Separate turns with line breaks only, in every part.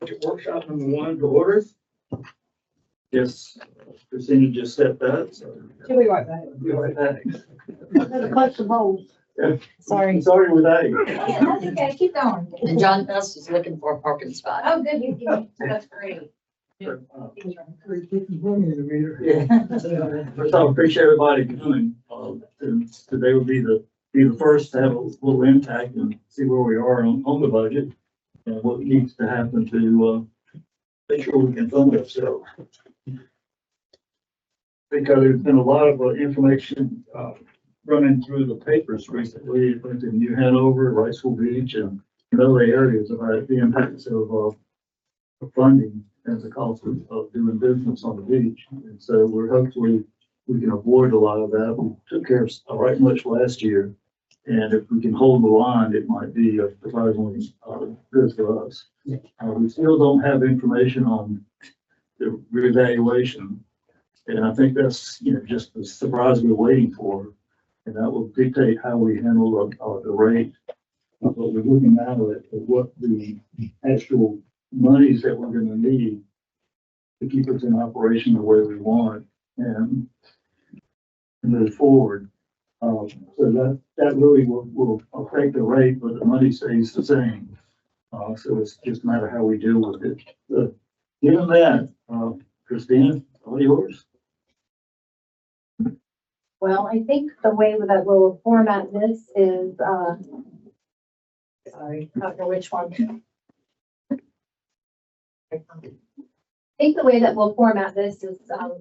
Budget workshop number 1 to order. Yes, Christina just set that, so.
She'll be right back.
Be right back.
Better clutch some holes.
Sorry.
Sorry with that.
Yeah, that's okay, keep going. And John Best is looking for a parking spot.
Oh, good, that's great.
Yeah. First off, appreciate everybody coming. Today will be the first to have a little impact and see where we are on the budget and what needs to happen to make sure we can fund ourselves. I think there's been a lot of information running through the papers recently, both in New Hanover, Riceville Beach, and other areas about the impacts of funding as a cost of doing business on the beach. And so we're hopefully we can avoid a lot of that. We took care of right much last year. And if we can hold the line, it might be surprisingly good for us. We still don't have information on the reevaluation. And I think that's, just the surprise we're waiting for. And that will dictate how we handle the rate. But we're looking now at what the actual monies that we're going to need to keep us in operation the way we want and move forward. So that really will affect the rate, but the money stays the same. So it's just a matter of how we deal with it. Given that, Christina, all yours.
Well, I think the way that we'll format this is, sorry, I don't know which one. I think the way that we'll format this is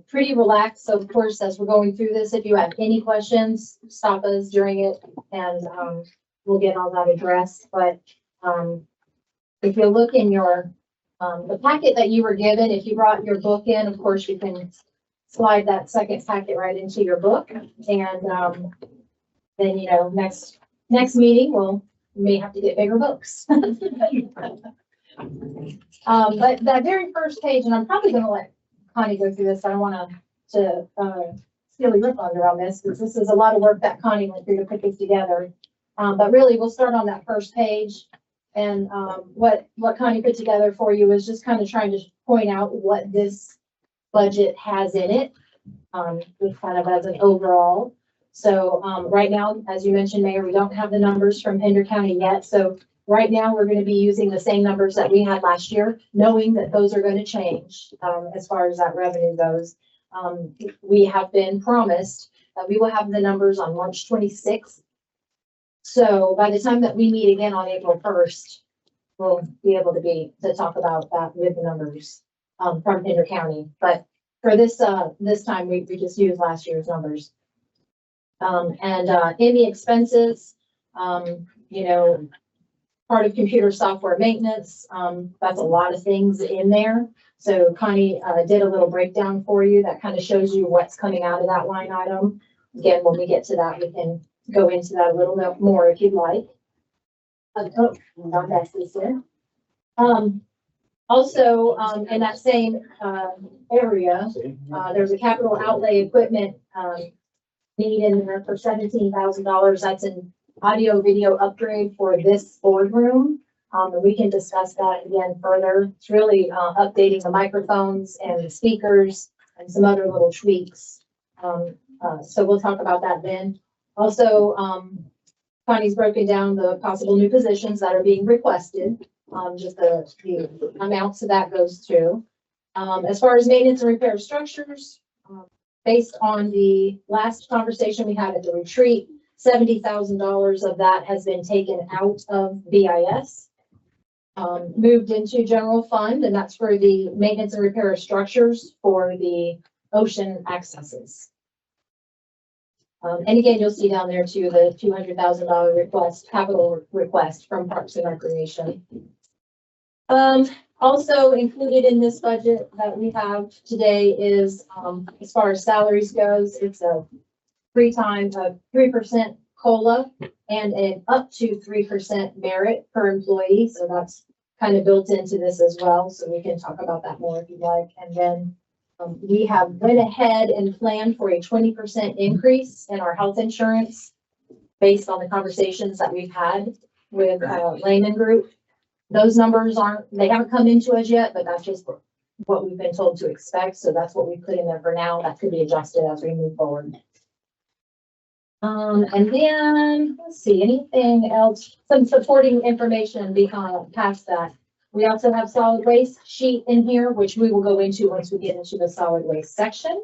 pretty relaxed. So of course, as we're going through this, if you have any questions, stop us during it and we'll get all that addressed. But if you look in your, the packet that you were given, if you brought your book in, of course, you can slide that second packet right into your book. And then, next meeting, we may have to get bigger books. But that very first page, and I'm probably going to let Connie go through this. I don't want to steal your thunder on this because this is a lot of work that Connie went through to put this together. But really, we'll start on that first page. And what Connie put together for you is just kind of trying to point out what this budget has in it, just kind of as an overall. So right now, as you mentioned, Mayor, we don't have the numbers from Pender County yet. So right now, we're going to be using the same numbers that we had last year, knowing that those are going to change as far as that revenue goes. We have been promised that we will have the numbers on March 26th. So by the time that we meet again on April 1st, we'll be able to talk about that with the numbers from Pender County. But for this time, we just used last year's numbers. And in the expenses, part of computer software maintenance, that's a lot of things in there. So Connie did a little breakdown for you that kind of shows you what's coming out of that line item. Again, when we get to that, we can go into that a little bit more if you'd like. Oh, not necessary. Also, in that same area, there's a capital outlay equipment need in there for $17,000. That's an audio video upgrade for this boardroom. And we can discuss that again further. It's really updating the microphones and the speakers and some other little tweaks. So we'll talk about that then. Also, Connie's broken down the possible new positions that are being requested, just the amounts that goes to. As far as maintenance and repair of structures, based on the last conversation we had at the retreat, $70,000 of that has been taken out of BIS, moved into general fund, and that's for the maintenance and repair of structures for the ocean accesses. And again, you'll see down there too, the $200,000 request, capital request from Parks and Recreation. Also included in this budget that we have today is, as far as salaries goes, it's a 3% COLA and an up to 3% merit per employee. So that's kind of built into this as well. So we can talk about that more if you'd like. And then we have went ahead and planned for a 20% increase in our health insurance based on the conversations that we've had with Lehman Group. those numbers they haven't come into us yet, but that's just what we've been told to expect. So that's what we put in there for now. That could be adjusted as we move forward. And then, let's see, anything else, some supporting information behind, past that. We also have solid waste sheet in here, which we will go into once we get into the solid waste section.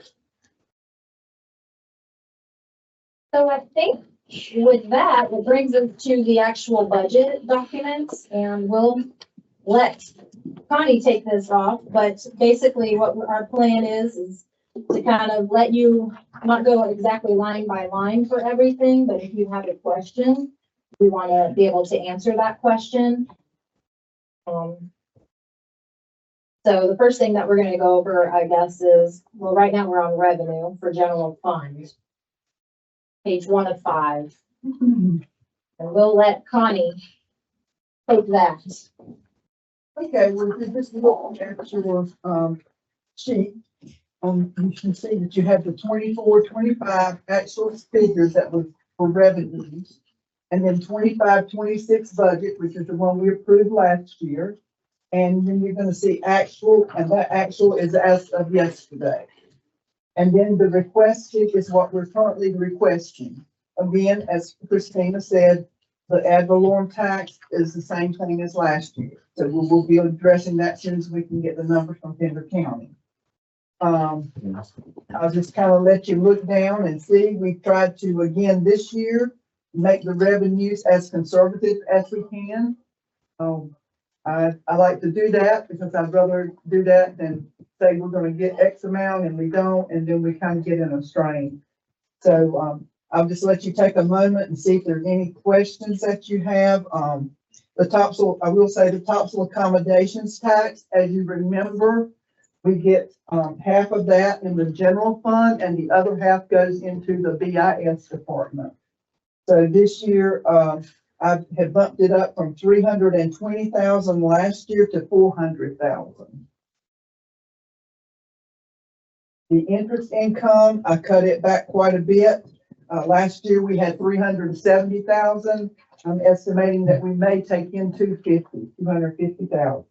So I think with that, it brings us to the actual budget documents, and we'll let Connie take this off, but basically what our plan is to kind of let you not go exactly line by line for everything, but if you have a question, we want to be able to answer that question. So the first thing that we're going to go over, I guess, is, well, right now we're on revenue for general fund. Page 1 of 5. And we'll let Connie take that.
Okay, well, this is what your sheet. You can see that you have the 24-25 actual figures that was for revenues. And then 25-26 budget, which is the one we approved last year. And then you're gonna see actual, and that actual is as of yesterday. And then the requested is what we're currently requesting. Again, as Christina said, the ad valorem tax is the same thing as last year. So we'll be addressing that as soon as we can get the numbers from Pender County. I'll just kind of let you look down and see. We've tried to, again, this year, make the revenues as conservative as we can. I like to do that because I'd rather do that than say we're going to get X amount and we don't, and then we kind of get in a strain. So I'll just let you take a moment and see if there's any questions that you have. The Topsail, I will say the Topsail accommodations tax, as you remember, we get half of that in the general fund and the other half goes into the BIS department. So this year, I had bumped it up from 320,000 last year to 400,000. The interest income, I cut it back quite a bit. Last year we had 370,000. I'm estimating that we may take in 250,000.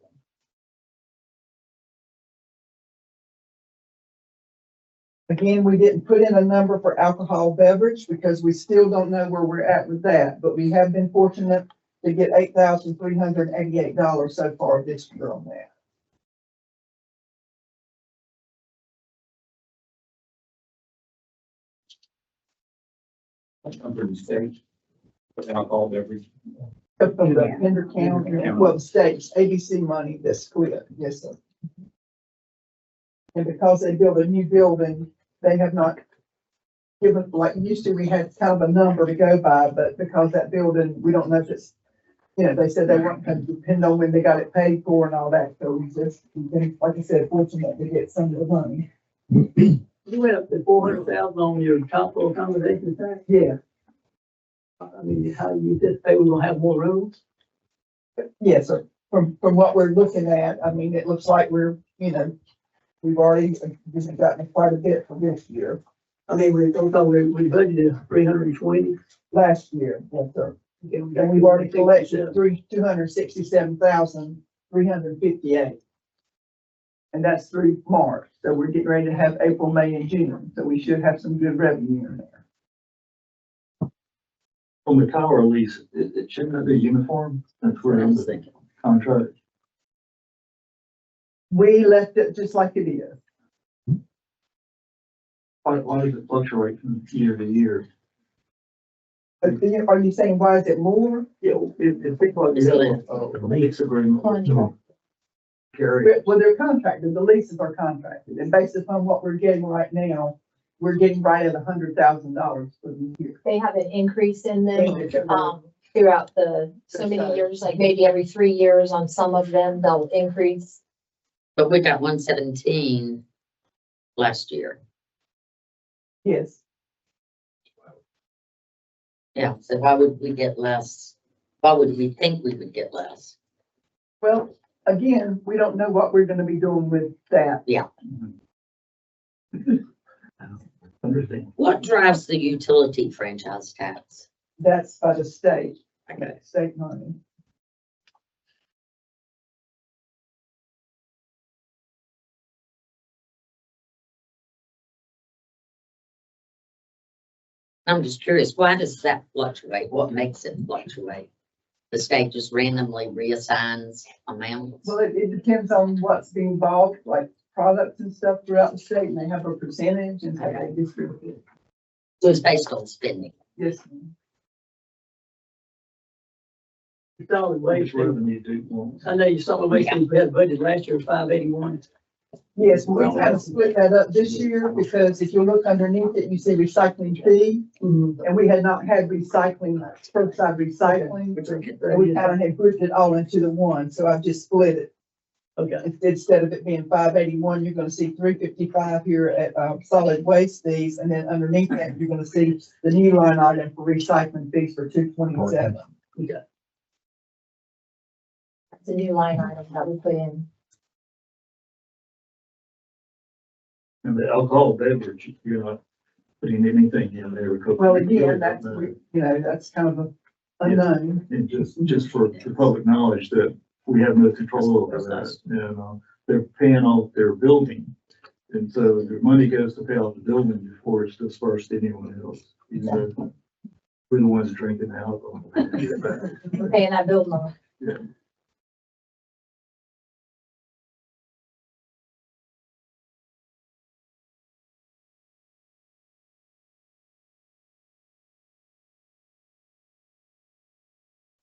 Again, we didn't put in a number for alcohol beverage because we still don't know where we're at with that, but we have been fortunate to get $8,388 so far this year on that.
Under the state, for alcohol beverage.
From the Pender County, well, the states, ABC money that's split, yes, sir. And because they built a new building, they have not given, like used to, we had kind of a number to go by, but because that building, we don't know if it's, they said they weren't going to depend on when they got it paid for and all that, so we've been, like I said, fortunate to get some of the money.
You went up to 400,000 on your Topsail accommodation tax?
Yeah,
I mean, how you just say we're gonna have more rooms?
yes, sir. From what we're looking at, I mean, it looks like we're, we've already gotten quite a bit for this year.
I mean, we budgeted 320.
Last year, yes, sir. And we've already collected 267,358. And that's through March. So we're getting ready to have April, May, and June. So we should have some good revenue in there.
On the tower lease, it shouldn't that be uniform? That's where I'm thinking. Contract.
We left it just like it is.
Why does it fluctuate from year to year?
Are you saying why is it more?
Yeah, it think like
Is it
a lease agreement. Carry.
Well, they're contracted. The leases are contracted. And based upon what we're getting right now, we're getting right at $100,000 for the year.
They have an increase in them throughout the so many years, like maybe every 3 years on some of them, they'll increase.
But we got 117 last year.
Yes.
Yeah, so why would we get less? Why would we think we would get less?
Well, again, we don't know what we're going to be doing with that.
Understand.
What drives the utility franchise tax?
That's by the state.
Okay.
State money.
I'm just curious, why does that fluctuate? What makes it fluctuate? The state just randomly reassigns amounts?
Well, it depends on what's being bought, like products and stuff throughout the state, and they have a percentage and how they distribute it.
So it's based on spending.
Yes, ma'am.
Solid waste,
Which revenue do you want?
I know you solid waste, we had budget last year, 581.
Yes, we had to split that up this year because if you look underneath it, you see recycling fee. And we had not had recycling, curbside recycling, and we kind of had grouped it all into the one, so I've just split it.
Okay,
Instead of it being 581, you're gonna see 355 here at, solid waste fees, and then underneath that, you're gonna see the new line item for recycling fees for 227.
okay.
It's a new line item that we put in.
And the alcohol beverage, you're not putting anything in there.
Well, again, that's, that's kind of a unknown.
And just for public knowledge that we have no control over that, and, they're paying off their building. And so the money goes to pay off the building before it's dispersed to anyone else. Even though we're the ones drinking the alcohol.
We're paying that bill more.
Yeah.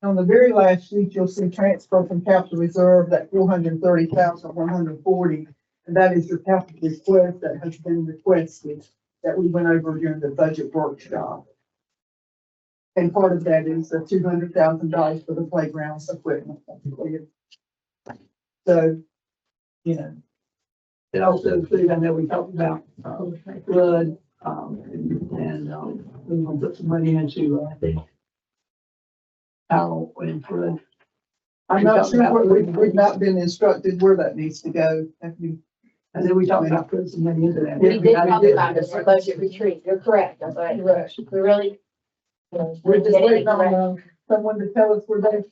On the very last sheet, you'll see transfer from capital reserve, that 430,140, and that is your capital request that has been requested, that we went over during the budget workshop. And part of that is the $200,000 for the playground equipment. So,
It also includes, I know we talked about, flood, we're gonna put some money into, I think, Powell and flood.
I'm not sure what, we've not been instructed where that needs to go. Have you-
And then we talked about putting some money into that.
We did talk about it for budget retreat. You're correct. That's right. We really.
We're just
getting
waiting
it right.
on someone to tell us where they.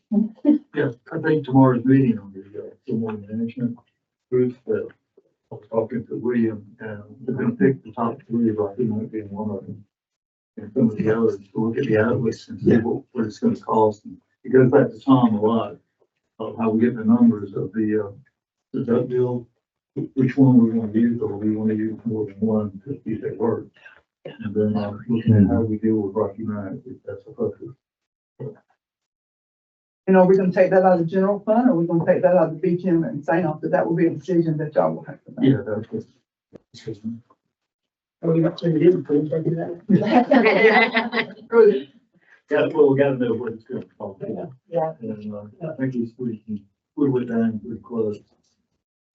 Yeah, I think tomorrow's meeting on the, senior management group, that I was talking to William, and they're gonna pick the top three, but he might be one of them. And some of the others, to look at the outlets and see what it's gonna cost. And it goes back to Tom a lot, of how we get the numbers of the duck bill, which one we want to use, or we want to use more than one to see if they work. And then, looking at how we deal with Rocky Mountain, if that's a focus.
Are we gonna take that out of the general fund, or are we gonna take that out of the BGM and sign off, that will be a decision that y'all will have to make.
Yeah, that's what.
Or we got to do it, put it into that.
Yeah, well, we gotta know what it's gonna cost.
Yeah.
And, I think we can whittle it down pretty close.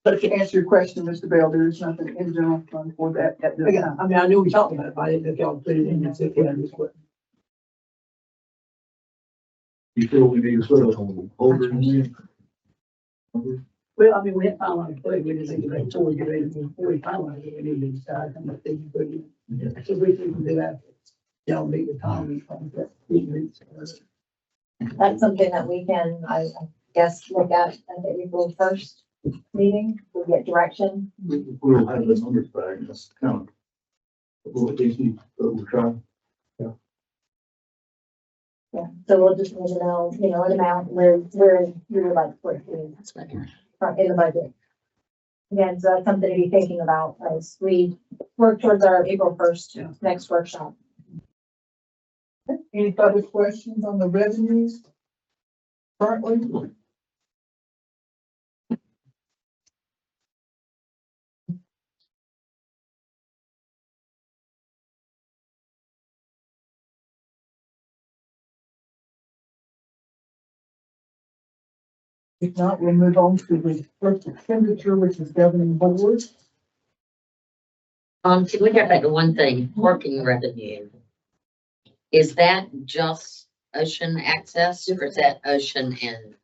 But to answer your question, Mr. Bell, there is nothing in general fund for that at this
Again,
time.
I mean, I knew we talked about it, but I didn't know if y'all put it in and said, yeah, this what.
You feel we need to put a holder in there?
Well, I mean, we had finalized, but we just think about before we get ready, before we finalize it, we need to decide how much things we put in. So we can do that. Y'all meet with Tom and that.
That's something that we can, I guess, look at the April 1st meeting. We'll get direction.
We'll have the numbers back, that's kind of. What they see, but we'll try.
Yeah. So we'll just need to know, an amount where we would like for it to be
That's what I-
in the budget. Again, so that's something to be thinking about as we work towards our April 1st next workshop.
Any further questions on the revenues currently? If not, we'll move on to the first expenditure, which is governing board.
Can we go back to one thing, parking revenue? Is that just ocean access or is that ocean and,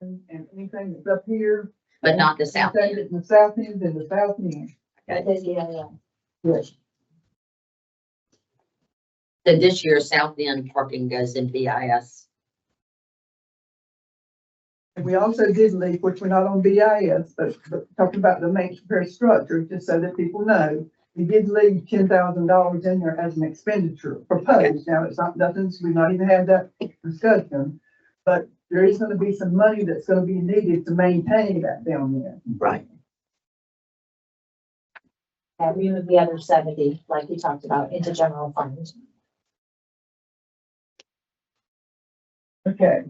And anything that's up here.
but not the south
Anything
end?
that's in the south end and the south end.
Yeah.
Yes.
So this year, south end parking goes in BIS.
And we also did leave, which we're not on BIS, but talking about the main repair structure, just so that people know, we did leave $10,000 in there as an expenditure proposed. Now, it's not, nothing, we've not even had that discussion. But there is gonna be some money that's gonna be needed to maintain that down there.
Right.
And we move the other 70, like we talked about, into general fund.
Okay.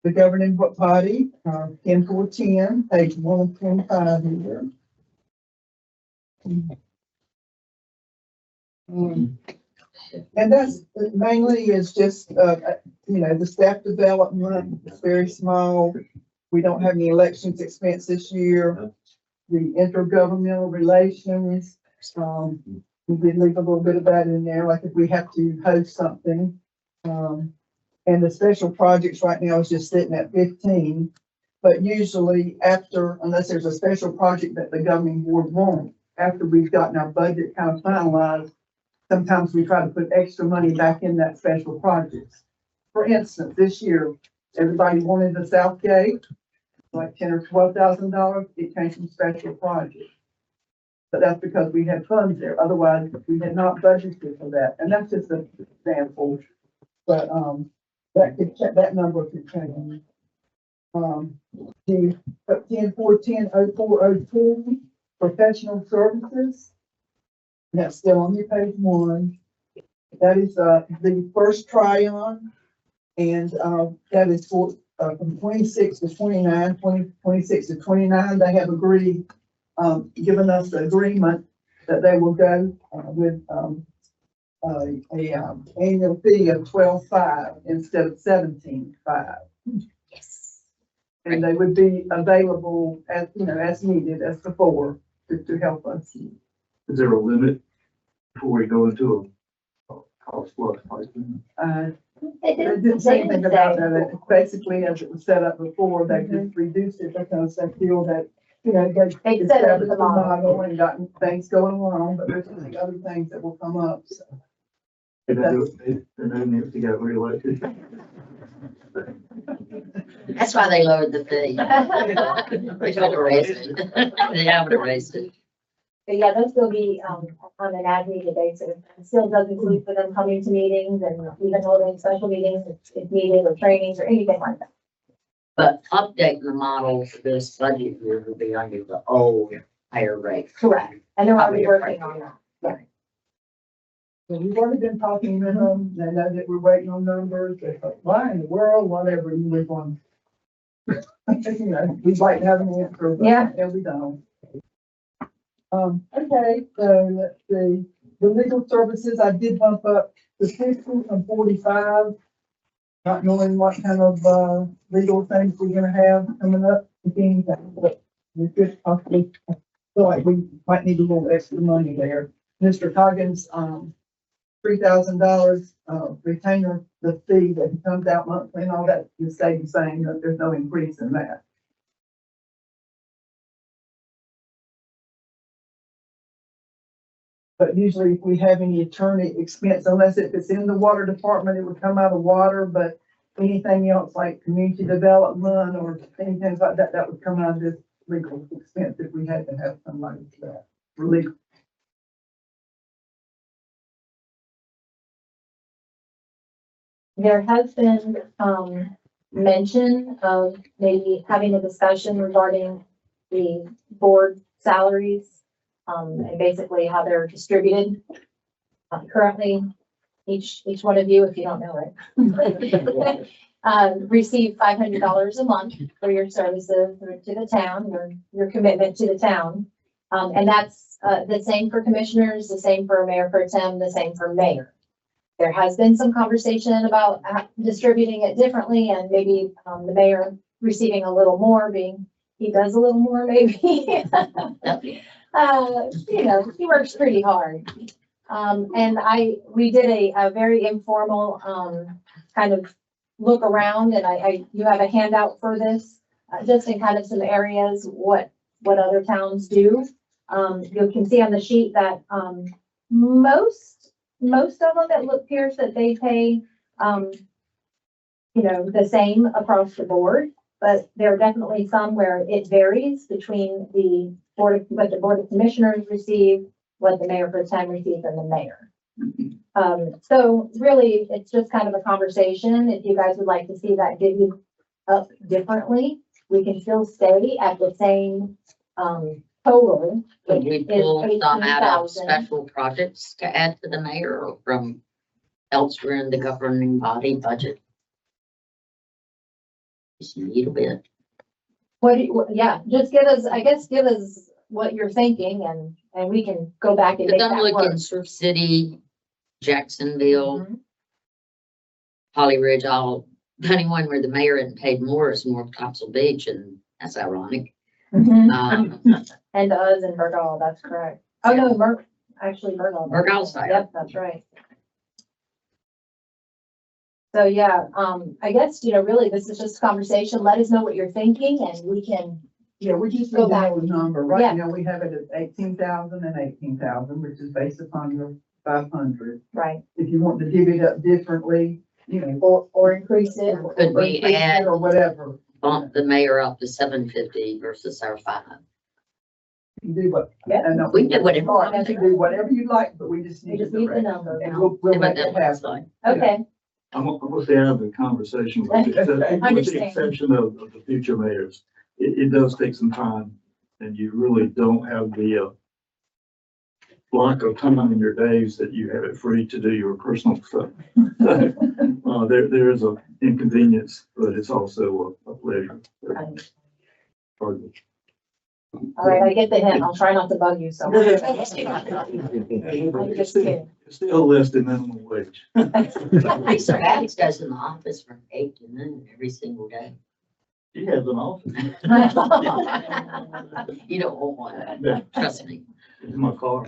The governing body, 10-410, page 125 here. And that's mainly is just, the staff development, it's very small. We don't have any elections expense this year. The intergovernmental relations, we did leave a little bit of that in there, like if we have to host something. And the special projects right now is just sitting at 15. But usually after, unless there's a special project that the governing board wants, after we've gotten our budget kind of finalized, sometimes we try to put extra money back in that special projects. For instance, this year, everybody wanted the South Gate, like $10,000 or $12,000. It came from special projects. But that's because we had funds there. Otherwise, we had not budgeted for that. And that's just an example. But, that number could change. The 10-410-0402, professional services. That's still on your page 1. That is, the first Tryon. And, that is for, from 26 to 29, 26 to 29, they have agreed, given us the agreement that they will go, with, annual fee of $12,500 instead of $17,500.
Yes.
And they would be available as, as needed as before to help us. Is there a limit before we go into a cost plus type thing? They didn't say anything about that. It's basically, as it was set up before, they just reduced it because they feel that, they
set up the
established the
model.
model and gotten things going along, but there's gonna be other things that will come up, so. And then they got reelected.
That's why they lowered the fee. They should have raised it. They haven't raised it.
But yeah, those will be, on an as-needed basis. It still does include for them coming to meetings and even holding special meetings if needed, or trainings or anything like that.
But updating the model for this budget year will be under the old higher rate.
Correct. And they're already working on that.
So we've already been talking to them, they know that we're waiting on numbers, they're like, why in the world, whatever, you live on. We'd like to have an answer, but
Yeah.
we don't. Okay, so let's see, the legal services, I did bump up to 50 from 45. Not knowing what kind of, legal things we're gonna have coming up, if anything, but we could possibly feel like we might need a little extra money there. Mr. Coggins, $3,000, retainer, the fee that comes out monthly and all that is staying the same, that there's no increase in that. But usually if we have any attorney expense, unless if it's in the water department, it would come out of water, but anything else like community development or anything like that, that would come out of this legal expense if we had to have somebody for that, for legal.
There has been, mention of maybe having a discussion regarding the board salaries, and basically how they're distributed. Currently, each one of you, if you don't know it, receive $500 a month for your services to the town, your commitment to the town. And that's, the same for commissioners, the same for mayor pro tem, the same for mayor. There has been some conversation about distributing it differently and maybe, the mayor receiving a little more, being, he does a little more maybe. He works pretty hard. And we did a very informal, kind of look around, and you have a handout for this, just in kind of some areas, what other towns do. You can see on the sheet that, most of them, it appears that they pay, the same across the board, but there are definitely some where it varies between the what the Board of Commissioners receive, what the mayor pro tem receives, and the mayor. So really, it's just kind of a conversation. If you guys would like to see that divvied up differently, we can still stay at the same, total.
Would we
which is
pull some out of
18,000.
special projects to add to the mayor or from elsewhere in the governing body budget? Just a little bit.
Yeah, just give us, I guess, give us what you're thinking and we can go back and make
Because I'm
that work.
looking Surf City, Jacksonville,
Mhm.
Holly Ridge, anyone where the mayor isn't paid more is North Topsail Beach, and that's ironic.
Mhm.
Um,
And us and Bergall, that's correct. Oh, no, actually Bergall.
Bergall's higher.
Yep, that's right. So, yeah, I guess, really, this is just a conversation. Let us know what you're thinking and we can,
Yeah, we just
Go
need to
back.
know the number.
Yeah.
Right now, we have it at 18,000 and 18,000, which is based upon your 500.
right,
If you want to divvy it up differently,
or increase it. or
Could we
increase it.
add-
or whatever,
Bump the mayor up to 750 versus our 5.
you can do what.
Yeah.
and no,
We can do whatever.
You can do whatever you like, but we just
We
need
just
the
need the
direct.
number.
And we'll
See
make
what that
it
looks
happen.
like.
Okay,
I'm gonna stay out of the conversation with the exception, with
Understand.
the exception of the future mayors. It does take some time and you really don't have the, block of time in your days that you have it free to do your personal stuff. There is a inconvenience, but it's also a pleasure. Pardon.
all right, I get the hint. I'll try not to bug you so much. I'm just kidding.
It's still less than minimum wage.
Mr. Addis goes in the office from 8 to noon every single day.
He has an office
You don't want one,
Yeah,
trust me.
in my car.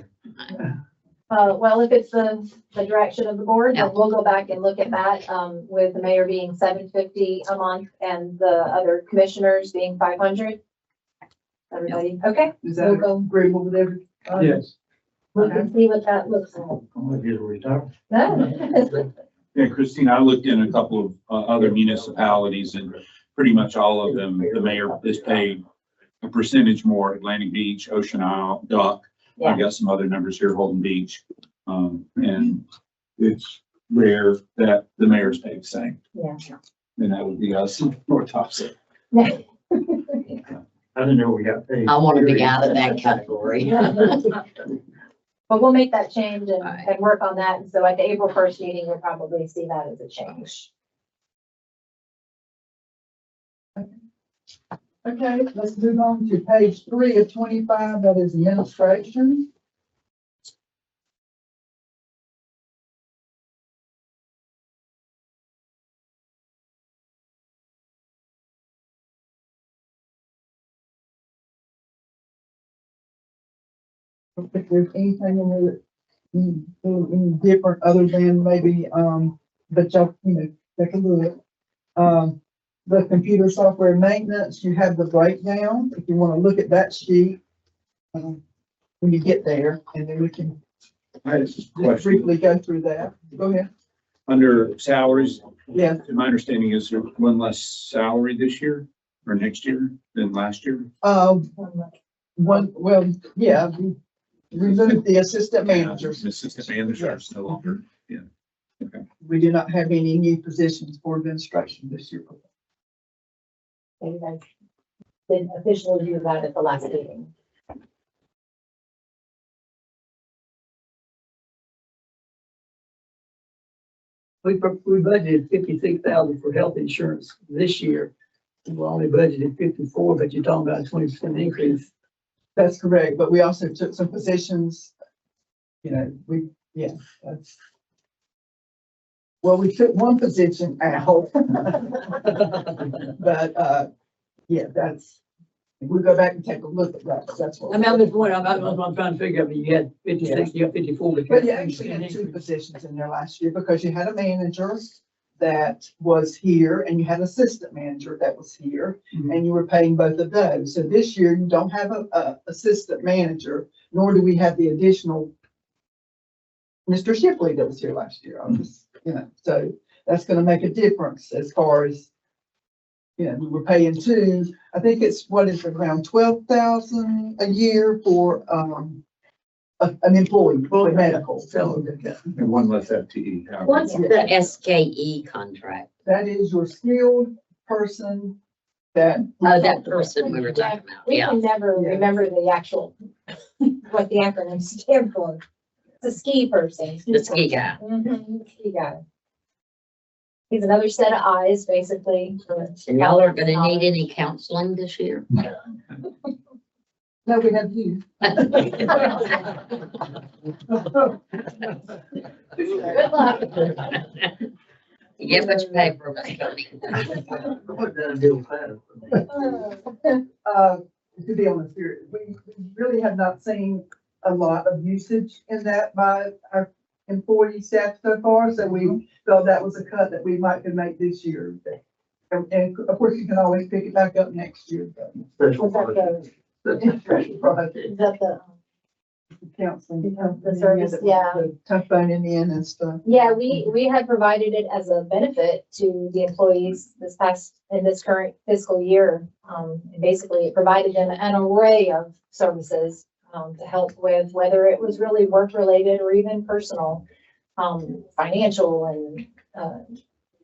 Well, if it's the direction of the board,
Yeah.
then we'll go back and look at that, with the mayor being 750 a month and the other commissioners being 500. Everybody, okay?
Is
We'll
that
go,
agreeable with every?
Yes.
we can see what that looks like.
I'm gonna get a retire.
No?
Yeah, Christine, I looked in a couple of other municipalities and pretty much all of them, the mayor is paid a percentage more, Atlantic Beach, Ocean Isle, Duck.
Yeah.
I've got some other numbers here, Holden Beach. And it's rare that the mayor's paid the same,
Yeah.
and that would be us, North Topsail.
I didn't know we got paid.
I want to be out of that category.
But we'll make that change
Alright.
and work on that. And so at the April 1st meeting, you'll probably see that as a change.
Okay, let's move on to page 3 of 25, that is administration. I don't think there's anything in there that any different other than maybe, but y'all, take a look. The computer software maintenance, you have the breakdown, if you want to look at that sheet. When you get there, and then we can
I have a
just
question.
briefly go through that. Go ahead.
Under salaries,
Yeah,
my understanding is there one less salary this year or next year than last year.
well, yeah, we removed the assistant managers.
Assistant managers no longer.
We do not have any new positions for administration this year.
And then did officially do that at the last meeting.
We budgeted 56,000 for health insurance this year. We only budgeted 54, but you're talking about a 20% increase.
That's correct, but we also took some positions, that's. Well, we took one position out. But, yeah, we'll go back and take a look at that, 'cause that's what.
I mean, I'm just wondering, I'm trying to figure out, I mean, you had 56, you got 54.
But you actually had 2 positions in there last year because you had a manager that was here and you had assistant manager that was here,
Mhm.
and you were paying both of those. So this year you don't have a assistant manager, nor do we have the additional Mr. Shipley that was here last year. So that's gonna make a difference as far as we were paying two, I think it's, what is it, around 12,000 a year for, an employee for medical.
So,
And one less FTE. however.
What's the SKE contract?
That is your skilled person that.
Oh, that person we were talking about,
We
yeah.
can never
Yeah.
remember the actual, what the acronym stand for. It's a ski person.
The ski guy.
Mhm, ski guy. He's another set of eyes, basically.
And y'all aren't gonna need any counseling this year?
No, we have you.
Good luck.
You get what you pay for, Miss Tony.
What did I do with that?
To be honest here, we really have not seen a lot of usage in that by our employee staff so far, so we felt that was a cut that we might could make this year. And of course, you can always pick it back up next year.
Special
Was that
project.
Is that the,
Counseling.
The service, yeah.
The tough phoning in and stuff.
yeah, we had provided it as a benefit to the employees in this current fiscal year. And basically it provided them an array of services, to help with whether it was really work related or even personal, financial and,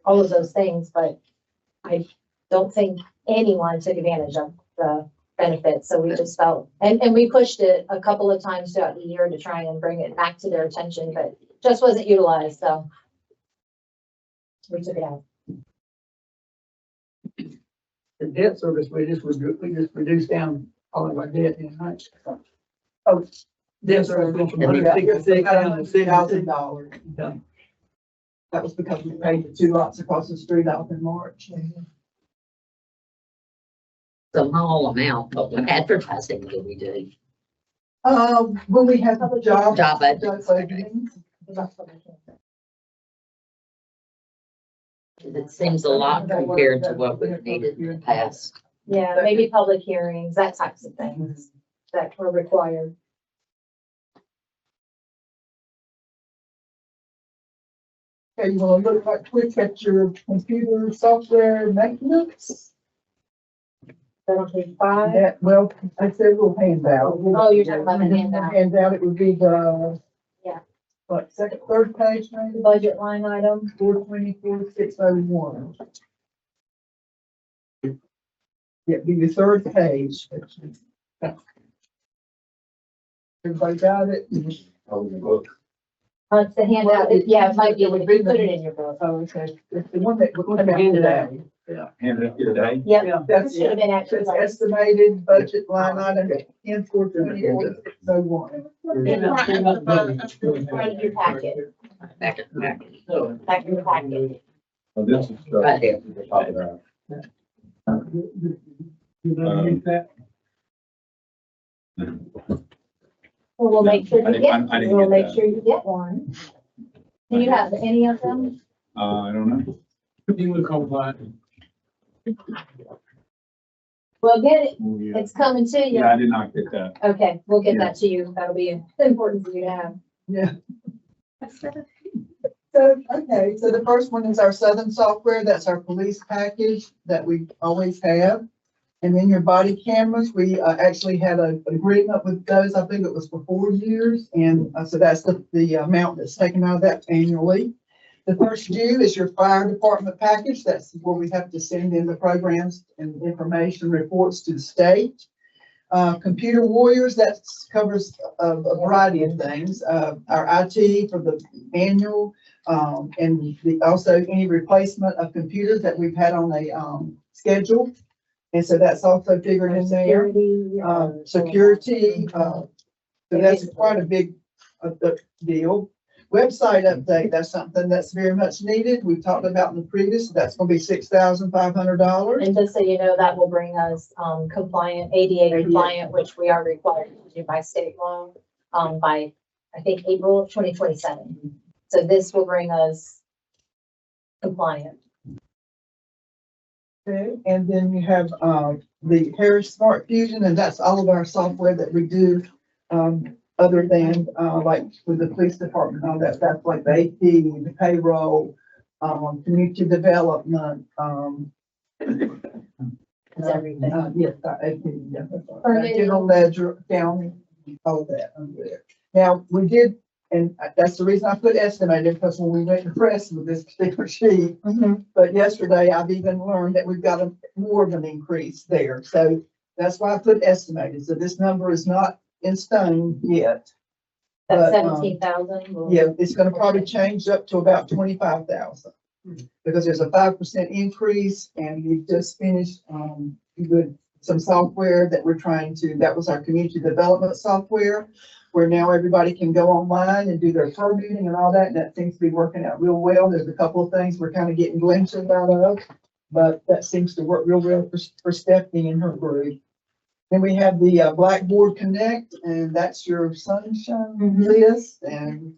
all of those things, but I don't think anyone took advantage of the benefits, so we just felt, and we pushed it a couple of times throughout the year to try and bring it back to their attention, but just wasn't utilized, so we took it out.
the debt service, we just reduced down all of our debt in night.
Oh.
Debt service went from
And
$166 down to $70.
$1,000.
Yeah.
That was because we paid the two lots across the street out in March.
Small amount, but what advertising do we do?
When we have job.
Job ad-
openings,
It seems a lot compared to what we've needed in the past.
Yeah, maybe public hearings, that types of things that were required.
Okay, you wanna look right quick at your computer software maintenance?
That on page 5.
That, well, I said a little handout.
Oh, you're talking about the handout.
Handout, it would be the.
Yeah.
What, second, third page, maybe?
Budget line item.
424,601. Yeah, be the third page. Everybody got it?
It's the handout. Yeah, it might be, if you put it in your book.
Oh, okay. It's the one that we're looking at today.
Hand it up today.
Yep,
Yeah.
That's
should have been
It's
actually.
estimated budget line item in 424,601.
Right in your packet.
Back at, back.
Back in your packet.
Oh, this is.
Right there.
Well, we'll make sure
I
you
didn't-
get,
I didn't
we'll
get
make
that.
sure you get one. Do you have any of them?
I don't know.
You would call that.
Well, get it.
Yeah,
It's coming to you.
I did not get that.
Okay, we'll get that to you. That'll be important for you to have.
Yeah. So, okay, so the first one is our Southern software. That's our police package that we always have. And then your body cameras, we actually had an agreement with those. I think it was for 4 years. And so that's the amount that's taken out of that annually. The first due is your fire department package. That's where we have to send in the programs and information reports to the state. Computer warriors, that covers a variety of things. Our IT for the annual, and also any replacement of computers that we've had on a schedule. And so that's also figured in there. Security, so that's quite a big deal. Website update, that's something that's very much needed. We've talked about in the previous, that's gonna be $6,500.
And just so you know, that will bring us compliant, ADA compliant, which we are required to do by state law, by, I think, April of 2027. So this will bring us compliant.
Okay, and then you have the Harris Smart Fusion, and that's all of our software that we do, other than like with the police department, all that, that's like the AP, the payroll, community development,
It's everything.
Yes, general ledger, accounting, all of that under there. Now, we did, and that's the reason I put estimated, because when we went to press with this particular sheet,
Mhm.
but yesterday I've even learned that we've got more of an increase there. So that's why I put estimated. So this number is not in stone yet.
That's
But,
17,000.
Yeah, it's gonna probably change up to about 25,000. Because there's a 5% increase, and we just finished, with some software that we're trying to, that was our community development software, where now everybody can go online and do their permitting and all that, and that seems to be working out real well. There's a couple of things we're kind of getting glimpses out of, but that seems to work real well for Stephanie and her group. Then we have the Blackboard Connect, and that's your sunshine
Mhm.
list, and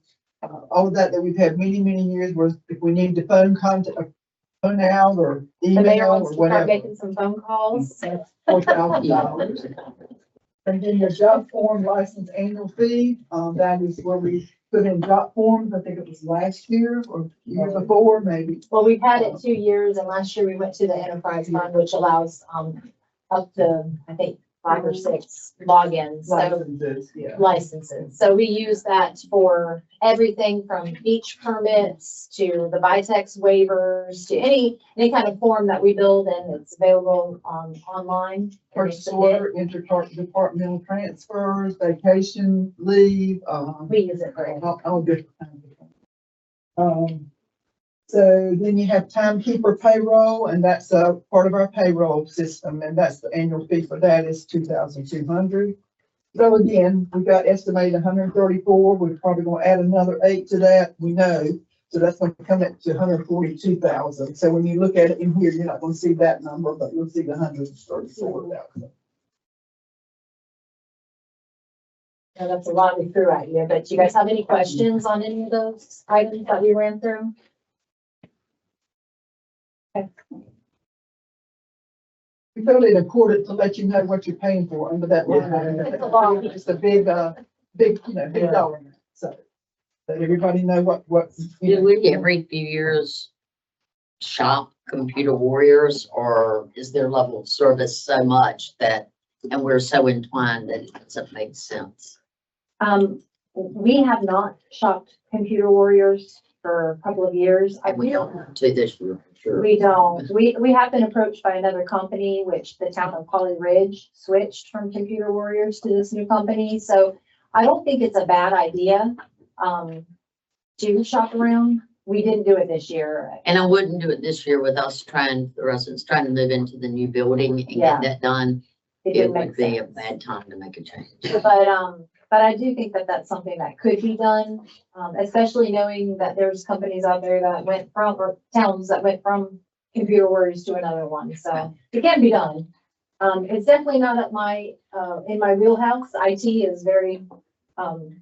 all of that we've had many, many years, where if we need to phone out or
The mayor
email
wants
or
to start
whatever.
making some phone calls. So
$4,000. And then your job form license annual fee, that is where we put in job forms. I think it was last year or year before, maybe.
Well, we've had it 2 years, and last year we went to the enterprise fund, which allows, up to, I think, 5 or 6 logins. So
Licenses, yeah.
licenses. So we use that for everything from beach permits to the Vitex waivers to any kind of form that we build, and it's available online.
Purchase order, interdepartmental transfers, vacation leave,
We use it for it.
all different kinds of things. So then you have timekeeper payroll, and that's a part of our payroll system, and that's the annual fee for that is 2,200. So again, we got estimated 134. We're probably gonna add another 8 to that, we know. So that's gonna come up to 142,000. So when you look at it in here, you're not gonna see that number, but you'll see the 134,000.
Now, that's a lot we threw at you, but do you guys have any questions on any of those items that we ran through?
We felt it important to let you know what you're paying for under that line. item.
It's a lot.
It's a big, big dollar amount, so. That everybody know what.
Do we every few years shop computer warriors, or is their level of service so much that, and we're so entwined that it doesn't make sense?
We have not shopped Computer Warriors for a couple of years.
We don't want to this year, for sure.
We don't. We have been approached by another company, which the town of Holly Ridge switched from Computer Warriors to this new company. So I don't think it's a bad idea, to shop around. We didn't do it this year.
And I wouldn't do it this year with us trying, the residents trying to move into the new building and
Yeah.
get that done.
It
It
didn't
would
make
be a
sense.
bad time to make a change.
But I do think that that's something that could be done, especially knowing that there's companies out there that went from, or towns that went from Computer Warriors to another one. So it can be done. It's definitely not at in my wheelhouse. IT is very, I'm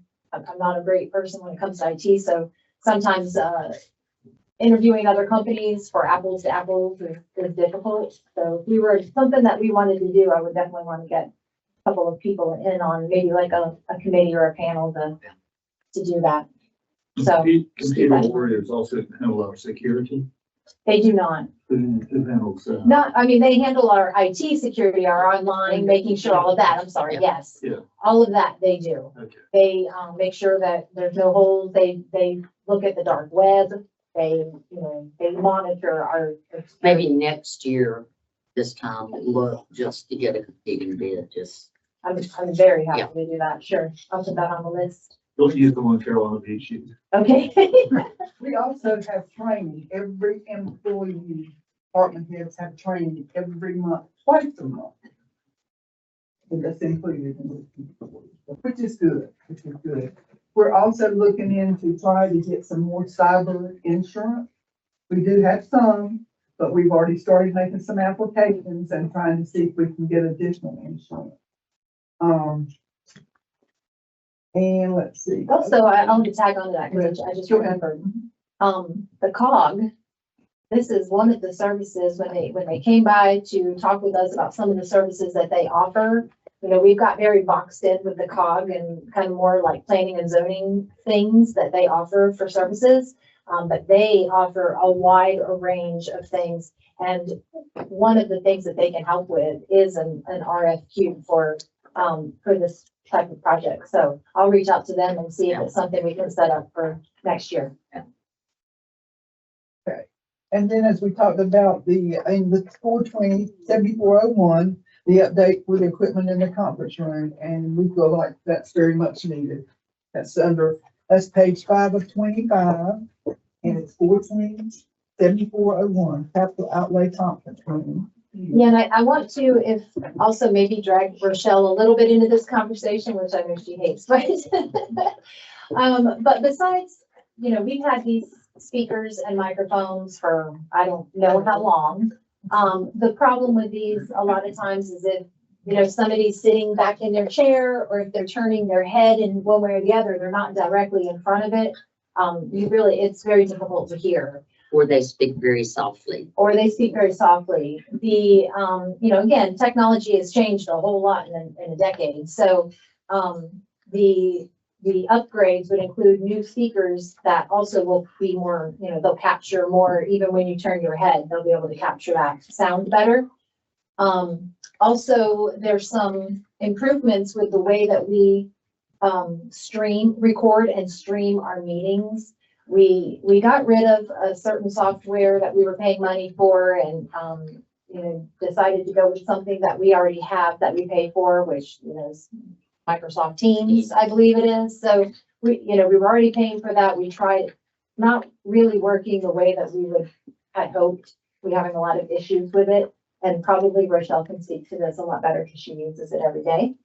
not a great person when it comes to IT. So sometimes, interviewing other companies for apples to apples is difficult. So if we were something that we wanted to do, I would definitely want to get a couple of people in on maybe like a committee or a panel to do that. So
Computer Warriors also handle our security.
they do not.
Who handles,
I mean, they handle our IT security, our online, making sure all of that. I'm sorry,
Yeah.
yes.
Yeah.
All of that they do.
okay.
They, make sure that there's no holes. They look at the dark web. They, they monitor our.
Maybe next year, this time, look, just to get a competing bid, just.
I'm very happy
Yeah.
to do that. Sure. I'll put that on the list.
Don't use the one Carolina Beach use.
Okay.
We also have training, every employee, department heads have training every month, twice a month. And that's included in this, which is good, We're also looking into trying to get some more cyber insurance. We do have some, but we've already started making some applications and trying to see if we can get additional insurance. And let's see.
Also, I'll just tag on to that because I just
Go ahead.
remembered. The COG, this is one of the services when they came by to talk with us about some of the services that they offer. We've got very boxed in with the COG and kind of more like planning and zoning things that they offer for services. But they offer a wide range of things. And one of the things that they can help with is an RFQ for this type of project. So I'll reach out to them and see if it's something we can set up for next year.
And then as we talked about in the 7401, the update for the equipment in the conference room, and we feel like that's very much needed. That's page 5 of 25, and it's 7401, capital outlay conference room.
Yeah, and I want to, if also maybe drag Rochelle a little bit into this conversation, which I know she hates, but but besides, we've had these speakers and microphones for, I don't know how long. The problem with these a lot of times is if, somebody's sitting back in their chair, or if they're turning their head in one way or the other, they're not directly in front of it. It's very difficult to hear.
Or they speak very softly.
Or they speak very softly. Again, technology has changed a whole lot in a decade. So, the upgrades would include new speakers that also will be more, they'll capture more, even when you turn your head, they'll be able to capture that sound better. Also, there's some improvements with the way that we record and stream our meetings. We got rid of a certain software that we were paying money for, and decided to go with something that we already have that we pay for, which is Microsoft Teams, I believe it is. So we were already paying for that. We tried, not really working the way that we had hoped. We're having a lot of issues with it, and probably Rochelle can speak to this a lot better because she uses it every day.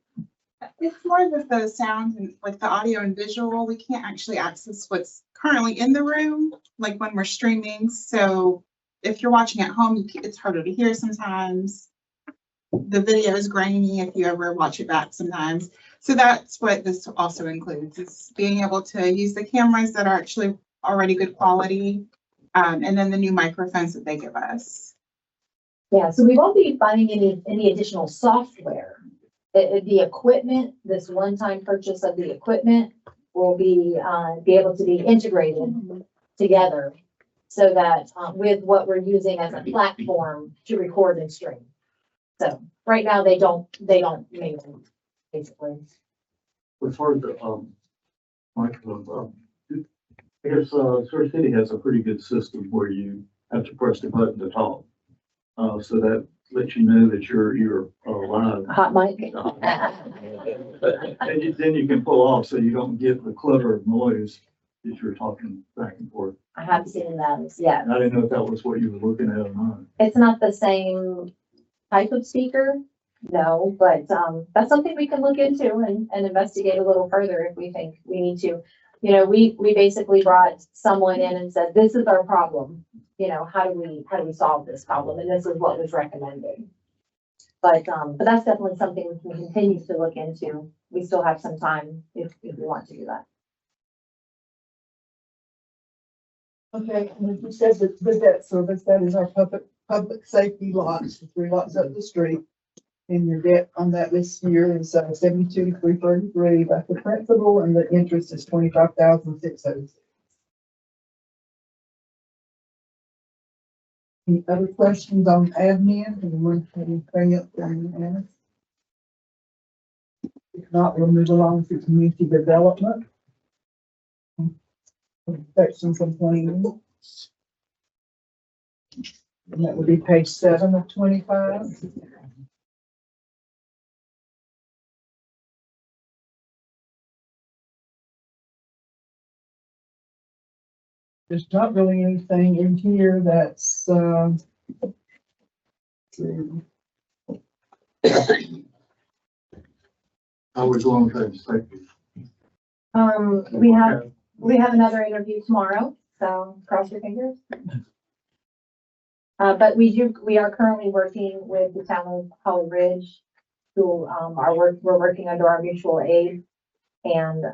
It's more with the sound and like the audio and visual. We can't actually access what's currently in the room, like when we're streaming. So if you're watching at home, it's harder to hear sometimes. The video is grainy if you ever watch it back sometimes. So that's what this also includes, is being able to use the cameras that are actually already good quality, and then the new microphones that they give us.
Yeah, so we won't be buying any additional software. The equipment, this one-time purchase of the equipment will be able to be integrated together, so that with what we're using as a platform to record and stream. So right now they don't make them, basically.
As far as the, microphone, I guess, Surrey City has a pretty good system where you have to press the button to talk. So that lets you know that you're live.
Hot mic.
And then you can pull off so you don't get the clutter of noise that you're talking back and forth.
I have seen those, yeah.
And I didn't know if that was what you were looking at or not.
It's not the same type of speaker, no, but that's something we can look into and investigate a little further if we think we need to. We basically brought someone in and said, this is our problem. How do we solve this problem? And this is what was recommended. But that's definitely something we can continue to look into. We still have some time if we want to do that.
Okay, and as you said, the debt service, that is our public safety lots, the 3 lots up the street. And your debt on that this year is 72,333. That's the principal, and the interest is 25,606. Any other questions on admin? Anyone have anything else they want to ask? If not, we'll move along to community development. Section from planning. And that would be page 7 of 25. There's not really anything in here that's,
How we doing with that safety?
We have another interview tomorrow, so cross your fingers. But we are currently working with the town of Holly Ridge, who we're working under our mutual aid, and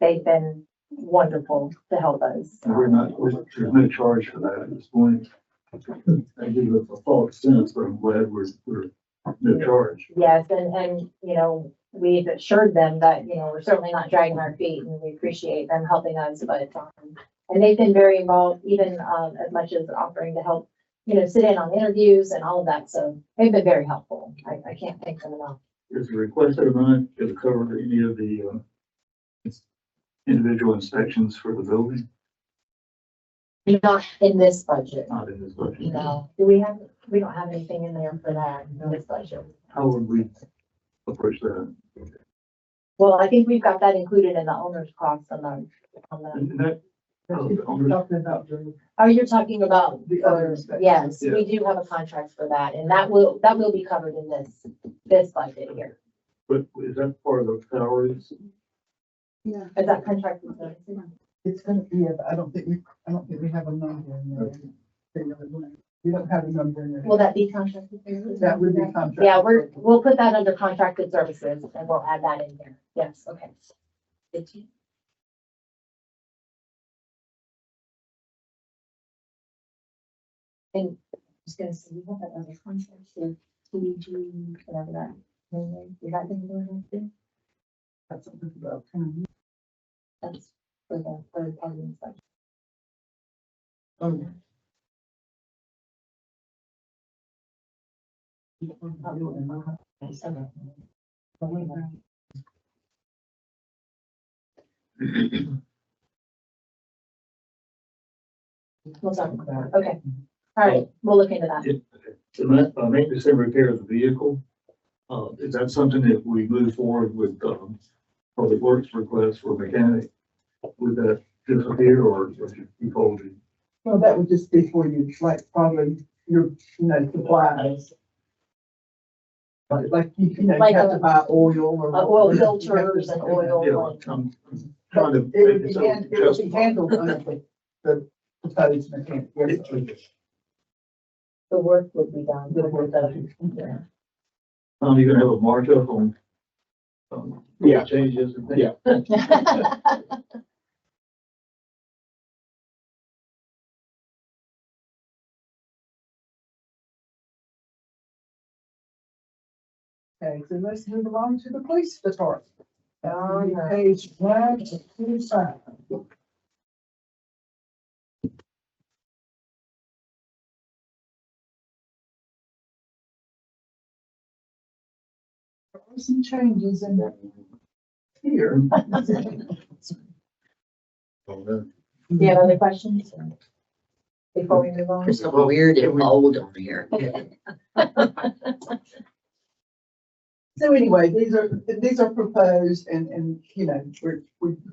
they've been wonderful to help us.
And there's no charge for that at this point. I give it a false sense, but I'm glad we're no charge.
Yes, and we've assured them that we're certainly not dragging our feet, and we appreciate them helping us, but And they've been very involved, even, as much as offering to help, sit in on interviews and all of that. So they've been very helpful. I can't thank them enough.
Is the requested amount to cover any of the, individual inspections for the building?
Not in this budget.
Not in this budget.
No. We don't have anything in there for that in this budget.
How would we approach that?
Well, I think we've got that included in the owner's cost on the,
And that,
We're talking about the
oh, you're talking about,
The other inspections.
yes,
Yeah.
we do have a contract for that, and that will be covered in this budget here.
but is that part of the salaries?
Yeah.
Is that contract?
It's gonna be, I don't think we have a number in there. We don't have a number in there.
Will that be contracted?
That would be contract.
Yeah, we'll put that under contracted services and we'll add that in here. Yes, okay. And I was gonna say, we have that other contract here, TG, whatever that, is that been going on?
That's something about.
That's for the third party inspection.
Oh.
We'll talk about it. Okay. All right, we'll look into that.
The maintenance and repair of the vehicle, is that something that we move forward with, public works requests for mechanic? Would that disappear or would you keep holding?
Well, that would just be for you, like probably your, supplies. Like, you
Like
have to buy oil or.
Oil filters and
Yeah,
oil.
I'm trying to.
It would
make
be,
so
it would be
justified.
handled under the proposed mechanic. Yes, sir.
The work would be done.
The work.
Yeah.
You're gonna have a markup on,
Yeah.
changes and things?
Yeah.
Okay, so let's move along to the police department.
Oh, yeah.
Page 125. There are some changes in that here.
Do you have other questions? Before we move on?
There's something weird and bold on here.
So anyway, these are proposed and, we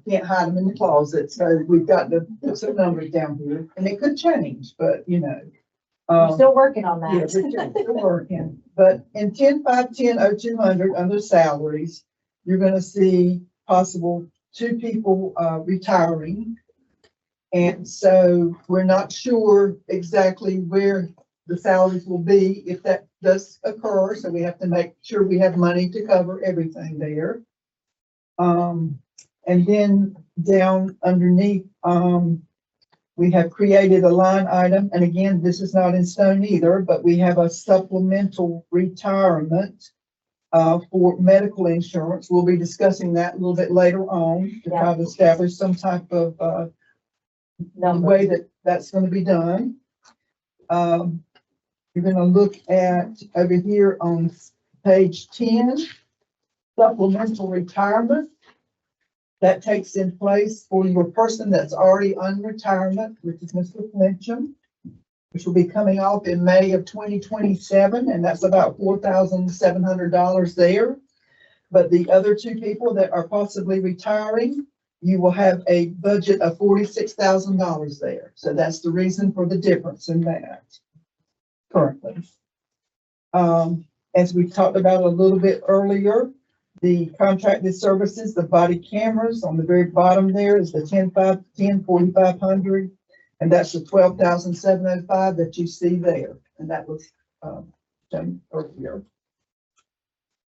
can't hide them in the closet, so we've got to put some numbers down here, and it could change, but,
We're still working on
Yeah,
that.
we're still working, but in 10-5-10-0200 under salaries, you're gonna see possible 2 people, retiring. And so we're not sure exactly where the salaries will be if that does occur, so we have to make sure we have money to cover everything there. And then down underneath, we have created a line item, and again, this is not in stone either, but we have a supplemental retirement for medical insurance. We'll be discussing that a little bit later on to try to establish some type of way that that's going to be done. You're going to look at over here on page 10, supplemental retirement. That takes in place for your person that's already on retirement, which is Mr. Flincham, which will be coming off in May of 2027, and that's about $4,700 there. But the other 2 people that are possibly retiring, you will have a budget of $46,000 there. So that's the reason for the difference in that currently. As we talked about a little bit earlier, the contracted services, the body cameras on the very bottom there is the 10-5-10-4500, and that's the 12,705 that you see there, and that was done earlier.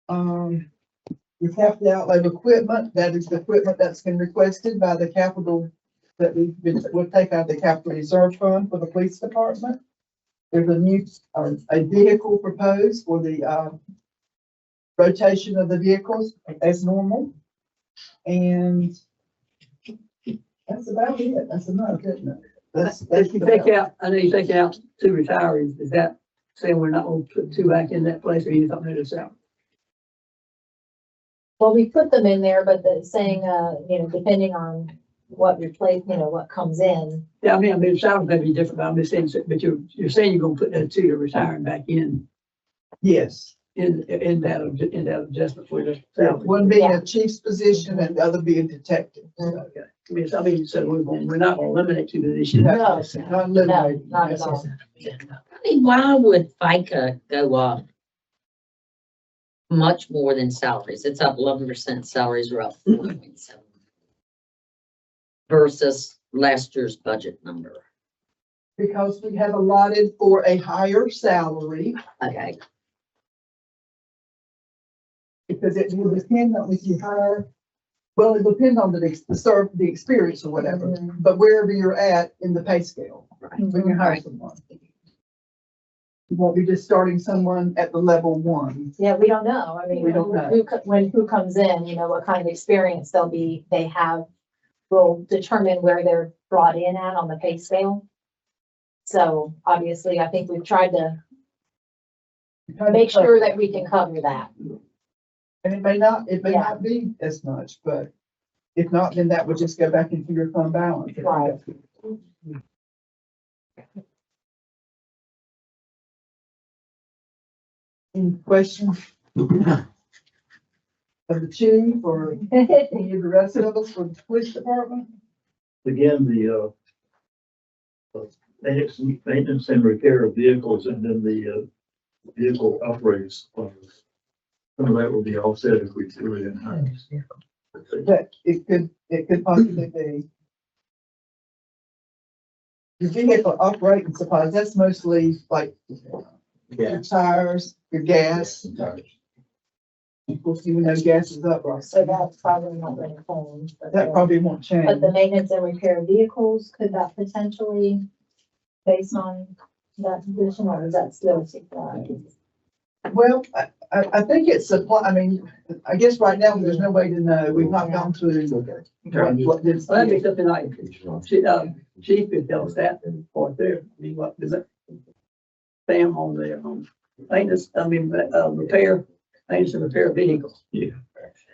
Your capital outlay of equipment, that is the equipment that's been requested by the capital that we'll take out of the capital reserve fund for the police department. There's a new, a vehicle proposed for the rotation of the vehicles as normal. And That's about it. That's enough, isn't it? That's
If you take out, I know you take out 2 retirees, is that saying we're not gonna put 2 back in that place or you something else out?
Well, we put them in there, but the saying, depending on what replace, what comes in.
Yeah, I mean, it sounds maybe different, but I'm just saying, but you're saying you're gonna put that 2 you're retiring back in,
Yes.
in that adjustment for the
Yeah,
salary.
one being a chief's position and the other being detective.
Okay. I mean, so we're not gonna eliminate 2 positions.
No,
Not eliminating.
No, not at all.
I mean, why would FICA go up much more than salaries? It's up 11%, salaries are up 4.7 versus last year's budget number.
Because we have allotted for a higher salary,
Okay,
because it will depend on if you hire, well, it depends on the experience or whatever, but wherever you're at in the pay scale, when you hire someone. You won't be just starting someone at the level 1.
Yeah, we don't know. I mean,
We don't know.
who comes in, what kind of experience they have will determine where they're brought in at on the pay scale. So obviously, I think we've tried to make sure that we can cover that.
And it may not be as much, but if not, then that would just go back into your fund balance.
Right.
Any questions? Of the chief or any of the rest of us for the police department?
Again, the maintenance and repair of vehicles and then the vehicle upgrades. Some of that will be offset if we do it in-house.
That it could possibly be. Your vehicle operating supplies, that's mostly like your tires, your gas. Of course, even though gas is up, right?
So that's probably not going to change.
That probably won't change.
But the maintenance and repair of vehicles, could that potentially, based on that position, or is that still supplied?
Well, I think it's supply, I mean, I guess right now, there's no way to know. We've not gone through what this.
Well, that'd be something like, chief could tell us that and report there. I mean, what does it? Sam on the, maintenance, repair, maintenance and repair vehicles.
Yeah.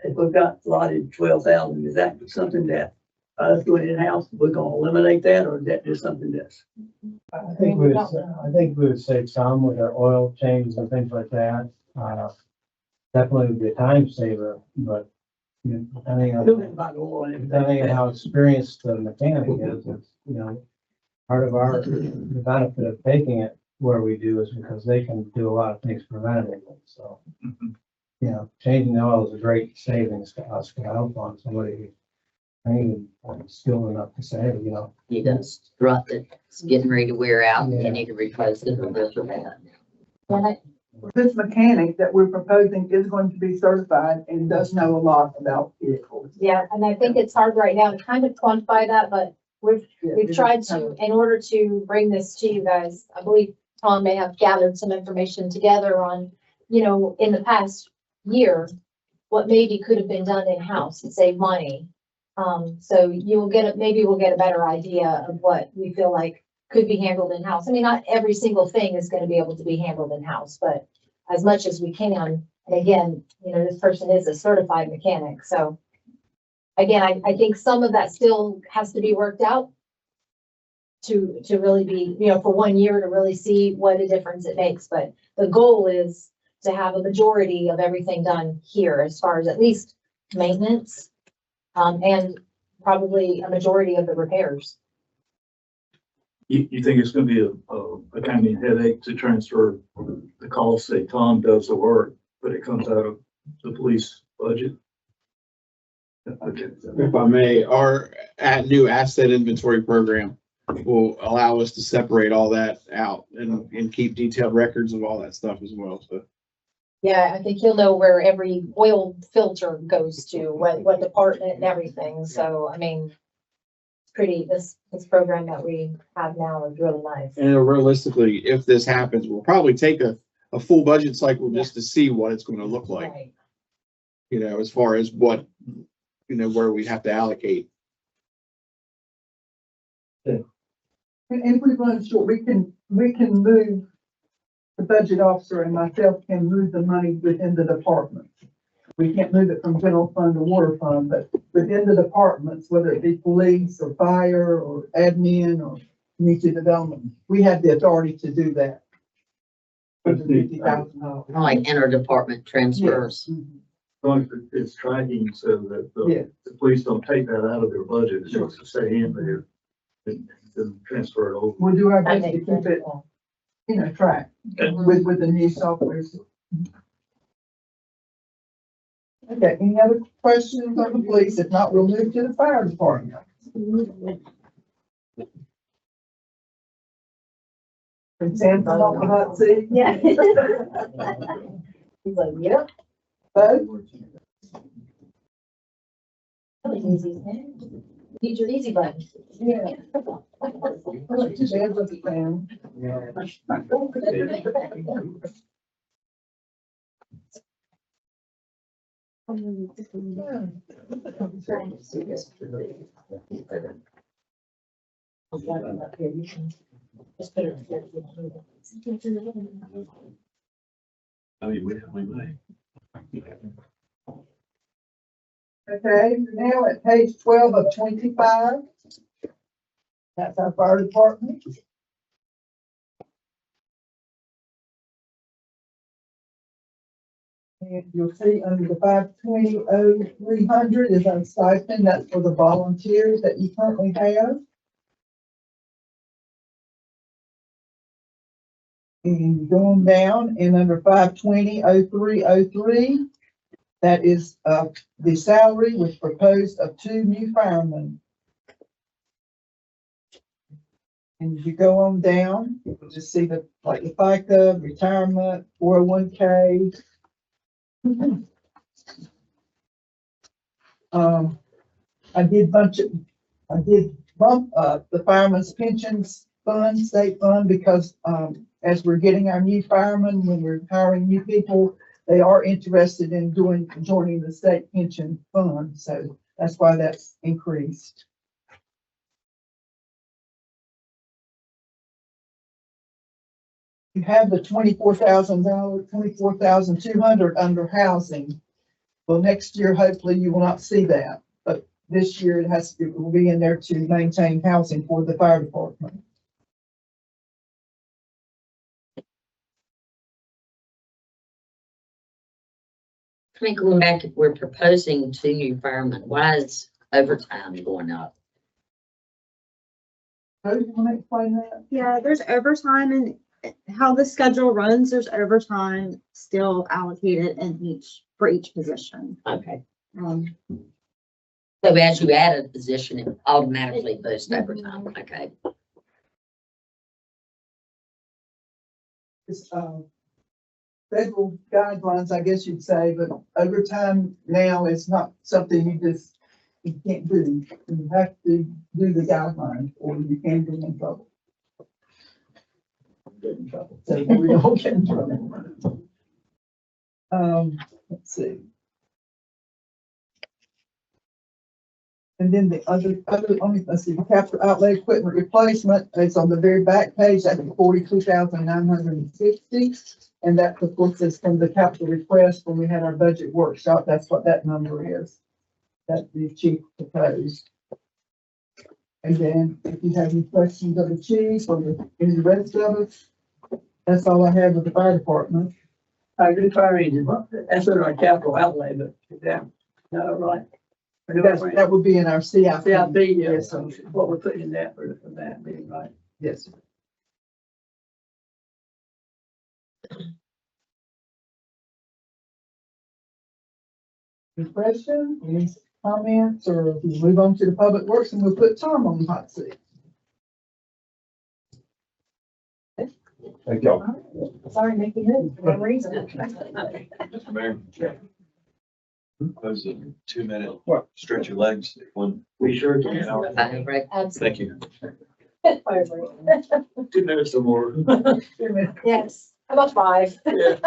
If we've got allotted 12,000, is that something that us doing in-house, we're gonna eliminate that, or is that just something that's?
I think we would save some with our oil changes and things like that. Definitely would be a time saver, but depending on how experienced the mechanic is, it's, part of the benefit of taking it where we do is because they can do a lot of things preventatively. So, changing the oil is a great savings to us. I don't want somebody trained and skilled enough to say,
you got a strut that's getting ready to wear out and you need to replace it or this or that.
This mechanic that we're proposing is going to be certified and does know a lot about vehicles.
Yeah, and I think it's hard right now to kind of quantify that, but we've tried to, in order to bring this to you guys, I believe Tom may have gathered some information together on, in the past year, what maybe could have been done in-house to save money. So maybe we'll get a better idea of what we feel like could be handled in-house. I mean, not every single thing is going to be able to be handled in-house, but as much as we can. And again, this person is a certified mechanic. So again, I think some of that still has to be worked out to really be, for 1 year to really see what a difference it makes. But the goal is to have a majority of everything done here as far as at least maintenance, and probably a majority of the repairs.
You think it's gonna be a kind of headache to transfer the cost, say Tom does the work, but it comes out of the police budget? Okay.
If I may, our new asset inventory program will allow us to separate all that out and keep detailed records of all that stuff as well. So
Yeah, I think you'll know where every oil filter goes to, what department and everything. So, I mean, this program that we have now is really nice.
and realistically, if this happens, we'll probably take a full budget cycle just to see what it's going to look like,
Right.
as far as what, where we have to allocate.
And if we run short, we can move, the budget officer and myself can move the money within the department. We can't move it from general fund to water fund, but within the departments, whether it be police or fire or admin or community development, we have the authority to do that. $50,000.
Like interdepartment transfers.
Mhm.
As long as it's tracking so that
Yeah.
the police don't take that out of their budget, it's supposed to stay in there and transfer it over.
We'll do our
That
best to
makes
keep it,
sense.
track with the new software. Okay, any other questions on the police? If not, we'll move to the fire department. And Sam's on the hot seat.
Yeah. He's like, yep.
Bo?
That was easy. Need your easy button.
Yeah. Too bad with the Sam.
I mean, we might.
Okay, now at page 12 of 25. That's our fire department. And you'll see under the 520,0300 is our stipend. That's for the volunteers that you currently have. And going down and under 520,0303, that is the salary was proposed of 2 new firemen. And you go on down, you'll just see the FICA, retirement, 401k. I did bump up the fireman's pensions fund, state fund, because as we're getting our new firemen, when we're hiring new people, they are interested in joining the state pension fund. So that's why that's increased. You have the $24,200 under housing. Well, next year, hopefully you will not see that, but this year it will be in there to maintain housing for the fire department.
I think going back, if we're proposing 2 new firemen, why is overtime going up?
So you want to explain that?
Yeah, there's overtime and how the schedule runs, there's overtime still allocated for each position.
Okay.
Um,
So as you add a position, it automatically boosts overtime. Okay.
It's, federal guidelines, I guess you'd say, but overtime now is not something you can't do. You have to do the guidelines or you can get in trouble. Get in trouble. So we don't get in trouble. Let's see. And then the let's see, capital outlay equipment replacement, it's on the very back page, that's 42,960. And that, of course, is from the capital request when we had our budget workshop. That's what that number is. That the chief proposed. And then if you have any questions of the chief or any of the rest of us, that's all I have with the fire department.
I agree, fire engine, that's in our capital outlay, but yeah, no, right.
That would be in our CIP.
CIP, yeah,
Yes,
so
sir.
what we're putting in that for that being right.
Yes, sir. Any questions, any comments, or we move on to the public works and we'll put Tom on the hot seat.
Thank y'all.
Sorry, making it for no reason.
Mr. Mayor. Propose a 2-minute stretch your legs. One.
We sure can.
Fire break.
Thank you.
Fire break.
2 minutes or more.
Yes, how about 5?
Yeah.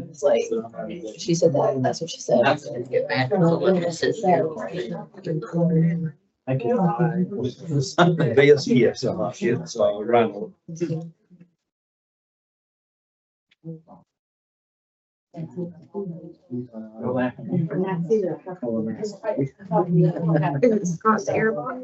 It's like, she said that, that's what she said.
That's gonna get back to the witnesses here.
Thank you. Yes, yes, it's, Ronald.
It's across the airport.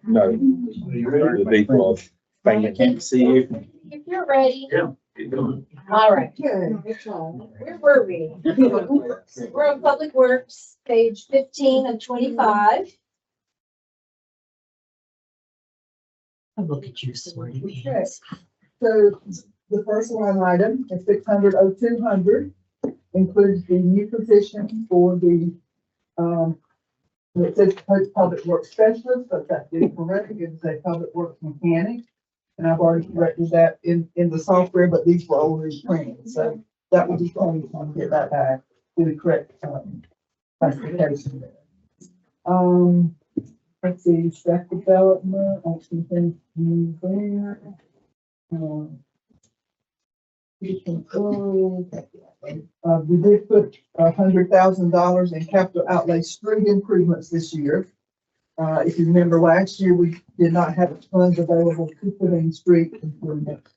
No. The people, I can't see you.
If you're ready.
Yeah. Keep going.
All right. Where were we? We're on Public Works, page 15 of 25.
Oh, look at you, smarty
Okay.
pants.
So the first line item is 600,200, includes the new position for the, it says public works specialist, but that's incorrect. It's a public works mechanic. And I've already corrected that in the software, but these were already printed, so that will be changed when we get that back to the correct, classification there. Let's see, staff development, action things there. We did put $100,000 in capital outlay street improvements this year. If you remember last year, we did not have funds available to put in street improvements.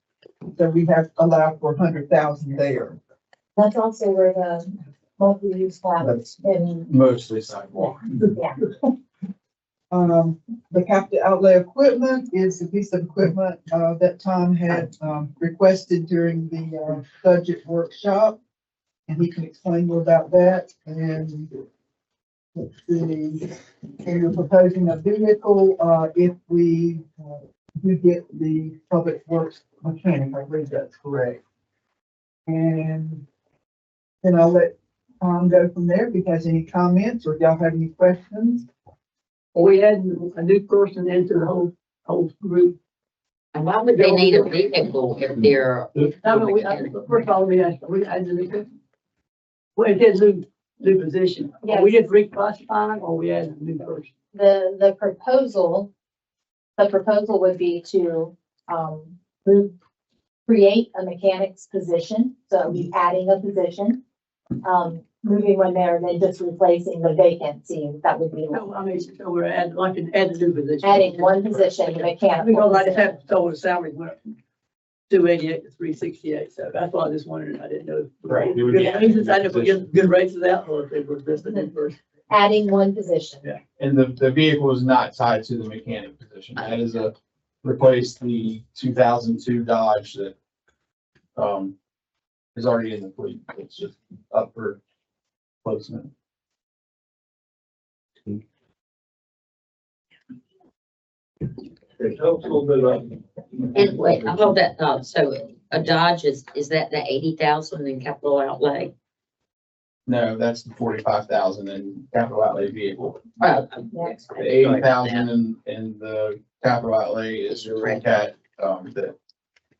So we have allowed for 100,000 there.
That's also where the multi-use labs and,
Mostly sidewalk.
yeah.
The capital outlay equipment is a piece of equipment, that Tom had, requested during the, budget workshop. And he can explain more about that. And let's see, and we're proposing a vehicle, if we, do get the public works mechanic, I believe that's correct. And then I'll let Tom go from there if he has any comments or if y'all have any questions.
We had a new person into the whole group.
And why would they need a vehicle if they're?
I mean, first of all, we had the new, well, it is new position.
Yes.
We just reclassifying or we added a new person?
The proposal would be to, create a mechanic's position, so it would be adding a position. Moving one there and then just replacing the vacancy, that would be
No, I mean, so we're adding, like, add a new position.
adding one position, mechanical.
Because I just
position.
have told the salary went up from 288 to 368, so that's why I just wondered, I didn't know.
Right.
Good raises, I didn't know if we get good raises out or if it was just a new person.
Adding one position.
And the vehicle is not tied to the mechanic position. That is replace the 2002 Dodge that, is already in the fleet. It's just up for placement.
Okay, tell us a little bit about.
And wait, I hold that thought. So a Dodge is that the 80,000 in capital outlay?
No, that's the 45,000 in capital outlay vehicle.
Oh,
The 80,000 in the capital outlay is your red cat, that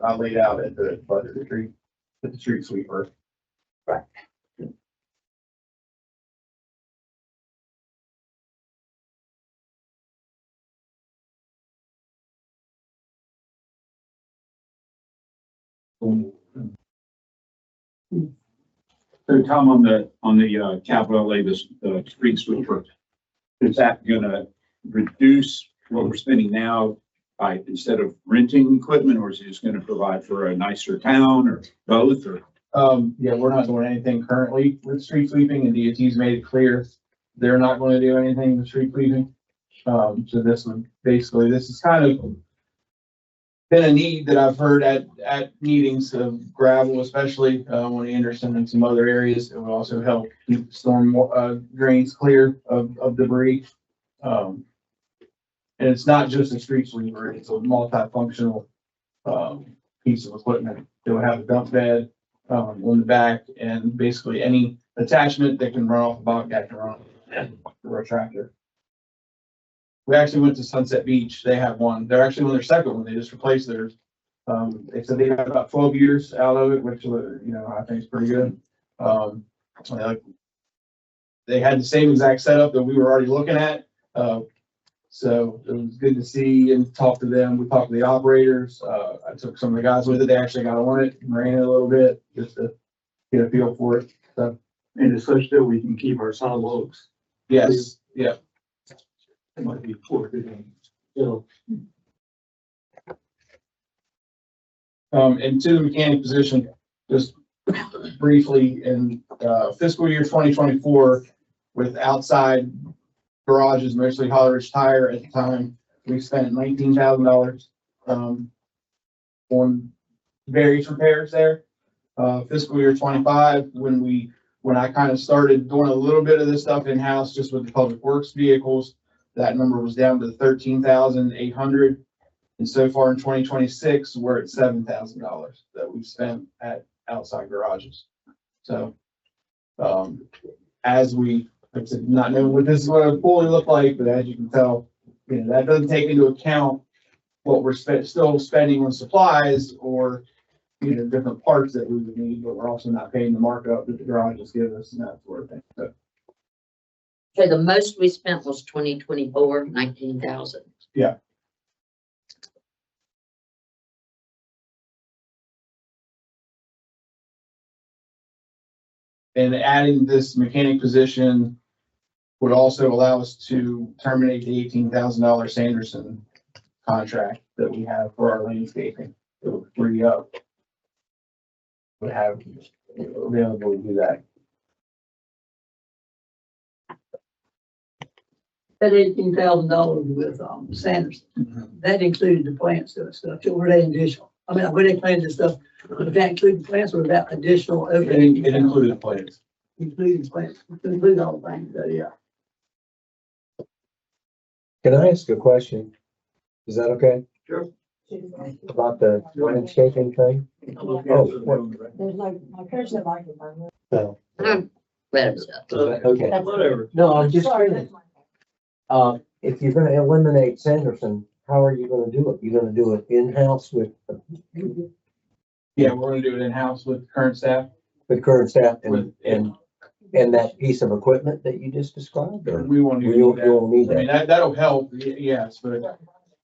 I laid out at the budget retreat, at the street sweeper.
Right.
So Tom, on the capital outlay, the street sweeper, is that gonna reduce what we're spending now by, instead of renting equipment, or is it just gonna provide for a nicer town, or both, or?
Yeah, we're not doing anything currently with street sweeping, and DOT's made it clear they're not going to do anything with street sweeping. So this one, basically, this is kind of been a need that I've heard at meetings of gravel, especially, when Anderson and some other areas. It would also help keep storm, drains clear of debris. And it's not just a street sweeper, it's a multifunctional, piece of equipment. It will have a dump bed, on the back, and basically any attachment that can run off the bobcat can run for a tractor. We actually went to Sunset Beach. They have one. They're actually on their second one. They just replaced theirs. They said they had about 12 years out of it, which, I think is pretty good. They had the same exact setup that we were already looking at. So it was good to see and talk to them. We talked to the operators. I took some of the guys with it. They actually got on it and ran it a little bit just to get a feel for it. So,
And it's such that we can keep our sidewalks.
yes, yeah.
It might be poor, so.
And to the mechanic position, just briefly, in fiscal year 2024, with outside garages, mostly Holly Ridge Tire at the time, we spent $19,000 on various repairs there. Fiscal year 25, when I kind of started doing a little bit of this stuff in-house, just with the public works vehicles, that number was down to 13,800. And so far in 2026, we're at $7,000 that we've spent at outside garages. So, as we, like I said, not knowing what this is going to fully look like, but as you can tell, that doesn't take into account what we're still spending on supplies or, different parts that we would need, but we're also not paying the markup that the garages give us and that sort of thing.
So the most we spent was 2024, 19,000.
Yeah. And adding this mechanic position would also allow us to terminate the $18,000 Sanderson contract that we have for our landscaping. It would free up. Would have available to do that.
That $18,000 with, Sanderson, that included the plants and stuff, so were they additional? I mean, when they planted the stuff, did that include the plants or was that additional? Over
It included the plants.
Including plants, including all the things, yeah.
Can I ask a question? Is that okay?
Sure.
About the landscaping thing?
There's like, my person like it.
No.
Let us up.
Okay.
Whatever.
No, I'm just
Sorry,
curious.
that's my-
If you're gonna eliminate Sanderson, how are you gonna do it? You're gonna do it in-house with
Yeah, we're gonna do it in-house with current staff.
the current staff
With-
and that piece of equipment that you just described? Or
We won't
you
do
won't, you
that.
won't need
I mean,
that?
that'll help, yes, but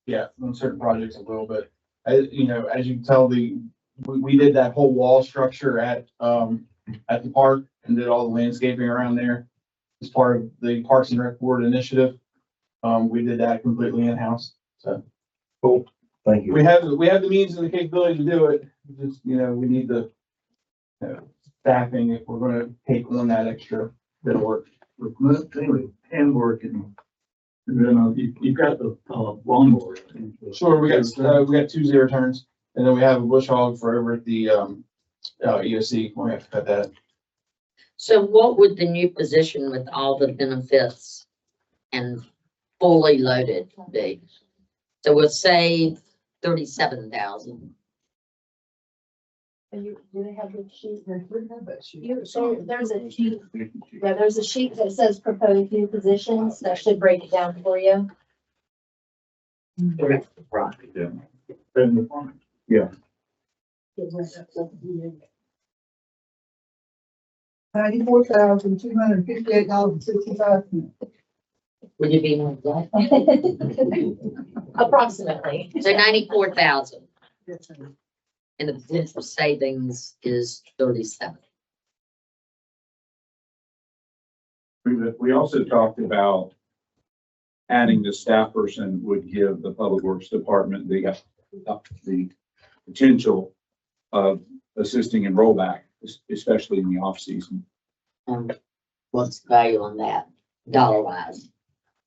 yeah, on certain projects it will, but as you can tell, we did that whole wall structure at the park and did all the landscaping around there as part of the Parks and Rec Board initiative. We did that completely in-house, so.
Cool. Thank you.
We have the means and the capability to do it, just, we need the staffing if we're gonna take on that extra bit of work.
Anyway, handwork and then you've got the lawnmower.
Sure, we got 2 zero turns, and then we have a bush hog for over at the EOC, we have to cut that.
So what would the new position with all the benefits and fully loaded be? So we'll say 37,000.
Do they have the sheet?
So
There's a sheet, yeah, there's a sheet that says proposed new positions that should break it down for you.
Right.
Yeah.
$94,258.65.
Would you be more than that?
Approximately.
So 94,000 and the potential savings is 37.
We also talked about adding the staff person would give the Public Works Department the potential of assisting in rollback, especially in the off season.
What's the value on that, dollar wise?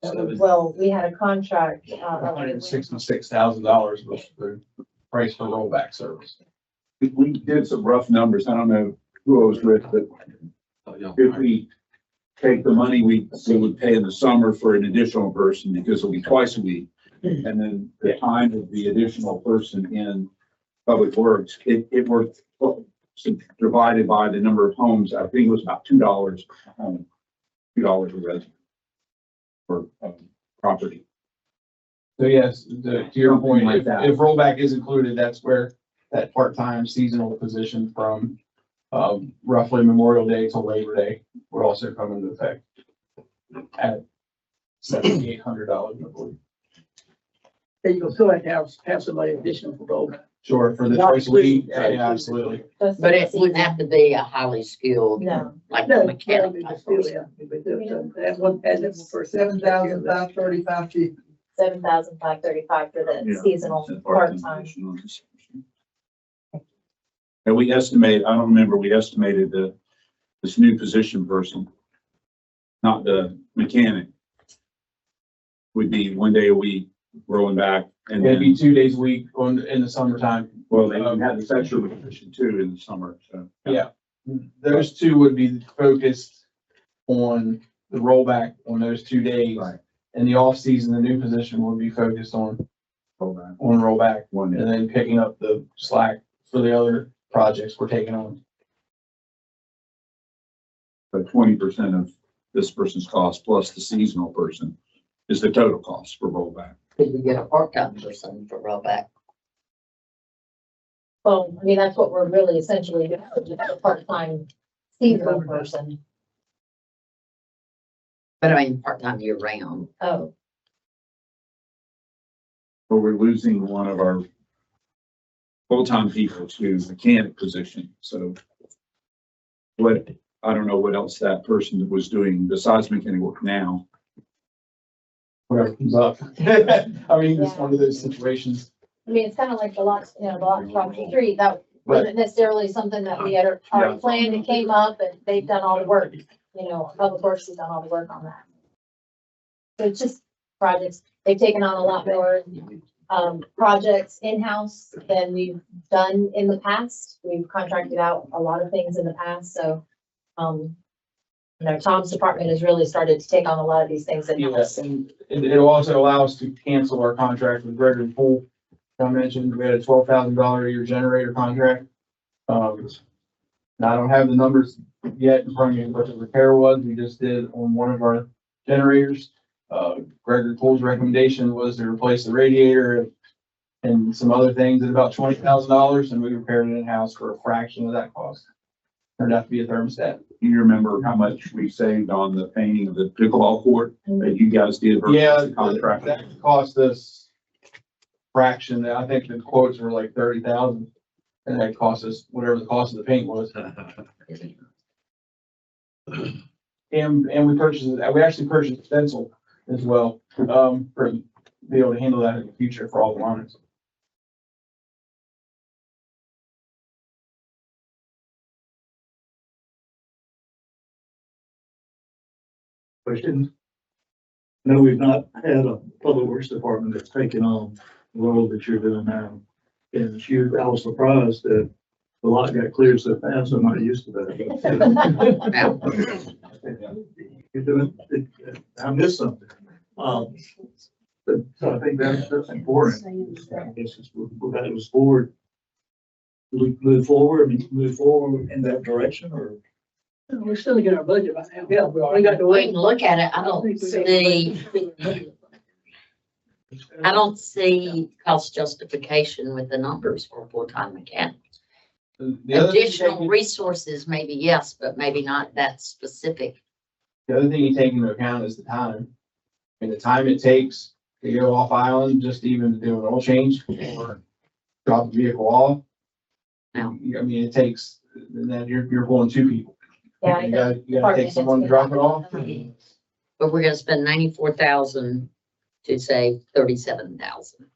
Well, we had a contract.
$166,000 was the price for rollback service.
We did some rough numbers. I don't know who I was with, but if we take the money we would pay in the summer for an additional person, because it'll be twice a week, and then the time of the additional person in Public Works, it worked, divided by the number of homes, I think it was about $2 a home, $2 a resident for property.
So yes, to your point,
Like
if
that.
rollback is included, that's where that part-time seasonal position from roughly Memorial Day till Labor Day would also come into effect at $7,800, I believe.
you go, still have somebody additional for rollback.
Sure, for the
Not
twice a week,
exclusive.
yeah, absolutely.
Just
But
the
it wouldn't have to be a highly skilled,
No.
like
No,
a mechanic.
it's
type
still,
person.
yeah, but that one, and that one for
$7,535.50.
7,535 for the
Yeah.
seasonal part-time.
And we estimate, I don't remember, we estimated this new position person, not the mechanic, would be 1 day a week rolling back and
It'd be
then,
2 days a week in the summertime.
well, they had this extra position too in the summer, so.
Yeah. Those two would be focused on the rollback on those 2 days.
Right.
And the off season, the new position would be focused on
Roll back
rollback
1 day.
and then picking up the slack for the other projects we're taking on.
But 20% of this person's cost plus the seasonal person is the total cost for rollback.
Could we get a part-time person for rollback?
Well, I mean, that's what we're really essentially doing, just a part-time seasonal person.
But I mean, part-time year round.
Oh,
But we're losing one of our full-time people to mechanic position, so what, I don't know what else that person was doing besides mechanic work now.
Whatever comes up. I mean, it's one of those situations.
I mean, it's kind of like the lots, the lot across the street, that
Right.
wasn't necessarily something that we had already planned, it came up and they've done all the work. Public Works has done all the work on that. So it's just projects, they've taken on a lot more, projects in-house than we've done in the past. We've contracted out a lot of things in the past, so, Tom's department has really started to take on a lot of these things in-house.
Yes, and it'll also allow us to cancel our contract with Gregory Pool. I mentioned we had a $12,000 a year generator contract. Now I don't have the numbers yet in front of me, what the repair was. We just did on one of our generators. Gregory Pool's recommendation was to replace the radiator and some other things at about $20,000, and we repaired it in-house for a fraction of that cost. Turned out to be a thermostat.
Do you remember how much we saved on the painting of the pickleball court that you guys did
Yeah,
versus the contract?
that cost us fraction. I think the quotes were like 30,000, and that cost us whatever the cost of the paint was. And we actually purchased a stencil as well, for be able to handle that in the future for all the lines.
Questions? No, we've not had a public works department that's taken on the role that you're doing now. And I was surprised that the lot got cleared so fast, I'm not used to that. You're doing, I missed something. So I think that's important. I guess it was forward. Do we move forward in that direction or?
We're still getting our budget right now. Yeah, we got to
We
wait.
can look at it. I don't see cost justification with the numbers for full-time mechanics.
The other thing you
Additional
take-
resources, maybe yes, but maybe not that specific.
the other thing you take into account is the time. And the time it takes to go off island, just even to do an oil change or drop the vehicle off.
Yeah.
I mean, it takes, and then you're pulling two people.
Yeah,
You gotta take someone to drop it off.
But we're gonna spend 94,000 to say 37,000.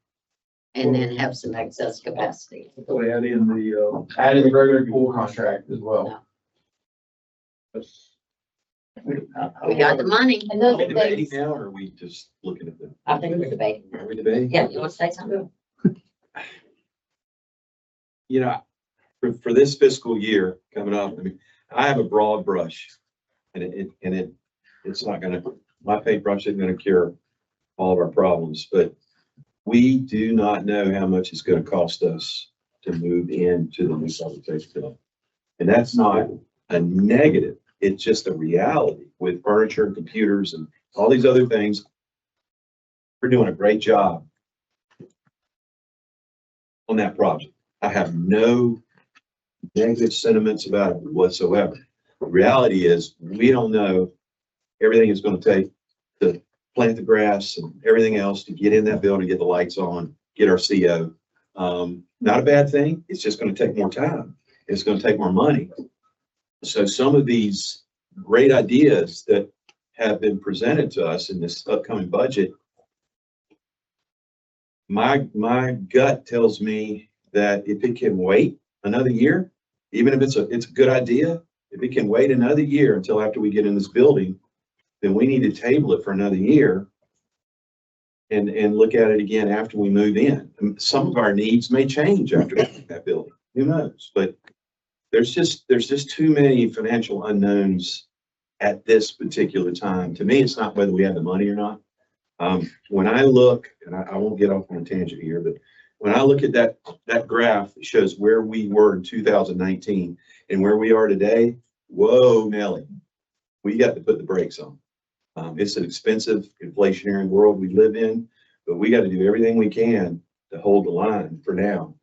And then have some excess capacity.
So add in the,
Added the regular pool contract as well.
We got the money.
And those
Are we
are
debating
things,
now, or are we just looking at them?
I think we're debating.
Are we debating?
Yeah, you want to say something?
You know, for this fiscal year coming up, I mean, I have a broad brush. And it's not gonna, my paintbrush isn't gonna cure all of our problems, but we do not know how much it's gonna cost us to move into the new public safety building. And that's not a negative, it's just a reality with furniture and computers and all these other things. We're doing a great job on that project. I have no negative sentiments about it whatsoever. The reality is, we don't know everything it's gonna take to plant the grass and everything else to get in that building, get the lights on, get our CO. Not a bad thing. It's just gonna take more time. It's gonna take more money. So some of these great ideas that have been presented to us in this upcoming budget, my gut tells me that if it can wait another year, even if it's a good idea, if it can wait another year until after we get in this building, then we need to table it for another year and look at it again after we move in. And some of our needs may change after that building. Who knows? But there's just too many financial unknowns at this particular time. To me, it's not whether we have the money or not. When I look, and I won't get off on a tangent here, but when I look at that graph that shows where we were in 2019 and where we are today, whoa, Nelly, we got to put the brakes on. It's an expensive, inflationary world we live in, but we got to do everything we can to hold the line for now,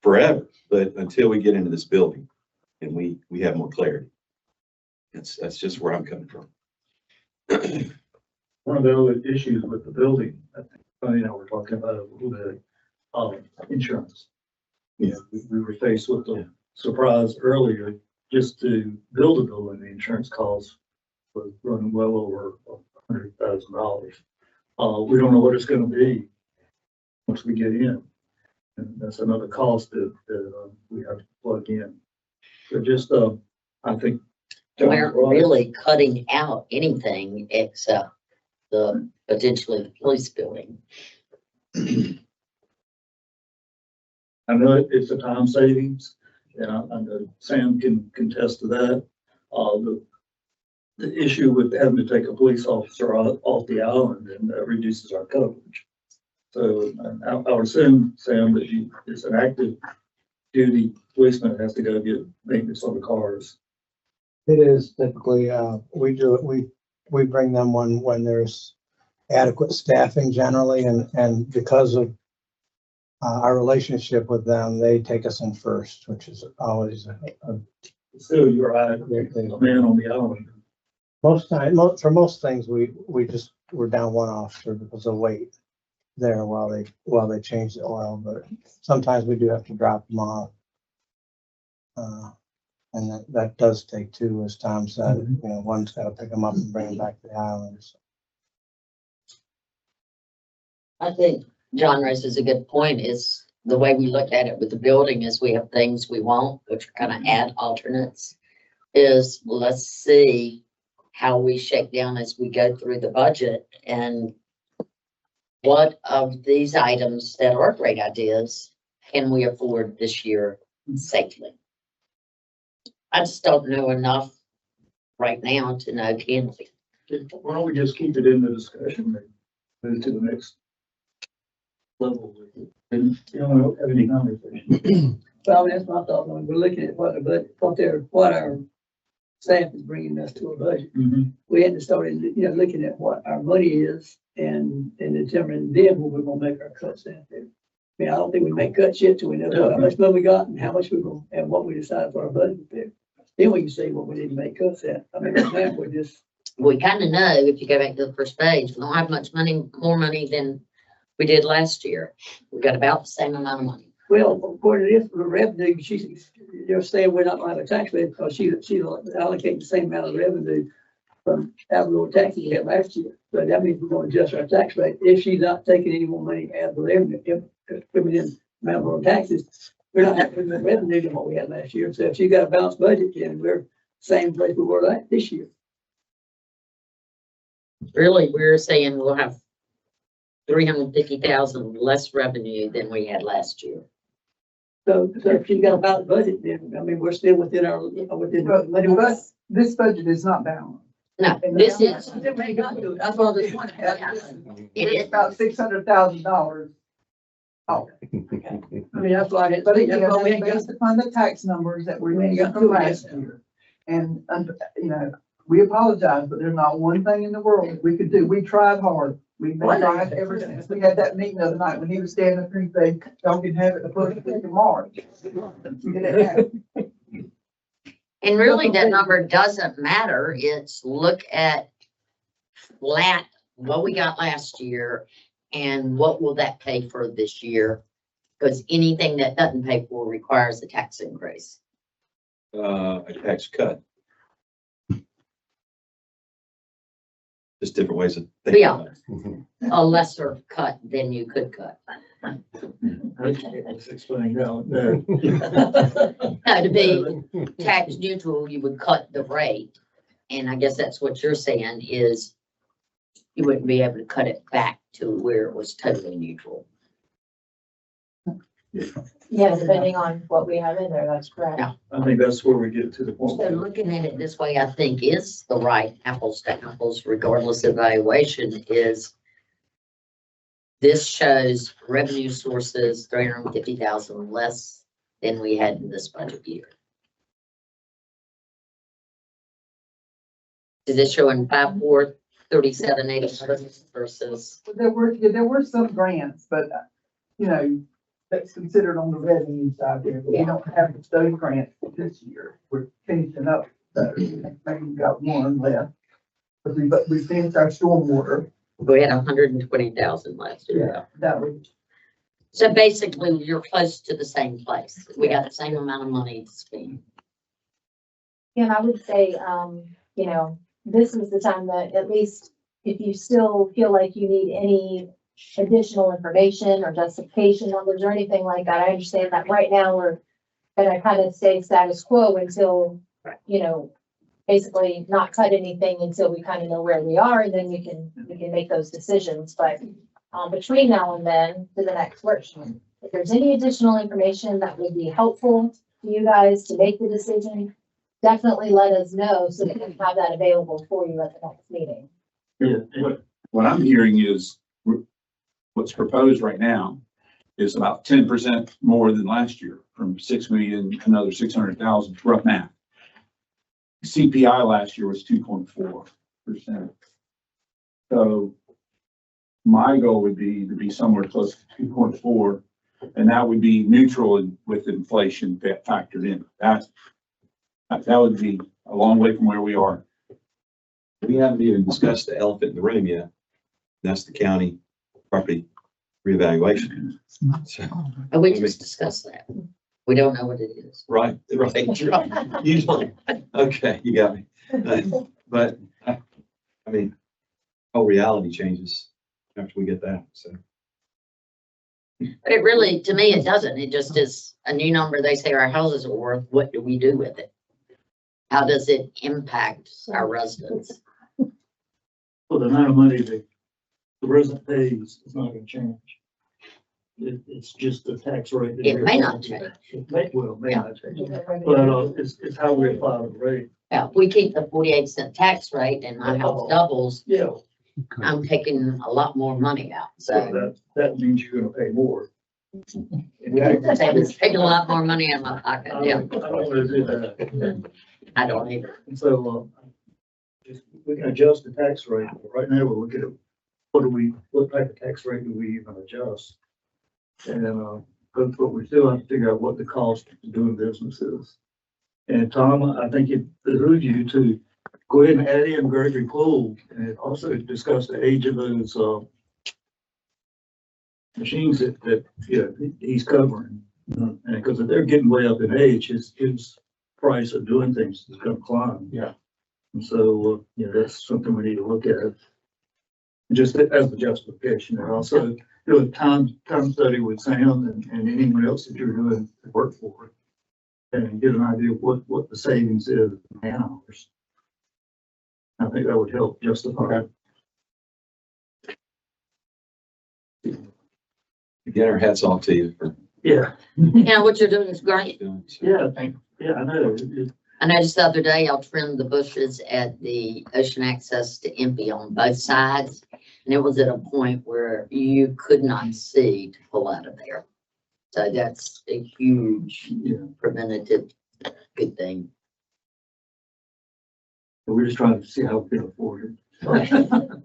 forever, but until we get into this building and we have more clarity. That's just where I'm coming from.
One of the other issues with the building, I think, we're talking about it a little bit, insurance.
Yeah.
We were faced with the surprise earlier, just to build a building, the insurance costs was running well over $100,000. We don't know what it's gonna be once we get in. And that's another cost that we have to plug in. So just, I think.
We're really cutting out anything except potentially the police building.
I know it's a time savings, and I know Sam can contest to that. The issue with having to take a police officer off the island, and that reduces our coverage. So I would assume, Sam, that it's an active duty policeman that has to go get maintenance on the cars.
It is typically, we bring them when there's adequate staffing generally, and because of our relationship with them, they take us in first, which is always
Still, you're right, a man on the island.
for most things, we're down one officer because of weight there while they change the oil, but sometimes we do have to drop them off. And that does take two, as Tom said. One's got to pick them up and bring them back to the island.
I think John raises a good point, is the way we look at it with the building is we have things we want, which are kind of add alternates, is let's see how we shake down as we go through the budget and what of these items that are great ideas can we afford this year safely? I just don't know enough right now to know, can we?
Why don't we just keep it in the discussion and move to the next level with it? And you don't have any conversation.
Well, that's my thought, when we're looking at what the budget, what our staff is bringing us to a budget. We had to start, looking at what our money is and determining then what we're gonna make our cuts out there. I mean, I don't think we make cuts yet till we know how much money we got and how much we're gonna, and what we decide for our budget there. Then we can see what we need to make cuts at. I mean, right now, we're just.
We kind of know, if you go back to the first page, we don't have much more money than we did last year. We've got about the same amount of money.
Well, according to this, the revenue, you're saying we're not going to have a tax rate because she's allocating the same amount of revenue from admirable taxes we had last year. So that means we're going to adjust our tax rate. If she's not taking any more money out of the revenue, if putting in admirable taxes, we're not having more revenue than what we had last year. So if she got a balanced budget, then we're same place we were like this year.
Really, we're saying we'll have 350,000 less revenue than we had last year.
So if she got a balanced budget, then, I mean, we're still within our,
But this budget is not balanced.
No, this is,
That's what I just wanted.
it
It's
is,
about $600,000. Oh,
I mean, that's why I had.
but again,
that's why we
that's
ain't got-
based upon the tax numbers that we
We ain't
got
got
from
to it
last
yet.
year. And, we apologize, but there's not one thing in the world that we could do. We tried hard. We've been trying ever since we had that meeting the other night when he was standing up and saying, y'all can have it the first week of March. We didn't have it.
and really that number doesn't matter. It's look at flat what we got last year and what will that pay for this year? Because anything that doesn't pay for requires a tax increase.
A tax cut. Just different ways of thinking
Yeah.
about it.
A lesser cut than you could cut.
Let's explain that.
No, to be tax neutral, you would cut the rate. And I guess that's what you're saying is you wouldn't be able to cut it back to where it was totally neutral.
Yeah, depending on what we have in there, that's correct.
Yeah.
I think that's where we get to the point.
So looking at it this way, I think is the right apples to apples regardless of valuation is this shows revenue sources, 350,000 less than we had in this budget year. Is it showing 5,437,87 versus,
There were some grants, but, you know, that's considered on the revenue side there. We don't have those grants this year. We're finishing up those. Maybe we got one left. But we finished our stormwater.
we had 120,000 last year.
Yeah, that was,
So basically, you're close to the same place. We got the same amount of money to spend.
And I would say, you know, this is the time that at least if you still feel like you need any additional information or justification numbers or anything like that, I understand that right now we're gonna kind of stay status quo until, you know, basically not cut anything until we kind of know where we are, and then we can make those decisions. But between now and then, to the next workshop, if there's any additional information that would be helpful to you guys to make the decision, definitely let us know so that we can have that available for you at the next meeting.
Yeah.
What I'm hearing is what's proposed right now is about 10% more than last year, from 6 million, another 600,000, rough math. CPI last year was 2.4%. So my goal would be to be somewhere close to 2.4, and that would be neutral with inflation factored in. That would be a long way from where we are.
We haven't even discussed the elephant in the room yet. That's the county property reevaluation. So,
And we just discussed that. We don't know what it is.
right. You don't, okay, you got me. But, I mean, whole reality changes after we get that, so.
But it really, to me, it doesn't. It just is a new number. They say our houses are worth. What do we do with it? How does it impact our residents?
Well, the amount of money that the resident pays is not gonna change. It's just the tax rate. that
It may
we're-
not change.
It may
Yeah.
not change. But, it's how we apply the rate.
Yeah, if we keep the 48-cent tax rate and my house doubles,
Yeah.
I'm taking a lot more money out.
So
So
that means you're gonna pay more.
it's taking a lot more money out of my
I
pocket.
don't,
Yeah,
I don't wanna do that.
I don't either.
And so, we can adjust the tax rate. Right now, we're looking at what type of tax rate do we even adjust? And, but we still have to figure out what the cost of doing business is. And Tom, I think it behooves you to go ahead and add in Gregory Pool and also discuss the age of those, machines that, he's covering. And because if they're getting way up in age, his price of doing things is gonna climb.
Yeah.
And so, that's something we need to look at. Just as a justification, and also do a time study with Sam and anyone else that you're doing the work for. And get an idea of what the savings is in hours. I think that would help justify.
Again, our hats off to you for
Yeah,
Yeah, what you're doing is great.
doing. So.
yeah, I know.
I noticed the other day, y'all trimmed the bushes at the ocean access to Impey on both sides. And it was at a point where you could not see to pull out of there. So that's a huge preventative good thing.
We're just trying to see how we can afford it.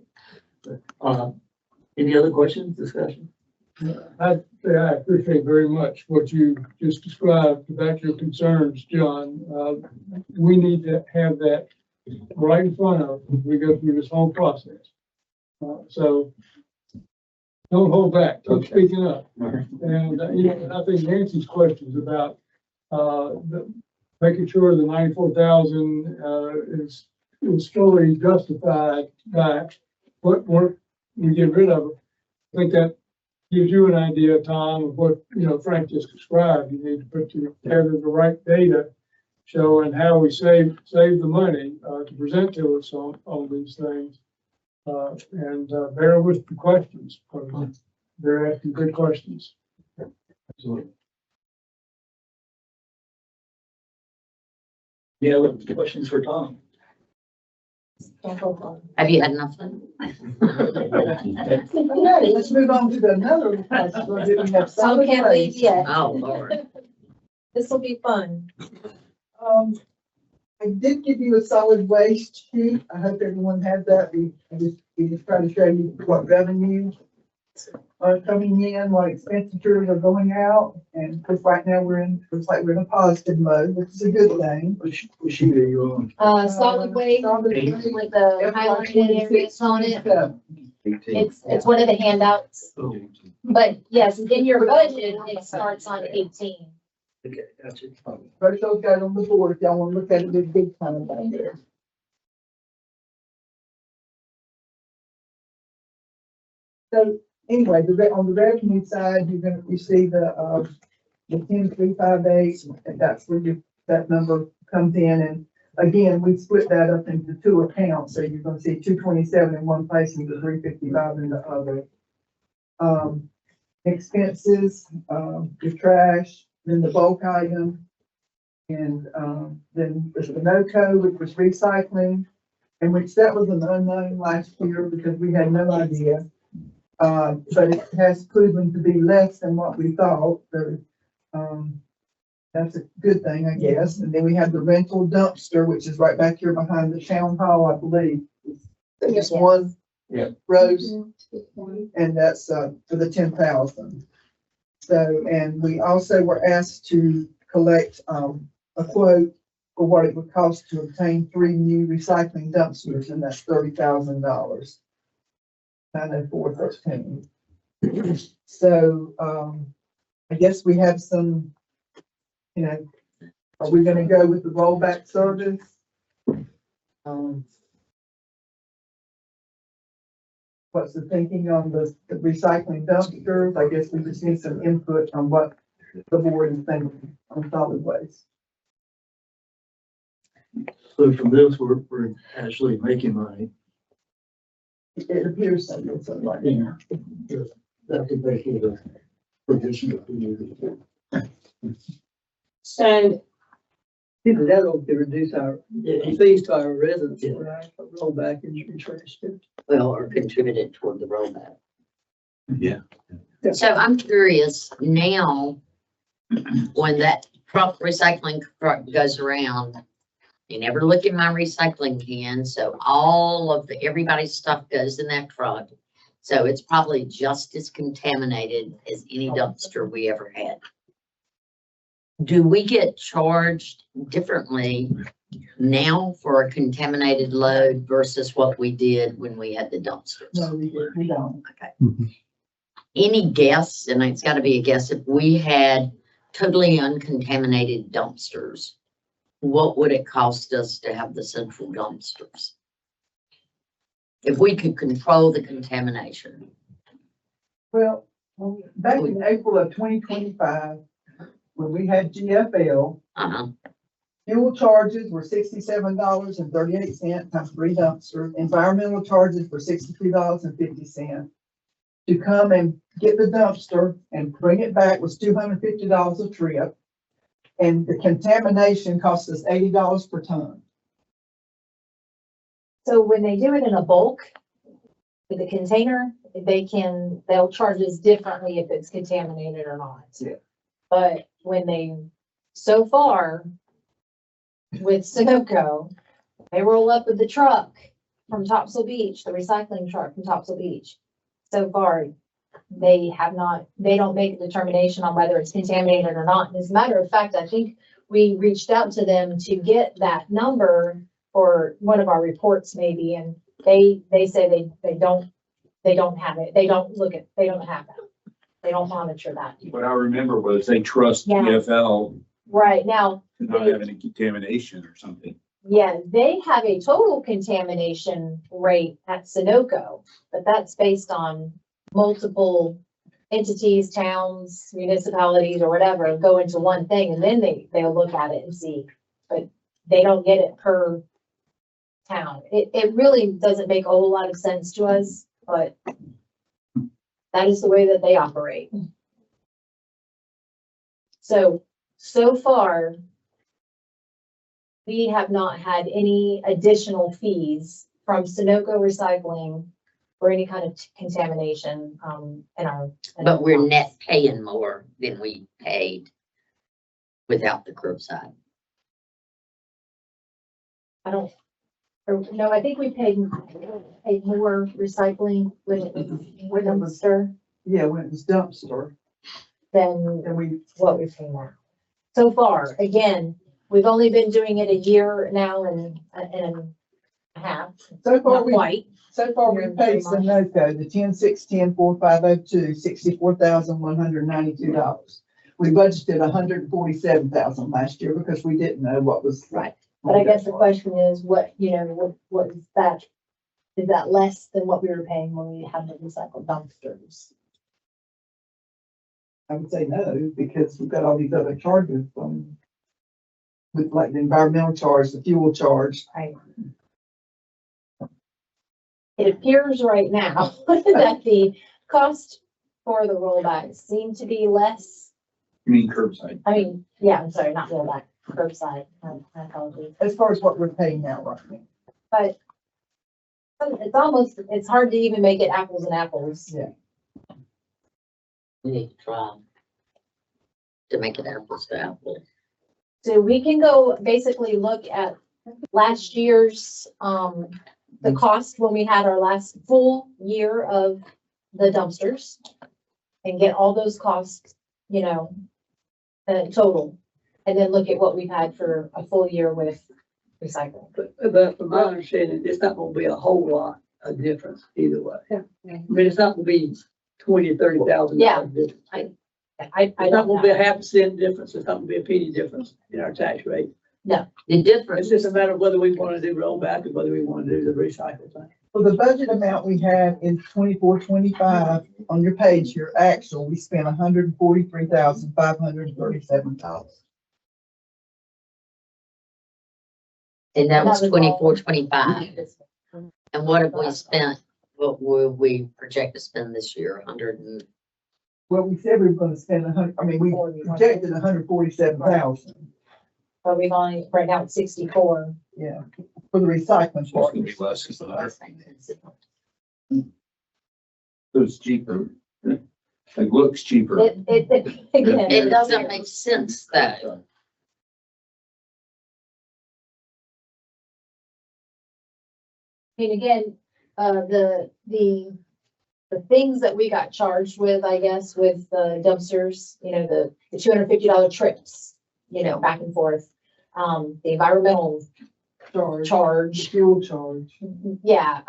Any other questions, discussion?
I appreciate very much what you just described about your concerns, John. We need to have that right in front of us as we go through this whole process. So don't hold back, keep speaking up. And, I think Nancy's questions about, making sure the 94,000, is fully justified by what work we get rid of. I think that gives you an idea, Tom, of what, Frank just described. You need to put together the right data showing how we save the money, to present to us on these things. And bear with the questions, because they're asking good questions.
Absolutely.
Yeah, what questions for Tom?
Have you had nothing?
Okay, let's move on to another request. We're giving up
So
solid
can't leave
waste.
yet.
Oh, Lord.
This will be fun.
I did give you a solid waste sheet. I hope everyone has that. We just try to show you what revenues are coming in, what expenditures are going out. And of course, right now looks like we're in a positive mode, which is a good thing.
Which sheet are you on?
Solid waste
Solid
Eight.
waste,
with the highlighted areas on it. It's one of the handouts,
Oh,
but yes, in your budget, it starts on 18.
okay, gotcha.
Rachel's got it on the board if y'all want to look at it, it's big time back there. So anyway, on the revenue side, you're gonna receive the 10,358, and that's where that number comes in. And again, we split that up into two accounts, so you're gonna see 227 in one place and the 355 in the other. Expenses, your trash, then the bulk item, and then there's the NOCO, which was recycling, and which that was an unknown last year because we had no idea. But it has proven to be less than what we thought, so, that's a good thing, I guess. And then we have the rental dumpster, which is right back here behind the town hall, I believe. I think it's one.
Yeah.
Rose, and that's, for the 10,000. So, and we also were asked to collect, a quote for what it would cost to obtain 3 new recycling dumpsters, and that's $30,000. 90413. So, I guess we have some, are we gonna go with the rollback service? What's the thinking on the recycling dumpsters? I guess we just need some input on what the board is thinking on solid waste.
So from this, we're actually making money.
It appears so, it's like,
Yeah. That could make it a provision.
So. Either that or to reduce our fees to our residents,
Yeah.
right, roll back and trash too.
Well, or contributed toward the rollback.
Yeah.
So I'm curious now, when that truck recycling truck goes around, you never look in my recycling can, so all of everybody's stuff goes in that truck. So it's probably just as contaminated as any dumpster we ever had. Do we get charged differently now for a contaminated load versus what we did when we had the dumpsters?
no, we don't.
Okay. Any guess, and it's gotta be a guess, if we had totally uncontaminated dumpsters, what would it cost us to have the central dumpsters? If we could control the contamination.
Well, back in April of 2025, when we had GFL,
Uh-huh.
fuel charges were $67.38 times 3 dumpsters. Environmental charges were $62.50. To come and get the dumpster and bring it back was $250 a trip. And the contamination cost us $80 per ton.
So when they do it in a bulk with the container, they'll charge us differently if it's contaminated or not.
Yeah.
But so far with Sunoco, they roll up with the truck from Topsail Beach, the recycling truck from Topsail Beach. So far, they don't make a determination on whether it's contaminated or not. And as a matter of fact, I think we reached out to them to get that number for one of our reports maybe, and they say they don't they don't have it. They don't look at, they don't have that. They don't monitor that.
What I remember was they trust
Yeah.
TFL
Right now,
to not have any contamination or something.
yeah, they have a total contamination rate at Sunoco, but that's based on multiple entities, towns, municipalities, or whatever, go into one thing, and then they'll look at it and see. But they don't get it per town. It really doesn't make a whole lot of sense to us, but that is the way that they operate. So far, we have not had any additional fees from Sunoco Recycling for any kind of contamination, in our.
But we're net paying more than we paid without the curbside.
I don't, or, no, I think we paid more recycling with dumpster
Yeah, when it was dumpster,
than
and we,
what we've paid now. So far, again, we've only been doing it a year now and a half,
so far
not
we,
quite.
so far we paid Sunoco, the 10/6/10/4502, $64,192. We budgeted $147,000 last year because we didn't know what was.
Right. But I guess the question is, what, you know, what is that? Is that less than what we were paying when we had the recycled dumpsters?
I would say no, because we've got all these other charges from, with like the environmental charge, the fuel charge.
Right. It appears right now that the cost for the rollbacks seem to be less.
You mean curbside?
I mean, yeah, I'm sorry, not rollback, curbside, my apologies.
As far as what we're paying now, right now.
But it's almost, it's hard to even make it apples and apples.
Yeah.
We need to try to make it apples to apples.
So we can go basically look at last year's, the cost when we had our last full year of the dumpsters and get all those costs, you know, total, and then look at what we've had for a full year with recycling.
But from my understanding, it's not gonna be a whole lot of difference either way. I mean, it's not gonna be $20,000 or $30,000
Yeah.
difference.
I
It's not
don't
gonna be a
know.
0.5% difference. It's not gonna be a penny difference in our tax rate.
The
It's
difference,
just a matter of whether we wanna do rollback or whether we wanna do the recycle thing.
Well, the budget amount we had in 24-25 on your page here, actual, we spent $143,537.
and that was
That was
24,
all.
25. And what have we spent? What will we project to spend this year? 100 and,
Well, we said we were gonna spend we projected 147,000,
But we've only, right now it's 64.
yeah, for the recycling
It's
part.
gonna be less than that. So it's cheaper. It looks cheaper.
Again,
it doesn't make sense though.
I mean, again, the things that we got charged with, I guess, with the dumpsters, you know, the $250 trips, you know, back and forth. The environmental charge.
Fuel charge.
Yeah,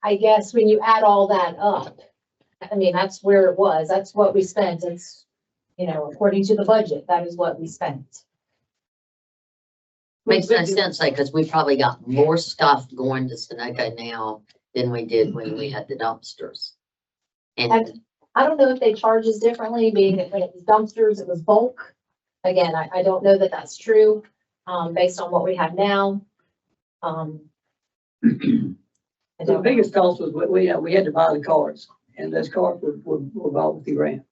I guess when you add all that up, I mean, that's where it was. That's what we spent. It's, you know, according to the budget, that is what we spent.
Makes no sense though, because we probably got more stuff going to Sunoco now than we did when we had the dumpsters. And
I don't know if they charge us differently, being that when it was dumpsters, it was bulk. Again, I don't know that that's true, based on what we have now. I
The
don't know.
biggest cost was we had to buy the cards, and those cards were bought with the grant.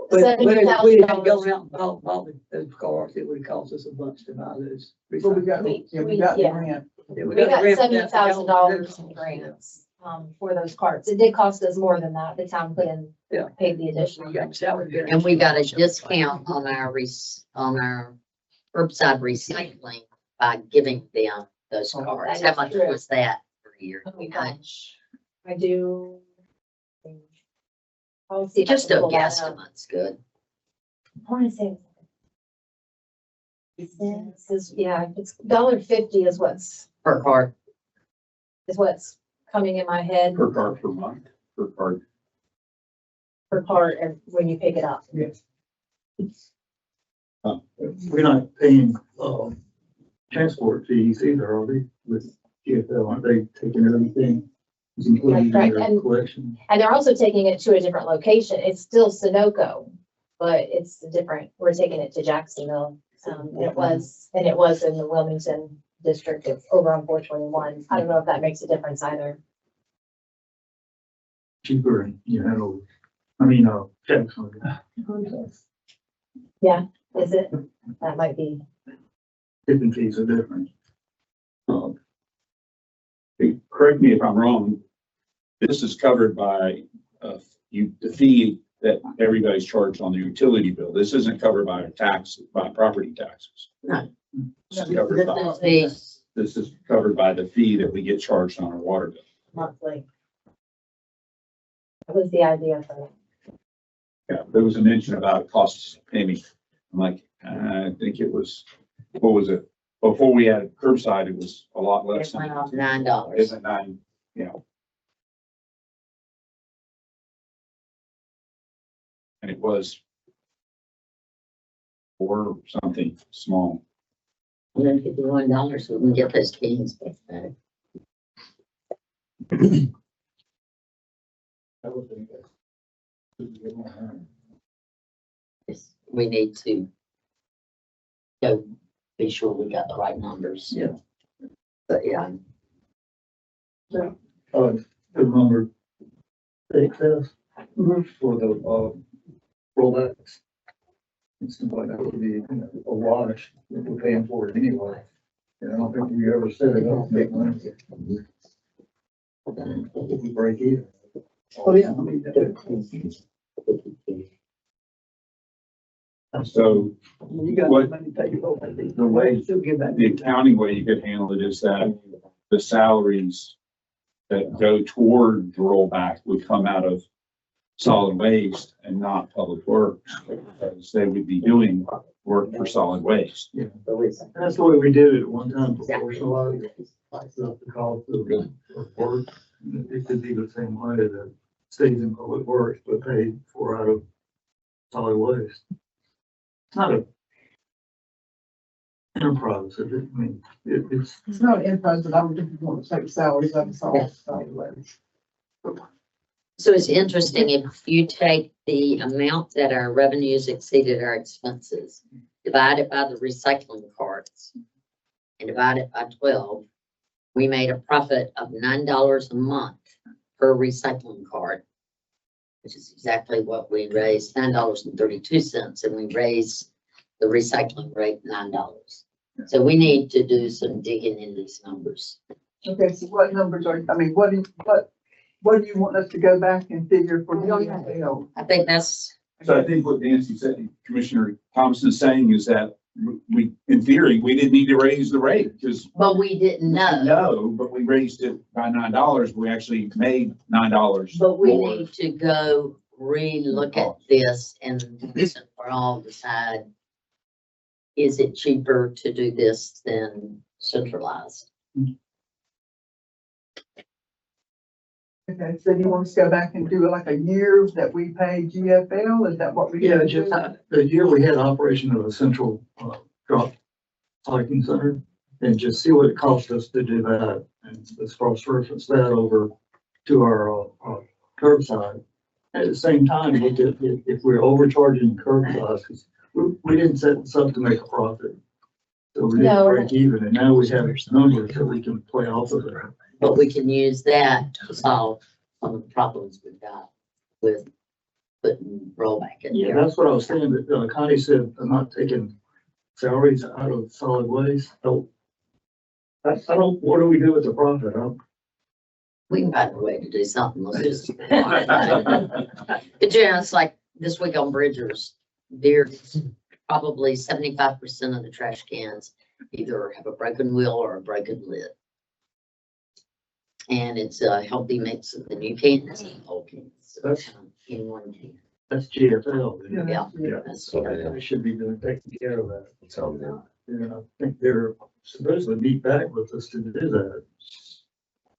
But if we had
$70,000.
gone out and bought those cards, it would have cost us a bunch to buy those.
Well, we got the grant.
Yeah,
We got
grant, but that's
$70,000 in
the
grants, for those carts. It did cost us more than that. The town put in,
Yeah.
paid the
You
additional.
got salary.
and we got a discount on our curbside recycling by giving them those cards.
That
How
is
much
true.
was that per year?
Oh,
You know,
gosh. I do. I'll see if I
just
can
a
pull that up.
guesstimate's good.
I want to say. Yeah, it's $1.50 is what's
Per card.
coming in my head.
Per car per month. per card.
per cart and when you pick it up.
Yes. We're not paying, transport fees either, are we, with GFL, aren't they taking everything? Including
That's right,
their
and-
collection?
And they're also taking it to a different location. It's still Sunoco, but it's different. We're taking it to Jacksonville. It was in the Wilmington district. It's over on 421. I don't know if that makes a difference either.
Cheaper and, Jackson.
Is it? That might be.
Tipping fees are different.
Correct me if I'm wrong, this is covered by, the fee that everybody's charged on the utility bill. This isn't covered by property taxes.
No.
This is covered by- This is covered by the fee that we get charged on our water bill.
Monthly. That was the idea for it.
Yeah, there was a mention about costs, Amy. I'm like, I think it was, what was it? Before we had curbside, it was a lot
It
less.
went up $9.
Isn't nine, you know. And it was or something small.
$151, we can get those cans back. We need to go be sure we got the right numbers.
Yeah.
But yeah,
The number excess for the, rollbacks. It seems like that would be a wash if we're paying for it anyway. And I don't think we ever said it, I don't make money. We break even.
Oh, yeah, I mean,
So
you got
What-
money to take over.
the way-
Still give that.
the accounting way you could handle it is that the salaries that go toward the rollback would come out of solid waste and not public works, because they would be doing work for solid waste.
That's the way we did it at one time, proportionalized, the cost of work. It could be the same way that stays in public works, but paid for out of solid waste. It's not a enterprise, is it? I mean, it's,
It's not an enterprise, but I would just want to take salaries up and all.
so it's interesting, if you take the amount that our revenues exceeded our expenses, divide it by the recycling carts, and divide it by 12, we made a profit of $9 a month per recycling cart, which is exactly what we raised, $9.32, and we raised the recycling rate $9. So we need to do some digging in these numbers.
Okay, so what numbers are, I mean, what do you want us to go back and figure for the,
I think that's,
So I think what Nancy said, Commissioner Thompson is saying is that we, in theory, we didn't need to raise the rate because
but we didn't know.
no, but we raised it by $9. We actually made $9
But we
more.
need to go re-look at this and once and for all decide, is it cheaper to do this than centralized?
Okay, so you want us to go back and do like a year that we pay GFL? Is that what we?
Yeah,
do?
just,
the year we had operation of a central, drop cycling center and just see what it cost us to do that. And let's cross-reference that over to our curbside. At the same time, look at if we're overcharging curbside, 'cause we didn't set this up to make a profit. So we didn't
No.
break even, and now we have numbers that we can play off of there.
But we can use that to solve some of the problems we've got with putting rollback in
Yeah,
there.
that's what I was saying, that Connie said, I'm not taking salaries out of solid waste. So I don't, what do we do with the profit?
We can find a way to do something. Let's just. But yeah, it's like this week on Bridgers, there's probably 75% of the trash cans either have a broken wheel or a broken lid. And it's a healthy mix of the new cans and old cans. In one can.
That's GFL. isn't it?
Yeah.
Yeah.
That's
So they should be doing, taking care of that. So, yeah, I think they're supposed to meet back with us to do that.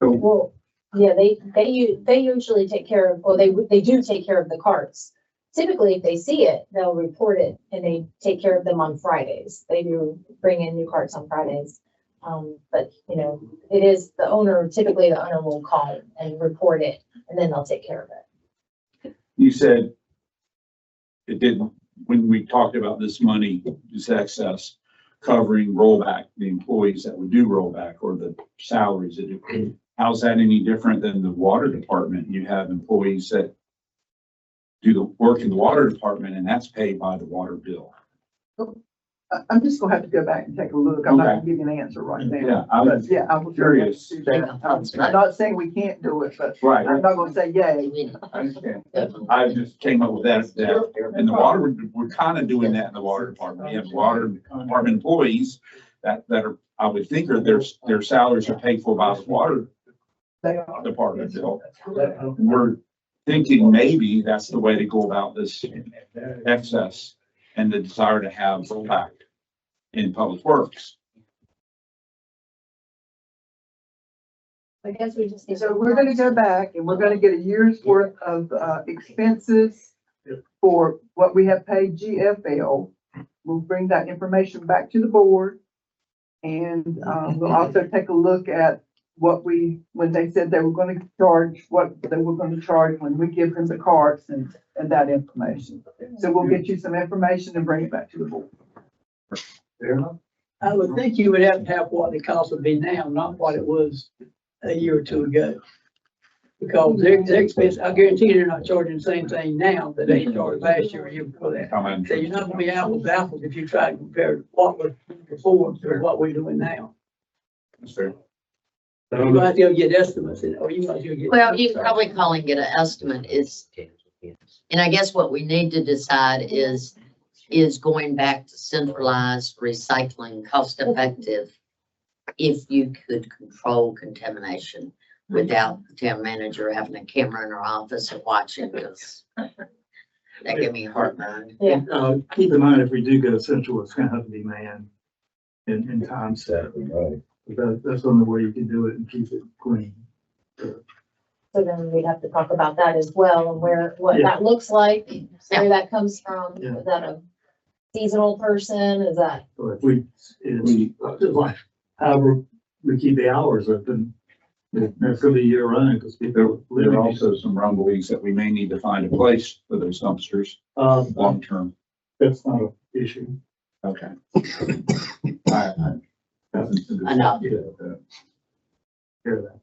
Well,
Yeah, they usually take care of, well, they do take care of the carts. Typically, if they see it, they'll report it and they take care of them on Fridays. They do bring in new carts on Fridays. But you know, it is the owner, typically the owner will call and report it and then they'll take care of it.
You said it didn't, when we talked about this money, this excess covering rollback, the employees that would do rollback or the salaries that do. How's that any different than the water department? You have employees that do the work in the water department and that's paid by the water bill.
I'm just gonna have to go back and take a look. I'm not gonna give you an answer right now.
Yeah, I
But
was
yeah, I was
curious.
do that. I'm not saying we can't do it, but
Right.
I'm not gonna say yay.
I understand. I just came up with that, and the water, we're kind of doing that in the water department. You have water department employees that are, I would think their salaries are paid for by the water
They are.
department bill. We're thinking maybe that's the way to go about this excess and the desire to have rollback in public works.
I guess we just need.
So we're gonna go back and we're gonna get a year's worth of expenses for what we have paid GFL. We'll bring that information back to the board. And we'll also take a look at what when they said they were gonna charge, what they were gonna charge when we give them the cards and that information. So we'll get you some information and bring it back to the board.
Fair enough.
I would think you would have to have what the cost would be now, not what it was a year or two ago. Because they're expensive. I guarantee they're not charging the same thing now that they charged last year or year before that. So you're not gonna be apples to apples if you try to compare what was before to what we're doing now.
That's fair.
You might have to go get estimates or you might have to get.
Well, you probably calling it an estimate is, and I guess what we need to decide is going back to centralized recycling cost effective if you could control contamination without the town manager having a camera in her office and watching, because that gave me heartburn.
Yeah.
Keep in mind, if we do go central, it's gonna have to be manned in time set.
Right.
That's the only way you can do it and keep it clean.
So then we'd have to talk about that as well and what
Yeah.
that looks like, where that comes from.
Yeah.
Is that a seasonal person? Is that?
So if like, however, we keep the hours open, that's gonna be year round, because people
There are
live
also some rumblings that we may need to find a place for those dumpsters long term.
That's not an issue.
Okay. I
Enough.
Hear that.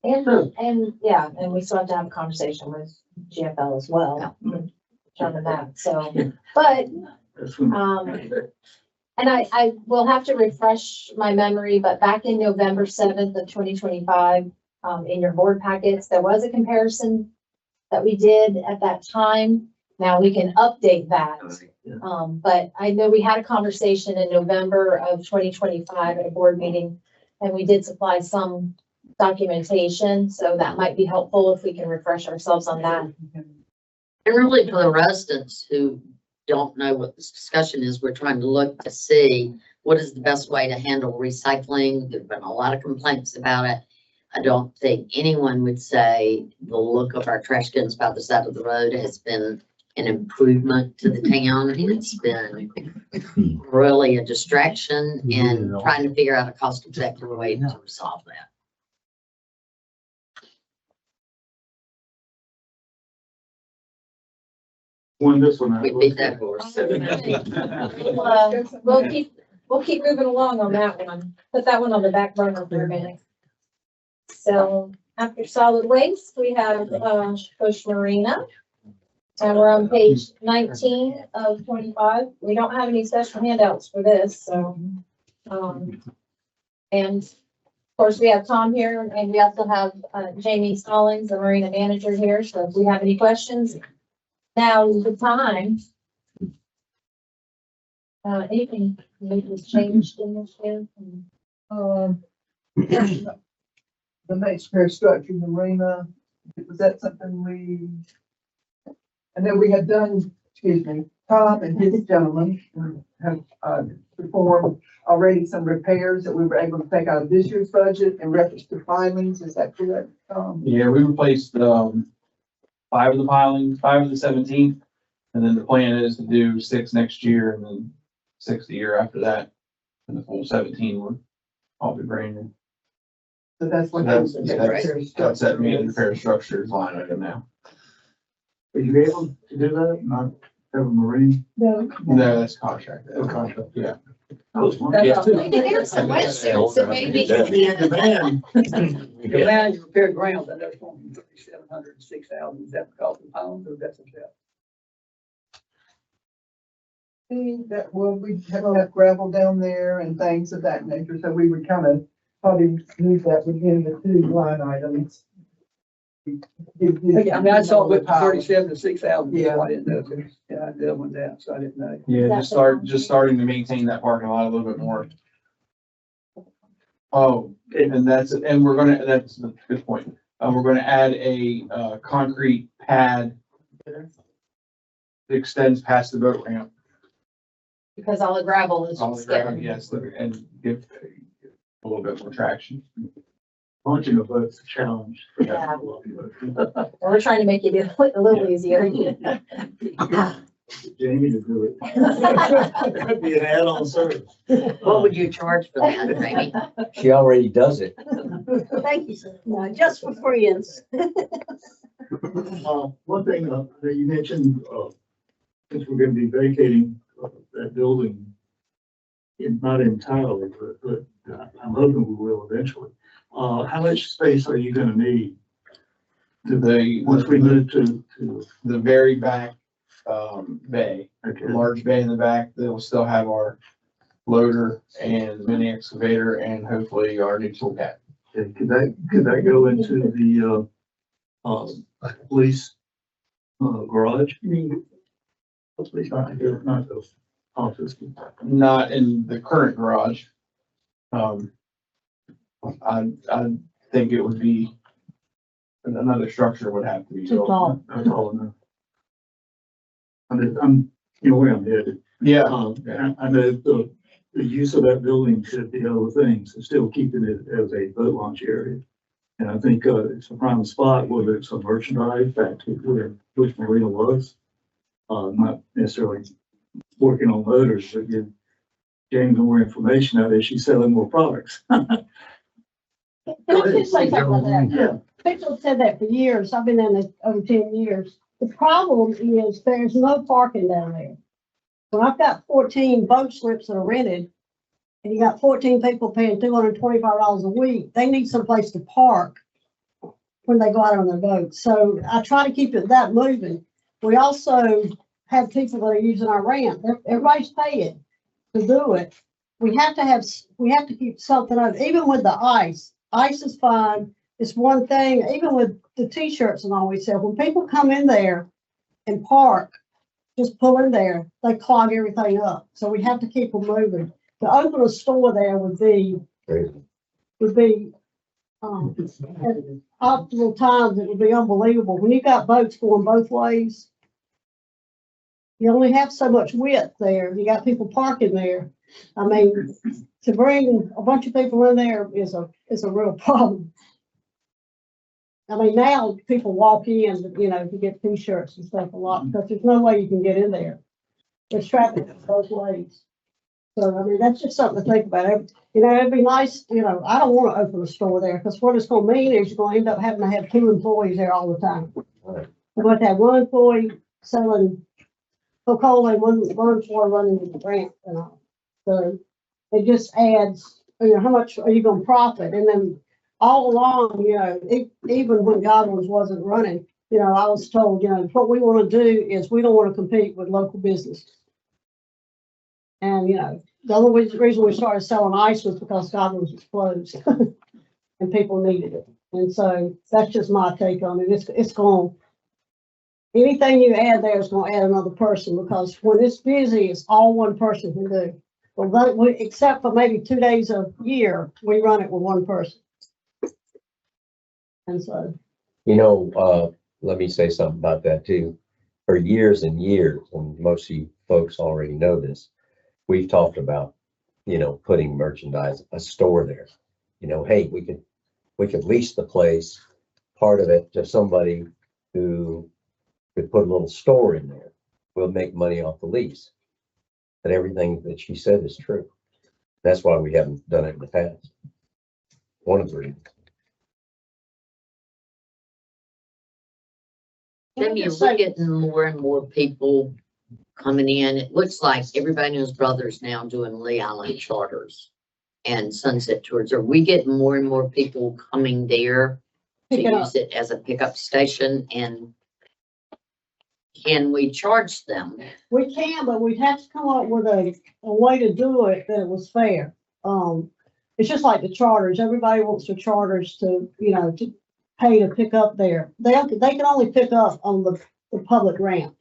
And yeah, and we still have to have a conversation with GFL as well. Determine that, so, but,
That's when.
and I will have to refresh my memory, but back in November 7th of 2025, in your board packets, there was a comparison that we did at that time. Now we can update that. But I know we had a conversation in November of 2025 at a board meeting, and we did supply some documentation, so that might be helpful if we can refresh ourselves on that.
And really for the residents who don't know what this discussion is, we're trying to look to see what is the best way to handle recycling. There've been a lot of complaints about it. I don't think anyone would say the look of our trash cans by the side of the road has been an improvement to the town. It's been really a distraction and trying to figure out a cost-effective way to resolve that.
Won this one.
We beat that horse.
We'll keep moving along on that one. Put that one on the back burner for a minute. So after solid waste, we have, Coach Marina. And we're on page 19 of 25. We don't have any special handouts for this, so. And of course, we have Tom here, and we also have Jamie Stallings, the marina manager here. So if we have any questions, now is the time. Anything was changed in this year?
The next pair structure, marina, was that something I know we had done, excuse me, Tom and his gentlemen have, performed already some repairs that we were able to take out of this year's budget in reference to filings. Is that correct, Tom?
Yeah, we replaced, 5 of the pilings, 5 of the 17. And then the plan is to do 6 next year and then 6 the year after that. And the full 17 will all be brand new.
So that's what.
That's,
those
that's that main repair structures line item now.
Are you able to do that? Not have a marine?
No.
No, that's contract.
Contract.
Yeah.
I was wondering.
Yeah.
Maybe there's some questions, so maybe.
Be in demand.
The land you repair grounds, I know it's going from 3,700 to 6,000. Is that because of pounds or that's a bit?
That, well, we have enough gravel down there and things of that nature, so we would kind of probably move that within the 2 line items.
I mean, I saw it went from 37 to 6,000.
Yeah.
So I didn't know if it was, yeah, I did one down, so I didn't know.
Yeah, just starting to maintain that parking lot a little bit more. Oh, and that's a good point. We're gonna add a, concrete pad that extends past the boat ramp.
Because all the gravel is
All the ground,
skipping.
yes, and give a little bit more traction.
Launching a boat's a challenge.
Yeah. We're trying to make it a little easier.
Jamie to do it. That'd be an add-on service.
What would you charge for that, Jamie?
She already does it.
Thank you, sir. No, just for friends.
One thing that you mentioned, since we're gonna be vacating that building, not entirely, but I'm hoping we will eventually. How much space are you gonna need once we move to,
The very back, bay,
okay,
large bay in the back, they'll still have our loader and mini excavator and hopefully our new tool cat.
could that go into the, police, garage? Police, not the office.
Not in the current garage. I think it would be, another structure would have to be
Too
built.
tall.
That's all I know. I'm, you know where I'm headed.
Yeah,
I know the use of that building could be other things, and still keeping it as a boat launch area. And I think, it's a prime spot, whether it's a merchandise factory, where, which Marina was. Not necessarily working on motors, but give James more information out there, she's selling more products.
Can I just say something about that?
Yeah.
People have said that for years. I've been in it over 10 years. The problem is there's no parking down there. When I've got 14 boat slips that are rented, and you got 14 people paying $225 a week, they need someplace to park when they go out on their boat. So I try to keep it that moving. We also have people that are using our ramp. Everybody's paying to do it. We have to keep something up, even with the ice. Ice is fine. It's one thing, even with the t-shirts and all we sell, when people come in there and park, just pull in there, they clog everything up. So we have to keep them moving. To open a store there would be at optimal times, it would be unbelievable. When you got boats going both ways, you only have so much width there. You got people parking there. I mean, to bring a bunch of people in there is a real problem. I mean, now people walk in, to get t-shirts and stuff a lot, because there's no way you can get in there. There's traffic both ways. So, I mean, that's just something to think about. It'd be nice, I don't want to open a store there, because what it's gonna mean is you're gonna end up having to have 2 employees there all the time.
Right.
You're going to have 1 employee selling Coca-Cola and one employee running the ramp and all. So it just adds, how much are you gonna profit? And then all along, even when Godwin's wasn't running, I was told, what we want to do is we don't want to compete with local businesses. And, the only reason we started selling ice was because Godwin's was closed and people needed it. And so that's just my take on it. It's going, anything you add there is going to add another person, because when it's busy, it's all one person can do. Well, except for maybe 2 days a year, we run it with one person. And so.
Let me say something about that too. For years and years, and most of you folks already know this. We've talked about, putting merchandise, a store there. Hey, we could lease the place, part of it to somebody who could put a little store in there. We'll make money off the lease. But everything that she said is true. That's why we haven't done it in the past. One of the reasons.
Jamie, we're getting more and more people coming in. It looks like everybody knows Brothers now doing Lee Island charters and sunset tours. Are we getting more and more people coming there to
Pick it up.
use it as a pickup station? And can we charge them?
We can, but we'd have to come up with a way to do it that was fair. It's just like the charters. Everybody wants the charters to pay to pick up there. They can only pick up on the public ramp.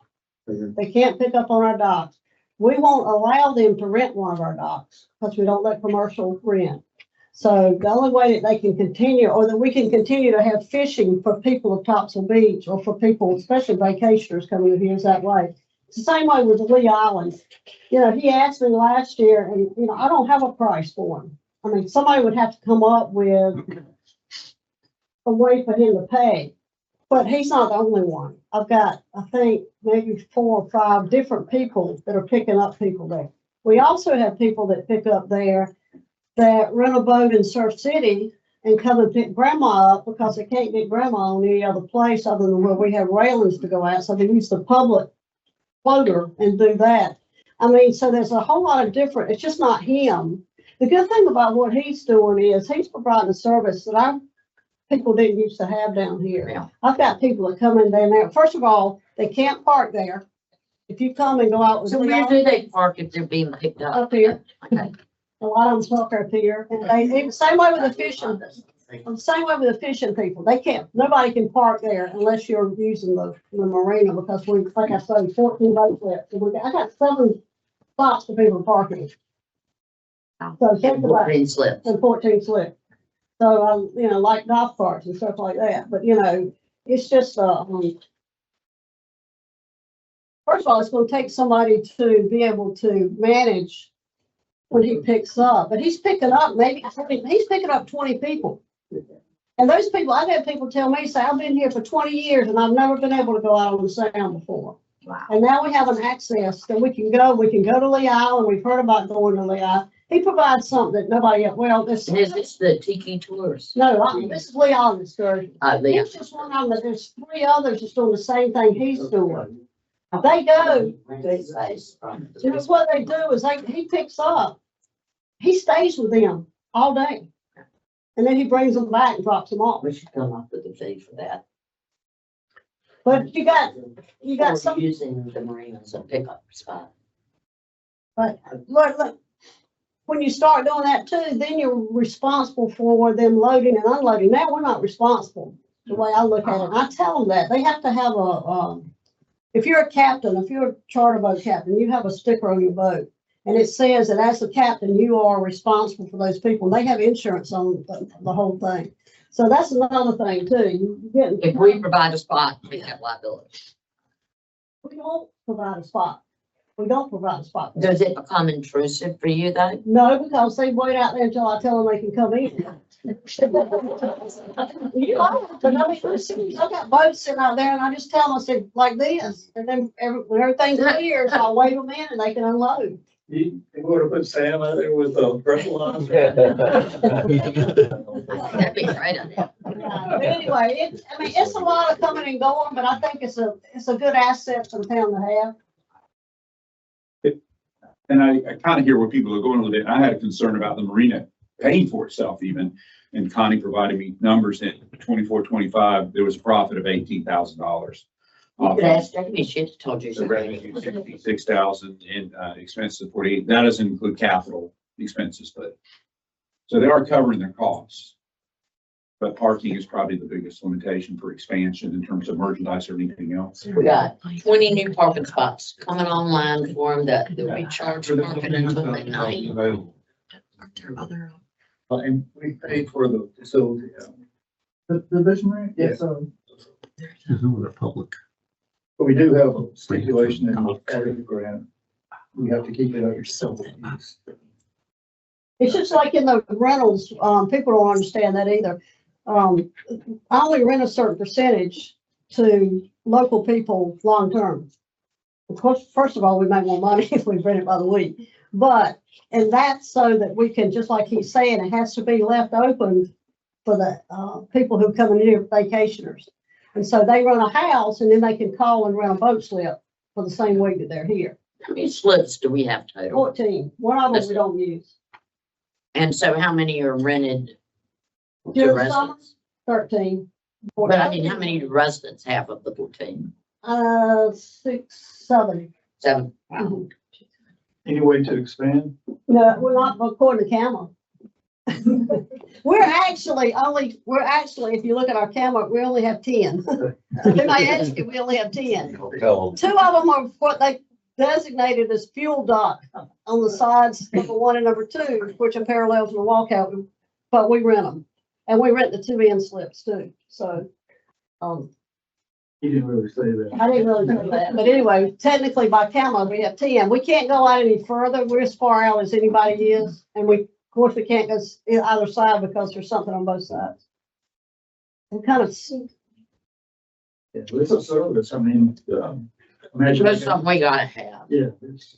They can't pick up on our docks. We won't allow them to rent one of our docks because we don't let commercial rent. So the only way that they can continue, or that we can continue to have fishing for people of Topsail Beach, or for people, especially vacationers coming here, is that way. It's the same way with the Lee Islands. He asked me last year, and I don't have a price for him. I mean, somebody would have to come up with a way for him to pay. But he's not the only one. I've got, I think, maybe 4 or 5 different people that are picking up people there. We also have people that pick up there that rent a boat in Surf City and come and pick grandma up because they can't get grandma on any other place other than where we have railings to go out. So they use the public floater and do that. I mean, so there's a whole lot of different, it's just not him. The good thing about what he's doing is he's providing a service that our people didn't used to have down here.
Yeah.
I've got people that come in there now. First of all, they can't park there. If you come and go out with
So
me
where do they park if they're being picked up?
up here,
Okay.
a lot of them park up here, and the same way with the fishing. The same way with the fishing people. They can't, nobody can park there unless you're using the marina, because we, like I said, 14 boats left. I got 7 spots for people parking. So think
And
about
14 slips.
and 14 slips. So, like golf carts and stuff like that. But, it's just, first of all, it's going to take somebody to be able to manage when he picks up. But he's picking up he's picking up 20 people. And those people, I've had people tell me, say, I've been here for 20 years and I've never been able to go out on the Sound before.
Wow.
And now we have an access that we can go to Lee Island. We've heard about going to Lee Island. He provides something that nobody else, well, this.
And is this the Tiki Tours?
No, this is Lee Island excursion.
Lee
He's just one of them, but there's 3 others that's doing the same thing he's doing. They go, what they do is he picks up, he stays with them all day. And then he brings them back and drops them off.
We should come up with a fee for that.
But you got
Or
some,
using the marina as a pickup spot.
look, when you start doing that too, then you're responsible for them loading and unloading. Now we're not responsible, the way I look at it. And I tell them that they have to have if you're a captain, if you're a charter boat captain, you have a sticker on your boat. And it says that as the captain, you are responsible for those people. They have insurance on the whole thing. So that's another thing too.
If we provide a spot, we have liability.
We don't provide a spot. We don't provide a spot.
Does it become intrusive for you though?
No, because they wait out there until I tell them they can come in. You are, but I mean, I got boats sitting out there and I just tell them, I said, like this, and then when everything's clear, so I wave them in and they can unload.
You would have put Sam out there with a breathalyzer.
That'd be a great idea.
But anyway, it's a lot of coming and going, but I think it's a good asset for the town to have.
And I kind of hear where people are going with it. I had a concern about the marina paying for itself even. And Connie provided me numbers in 24, 25, there was a profit of $18,000.
You could ask Jamie, she told you.
The revenue, 66,000 and expenses of 48. That doesn't include capital expenses, but so they are covering their costs. But parking is probably the biggest limitation for expansion in terms of merchandise or anything else.
We got 20 new parking spots coming online for them that they'll be charged parking until midnight.
And we paid for the facility.
The visionary?
Yeah.
So
But we do have a stipulation in part of the grant we have to keep it under civil use.
It's just like in the rentals, people don't understand that either. I only rent a certain percentage to local people long-term. Of course, first of all, we make more money if we rent it by the week, and that's so that we can, just like he's saying, it has to be left open for the, people who come in here, vacationers. And so they run a house and then they can call and rent a boat slip for the same week that they're here.
How many slips do we have total?
14, one of them we don't use.
And so how many are rented to
During the summer,
residents?
13.
But I mean, how many do residents have of the 14?
6, 7.
7.
Mhm.
Any way to expand?
No, we're not according to camera. We're actually, if you look at our camera, we only have 10. They might ask you, we only have 10.
Tell them.
2 of them are what they designated as fuel dock on the sides, number 1 and number 2, which are parallel to the walkout, but we rent them. And we rent the 2 end slips too. So,
He didn't really say that.
I didn't really know that, but anyway, technically by camera, we have 10. We can't go out any further. We're as far out as anybody is. And we, of course, we can't go either side because there's something on both sides. We kind of,
Yeah, it's a service, I mean, imagine.
That's something we gotta have.
Yeah, it's,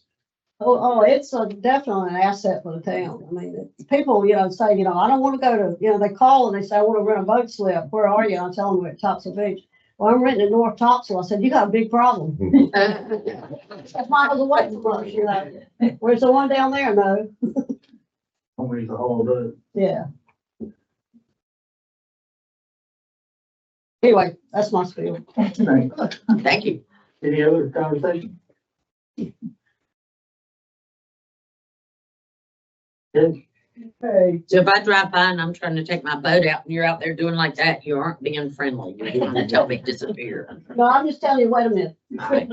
it's definitely an asset for the town. I mean, people, say, I don't want to go to, they call and they say, I want to rent a boat slip. Where are you? I tell them we're at Topsail Beach. Well, I'm renting in North Topsail. I said, you got a big problem. That's miles away from us, Where's the one down there? No.
only the whole day.
Yeah. Anyway, that's my spiel.
Thank you.
Any other conversation? Okay,
Okay,
So if I drive by and I'm trying to take my boat out and you're out there doing like that, you aren't being friendly. You're trying to tell me to disappear.
No, I'm just telling you, wait a minute.
All right.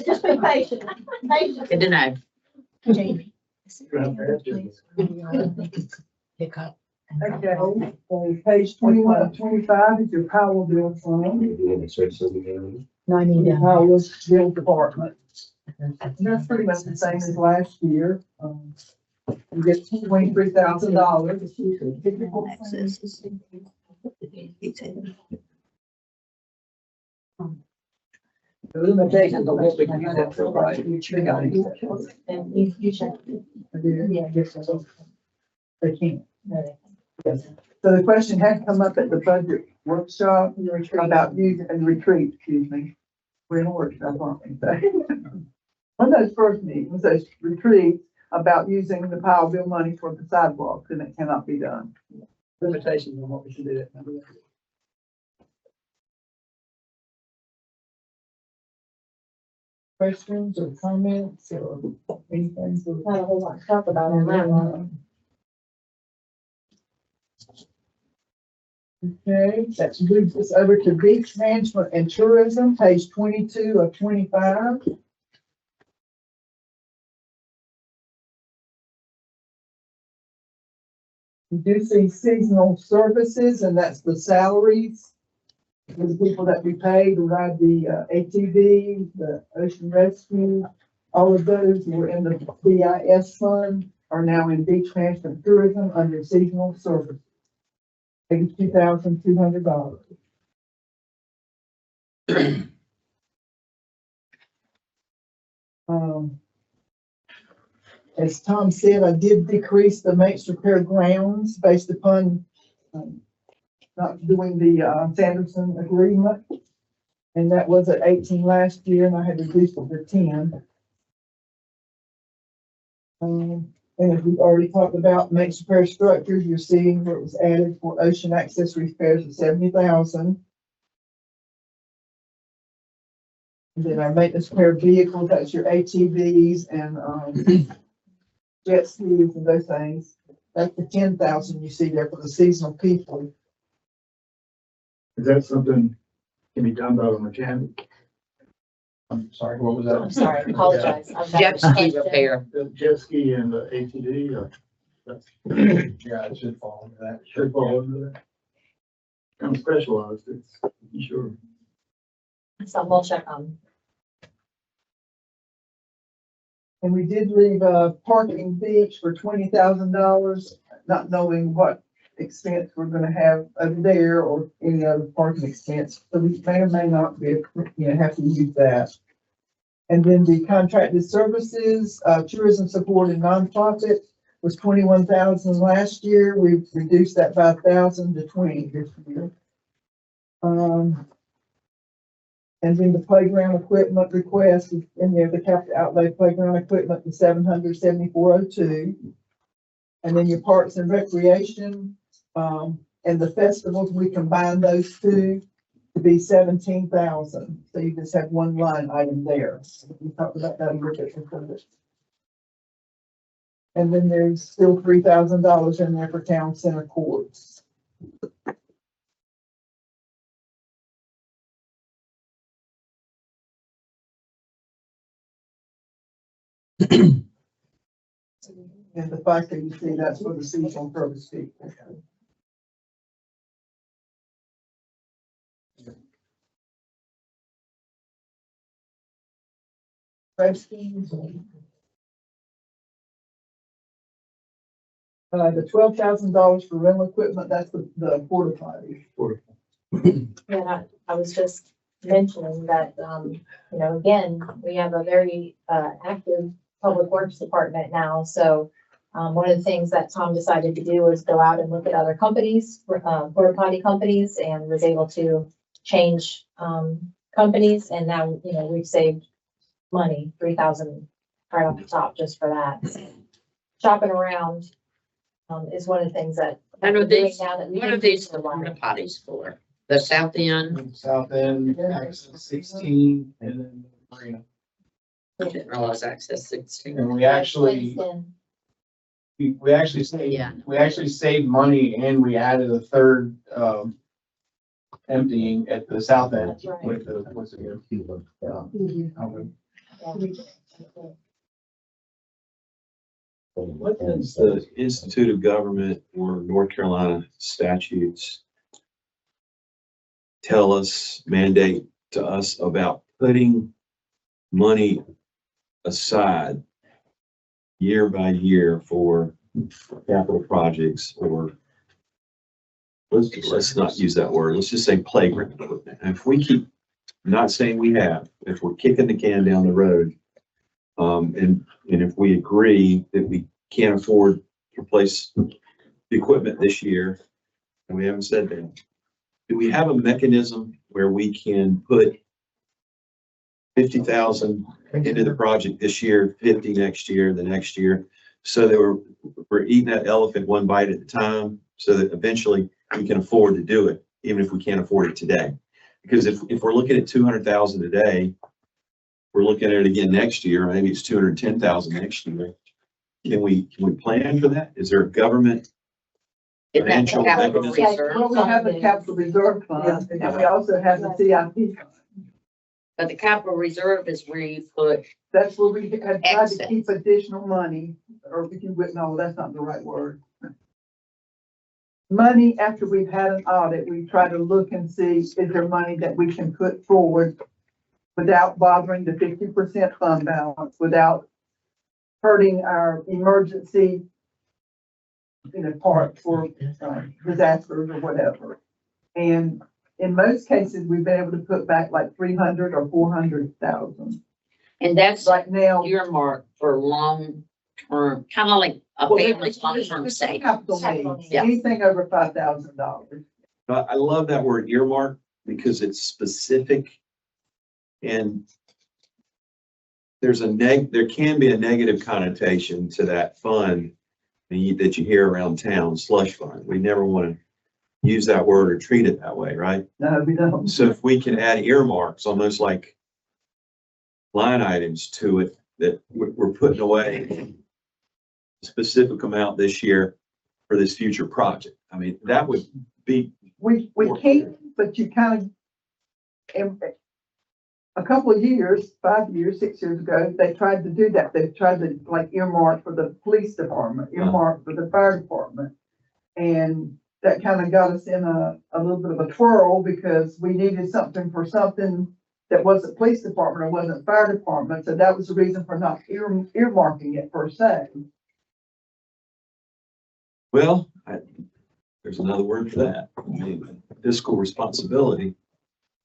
Just be patient. Patient.
Good to know.
okay, so page 21 of 25 is your power bill fund, the power bill department. And that's pretty much the same as last year. You get $23,000.
The limitations on what we can use that for, right? We gotta use that.
They can't. Yes. So the question had come up at the budget workshop about using and retreat, excuse me. We're in a workshop, aren't we? One of those first meetings, those retreats about using the power bill money for the sidewalks, and it cannot be done.
Limitations on what we can do.
Questions or comments or anything?
Not a whole lot to talk about on that one.
Okay, that moves us over to beach management and tourism, page 22 of 25. We do see seasonal services, and that's the salaries. The people that we pay to ride the ATV, the ocean rescue, all of those who were in the BIS fund are now in beach management and tourism under seasonal service. $82,200. As Tom said, I did decrease the maintenance repair grounds based upon not doing the Sanderson agreement. And that was at 18 last year, and I had reduced it to 10. And as we already talked about, maintenance repair structures, you're seeing where it was added for ocean access repairs of 70,000. And then our maintenance repair vehicles, that's your ATVs and jet skis and those things. That's the 10,000 you see there for the seasonal people.
is that something can be done by a mechanic?
I'm sorry, what was that?
I'm sorry, I apologize. I've got
Jet
a
ski
question.
repair.
The jet ski and the ATV, that's
Yeah, it should fall into that.
should fall under that. Kind of specialized, it's, sure.
So we'll check on.
And we did leave, parking beach for $20,000, not knowing what expense we're gonna have over there or any other parking expense. So we may or may not be, have to use that. And then the contracted services, tourism support and nonprofit was 21,000 last year. We've reduced that by 1,000 to 20 this year. And then the playground equipment request is in there, the capital outlay playground equipment, the 774.02. And then your parks and recreation, and the festivals, we combine those two to be 17,000. So you just have one line item there. We talked about that a little bit before. And then there's still $3,000 in there for town center courts. And the fact that you see that's for the seasonal purpose fee. The $12,000 for rental equipment, that's the porta potty.
Yeah, I was just mentioning that, again, we have a very, active public works department now, so, one of the things that Tom decided to do was go out and look at other companies, porta potty companies, and was able to change, companies, and now, we've saved money, 3,000 right off the top just for that. Shopping around, is one of the things that.
What are
we're doing
these,
now that we
what are
didn't
these
do for a while.
porta potties for? The south end?
South End, Access 16, and then Marina.
I didn't realize access 16.
And we actually, we actually saved,
Yeah.
we actually saved money and we added a third, emptying at the south end
That's right.
with the, what's it again?
What does the Institute of Government or North Carolina statutes tell us, mandate to us about putting money aside year by year for capital projects, or let's not use that word, let's just say playground equipment. And if we keep, not saying we have, if we're kicking the can down the road, and if we agree that we can't afford to replace the equipment this year, and we haven't said that, do we have a mechanism where we can put 50,000 into the project this year, 50 next year, the next year, so that we're eating that elephant one bite at a time, so that eventually we can afford to do it, even if we can't afford it today? Because if we're looking at 200,000 today, we're looking at it again next year, maybe it's 210,000 next year. Can we plan for that? Is there a government
Isn't that the
financial
capital
mechanism?
reserve?
Well, we have the capital reserve fund, and we also have the CIP fund.
But the capital reserve is where you put,
That's where we have tried to
Excess.
keep additional money, or if you would, no, that's not the right word. Money, after we've had an audit, we try to look and see, is there money that we can put forward without bothering the 50% fund balance, without hurting our emergency, part for disasters or whatever. And in most cases, we've been able to put back like 300 or 400,000.
and that's
Right now.
earmarked for long-term, kind of like a
Well,
family's
it's
long-term savings.
Capital
Capital
needs,
needs.
anything over $5,000.
I love that word earmark because it's specific, and there can be a negative connotation to that fund that you hear around town, slush fund. We never want to use that word or treat it that way, right?
No, we don't.
So if we can add earmarks, almost like line items to it, that we're putting away a specific amount this year for this future project. I mean, that would be.
We can't, but you kind of, a couple of years, 5 years, 6 years ago, they tried to do that. They tried to like earmark for the police department, earmark for the fire department. And that kind of got us in a little bit of a twirl because we needed something for something that wasn't police department or wasn't fire department, so that was the reason for not earmarking it per se.
Well, there's another word for that. I mean, fiscal responsibility.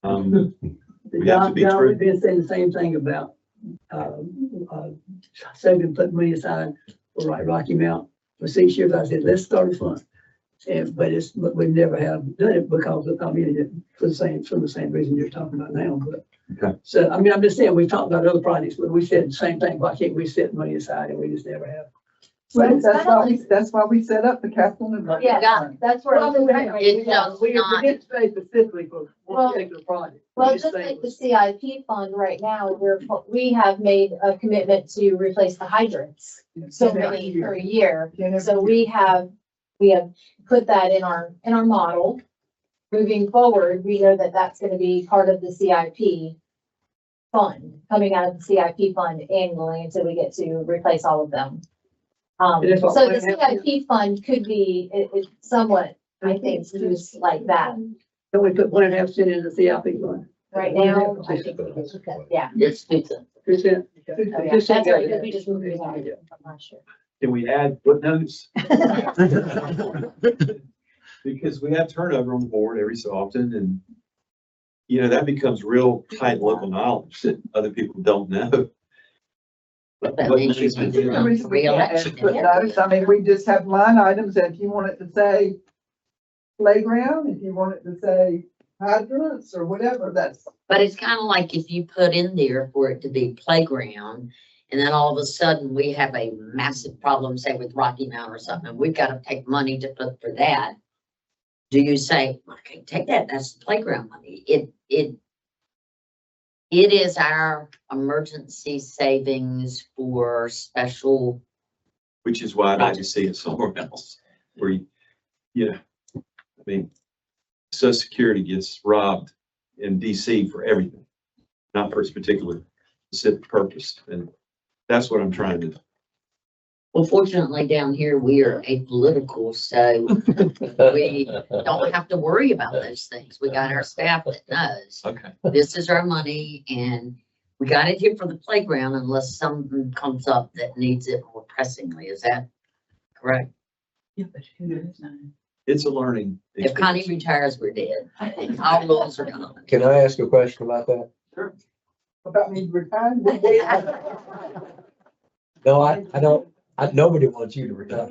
We have to be
John,
true.
we've been saying the same thing about, saving, put money aside for Rocky Mount for 6 years. I said, let's start a fund. But we never have done it because of, for the same reason you're talking about now, but.
Okay.
So, I mean, I'm just saying, we talked about other projects, but we said the same thing, why can't we set money aside, and we just never have.
Well, that's why we set up the capital and.
Yeah, that's where.
Well,
It's just
we
not-
didn't say specifically for
Well-
one particular project. We
Well,
just
just
say
like the
it was-
CIP fund right now, we have made a commitment to replace the hydrants so many per year. So we have put that in our model. Moving forward, we know that that's gonna be part of the CIP fund, coming out of the CIP fund annually until we get to replace all of them.
And that's what
So
we
the
have here.
CIP fund could be, it's somewhat, I think, used like that.
Then we put 1.5% in the CIP fund.
Right now, I think we do. Yeah.
It's 2 cents.
2%.
Oh, yeah. That's right, because we just moved it out from last year.
Can we add footnotes? Because we have turnover on the board every so often and, you know, that becomes real tight local knowledge that other people don't know.
That means you can do
The reason we can't add
re-election.
footnotes, I mean, we just have line items, and if you want it to say playground, if you want it to say hydrants or whatever, that's.
But it's kind of like if you put in there for it to be playground, and then all of a sudden we have a massive problem, say with Rocky Mount or something, we've got to take money to put for that. Do you say, okay, take that, that's the playground money? It is our emergency savings for special,
Which is why I'd like to see it somewhere else, where you know, I mean, Social Security gets robbed in DC for everything, not for its particular specific purpose, and that's what I'm trying to.
well, fortunately down here, we are apolitical, so we don't have to worry about those things. We got our staff that knows.
Okay.
This is our money and we got it here for the playground unless something comes up that needs it more pressingly. Is that correct?
It's a learning.
If Connie
experience.
retires, we're dead. All rules are gone.
Can I ask a question about that?
About me retiring.
No, I don't, nobody wants you to retire.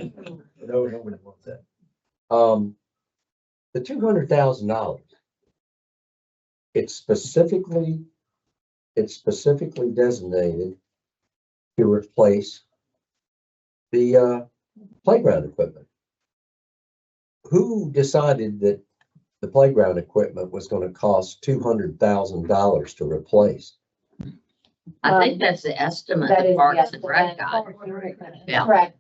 No, nobody wants that. The $200,000. It's specifically designated to replace the playground equipment. Who decided that the playground equipment was gonna cost $200,000 to replace?
I think that's the estimate
That
the
is the
Parks and Rec
estimate.
got. Yeah.
Correct.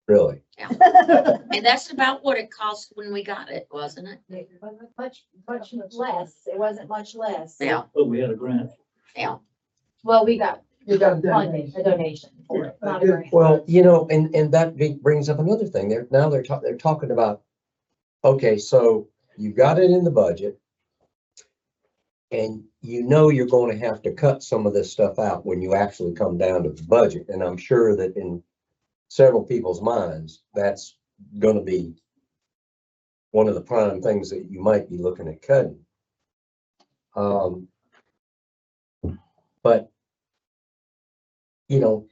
Really?
And that's about what it cost when we got it, wasn't it?
It wasn't much less. It wasn't much less.
Yeah,
But we had a grant.
yeah.
Well, we got
You got a
funding, a donation for it, not a grant.
Well, you know, and that brings up another thing. They're talking about, okay, so you got it in the budget. And you know you're going to have to cut some of this stuff out when you actually come down to the budget. And I'm sure that in several people's minds, that's going to be one of the prime things that you might be looking at cutting. But, you know,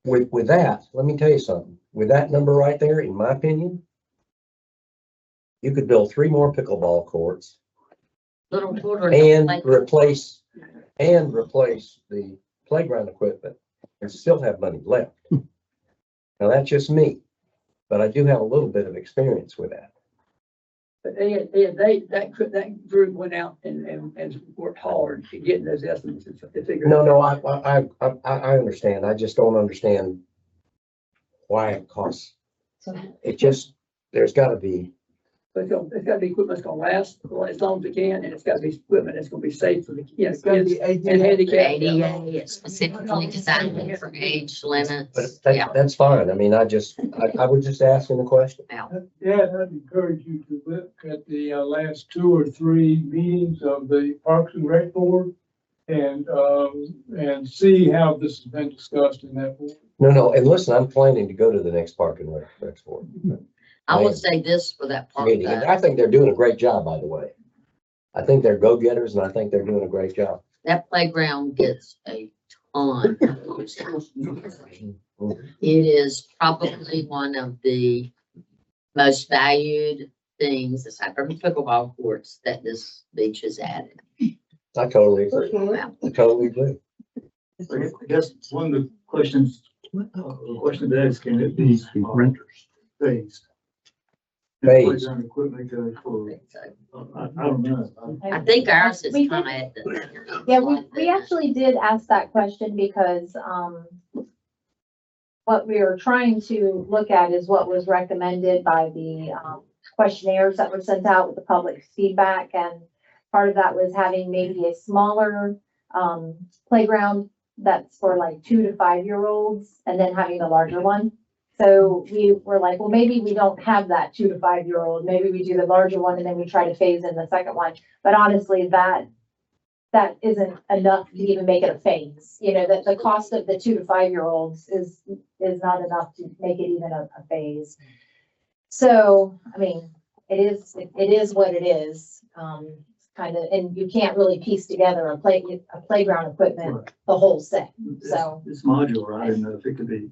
with that, let me tell you something. With that number right there, in my opinion, you could build 3 more pickleball courts.
Little children.
And
don't play-
replace the playground equipment and still have money left. Now, that's just me, but I do have a little bit of experience with that.
But that group went out and worked hard to get those estimates and to figure.
No, I understand. I just don't understand why it costs. It just, there's gotta be
But it's gotta be equipment that's gonna last as long as it can, and it's gotta be equipment that's gonna be safe for the,
It's gotta
kids
be
and
ADA.
handicapped.
ADA, it's specifically designed for age
But
limits. Yeah.
that's fine. I mean, I was just asking the question.
Yeah, I'd encourage you to look at the last 2 or 3 meetings of the Parks and Rec Board and see how this has been discussed in that board.
No, and listen, I'm planning to go to the next Park and Rec Board
I will say this for that part,
meeting, and
though.
I think they're doing a great job, by the way. I think they're go-getters, and I think they're doing a great job.
That playground gets a ton. It is probably one of the most valued things aside from pickleball courts that this beach has added.
I totally agree.
Wow.
I totally agree.
I guess one of the questions, the question to ask, can it be renters phased?
Phased.
Playground equipment goes for, I don't know.
I think ours is
We
kind
did-
of at the.
Yeah, we actually did ask that question because, what we were trying to look at is what was recommended by the, questionnaires that were sent out with the public feedback. And part of that was having maybe a smaller, playground that's for like 2 to 5-year-olds and then having a larger one. So we were like, well, maybe we don't have that 2 to 5-year-old. Maybe we do the larger one and then we try to phase in the second one. But honestly, that isn't enough to even make it a phase. You know, that the cost of the 2 to 5-year-olds is not enough to make it even a phase. So, I mean, it is what it is. Kind of, and you can't really piece together a playground equipment, the whole set. So,
It's modular. I didn't know if it could be,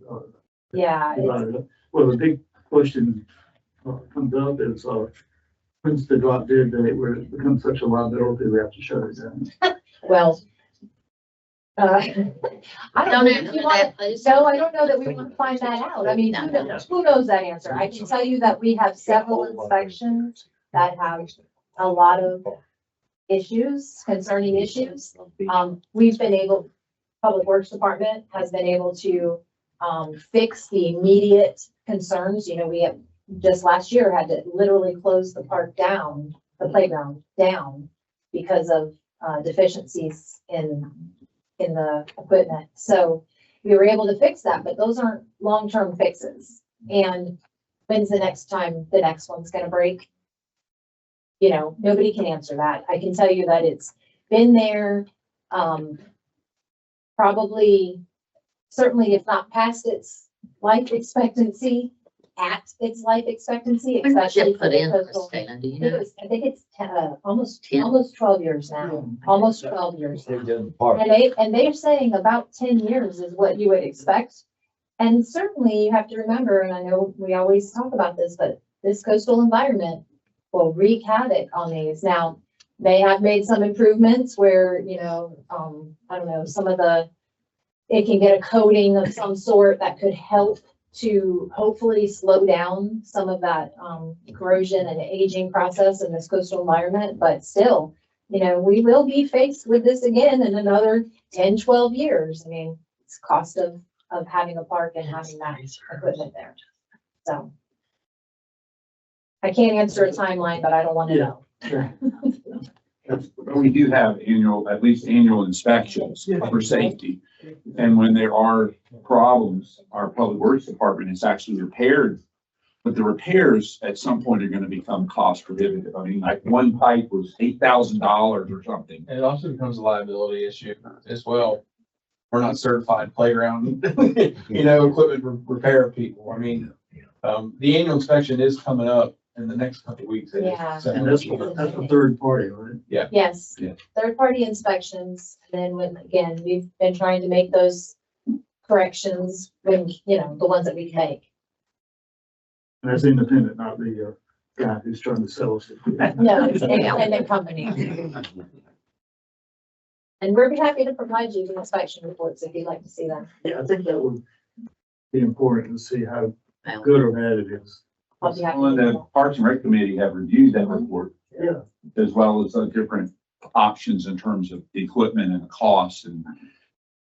yeah, it's,
divided up. Well, the big question comes up is, when's the drop dead date where it becomes such a liability, we have to shut it down?
well, I don't
Don't
know
answer
if you want,
that, please.
no, I don't know that we want to find that out. I mean, who knows that answer? I can tell you that we have several inspections that have a lot of issues, concerning issues. We've been able, Public Works Department has been able to, fix the immediate concerns. You know, we have just last year had to literally close the park down, the playground down because of, deficiencies in the equipment. So we were able to fix that, but those aren't long-term fixes. And when's the next time the next one's gonna break? You know, nobody can answer that. I can tell you that it's been there, probably, certainly if not past its life expectancy, at its life expectancy,
When was
especially
it
for
put
the
in,
coastal.
Christina? Do you
I think it
know?
was, I think it's, almost
10?
12 years now, almost 12 years.
They're doing the park.
And they're saying about 10 years is what you would expect. And certainly you have to remember, and I know we always talk about this, but this coastal environment will wreak havoc on these. Now, they have made some improvements where, you know, I don't know, it can get a coating of some sort that could help to hopefully slow down some of that, corrosion and aging process in this coastal environment. But still, you know, we will be faced with this again in another 10, 12 years. I mean, it's cost of having a park and having that equipment there. So I can't answer a timeline, but I don't want to know.
But we do have at least annual inspections for safety. And when there are problems, our Public Works Department is actually repaired. But the repairs at some point are gonna become cost prohibitive. I mean, like one pipe was $8,000 or something.
And it also becomes a liability issue as well. We're not certified playground, equipment repair people. I mean, the annual inspection is coming up in the next couple of weeks.
Yeah.
And that's the third party, right?
Yes,
Yeah.
third-party inspections. And then we've been trying to make those corrections when, you know, the ones that we can make.
And that's independent, not the, guy who's trying to sell us.
No, it's an independent company. And we're happy to provide you the inspection reports if you'd like to see them.
Yeah, I think that would be important to see how
Well,
good or bad it is.
I'll be happy
Well,
to do
the
that.
Parks and Rec Committee have reviewed that report
Yeah.
as well as the different options in terms of the equipment and the costs. And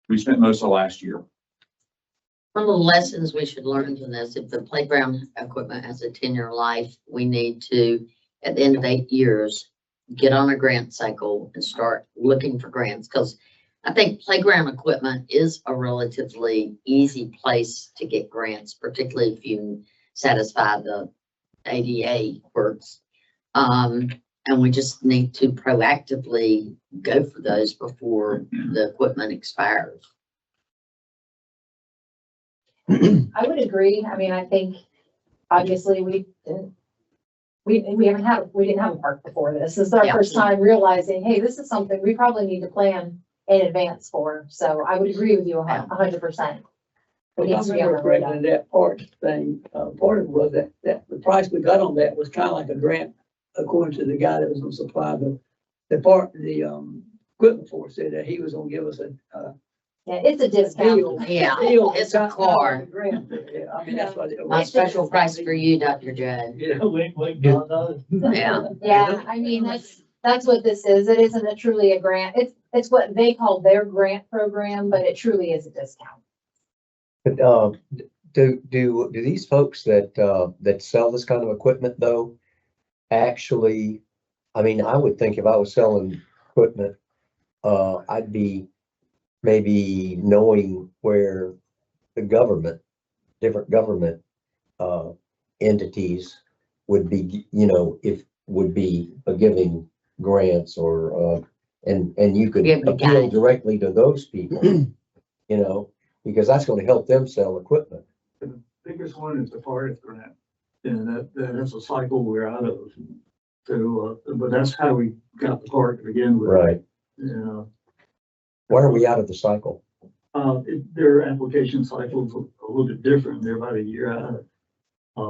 we spent most of last year
One of the lessons we should learn from this, if the playground equipment has a 10-year life, we need to, at the end of 8 years, get on a grant cycle and start looking for grants. Because I think playground equipment is a relatively easy place to get grants, particularly if you satisfy the ADA works. And we just need to proactively go for those before the equipment expires.
I would agree. I mean, I think obviously we didn't have a park before this. This is our
Yeah.
first time realizing, hey, this is something we probably need to plan in advance for. So I would agree with you 100%. It
If I
needs to be on
remember
the radar.
correctly, that park thing, part of it was that the price we got on that was kind of like a grant, according to the guy that was gonna supply the equipment for us, said that he was gonna give us a
Yeah, it's a discount.
deal.
Yeah,
Deal.
it's a car.
Grant. Yeah, I mean, that's what it
My
was.
special price for you, Dr. Joe.
Yeah.
Yeah.
Yeah, I mean, that's what this is. It isn't a truly a grant. It's what they call their grant program, but it truly is a discount.
But, do these folks that sell this kind of equipment though, actually, I mean, I would think if I was selling equipment, I'd be maybe knowing where the government, different government, entities would be, would be giving grants or, and you could
Give the
appeal
guide.
directly to those people, because that's gonna help them sell equipment.
The biggest one is the forest grant, and that's a cycle we're out of. So, but that's how we got the park to begin with.
Right.
Yeah.
Why are we out of the cycle?
Their application cycles are a little bit different. They're about a year out,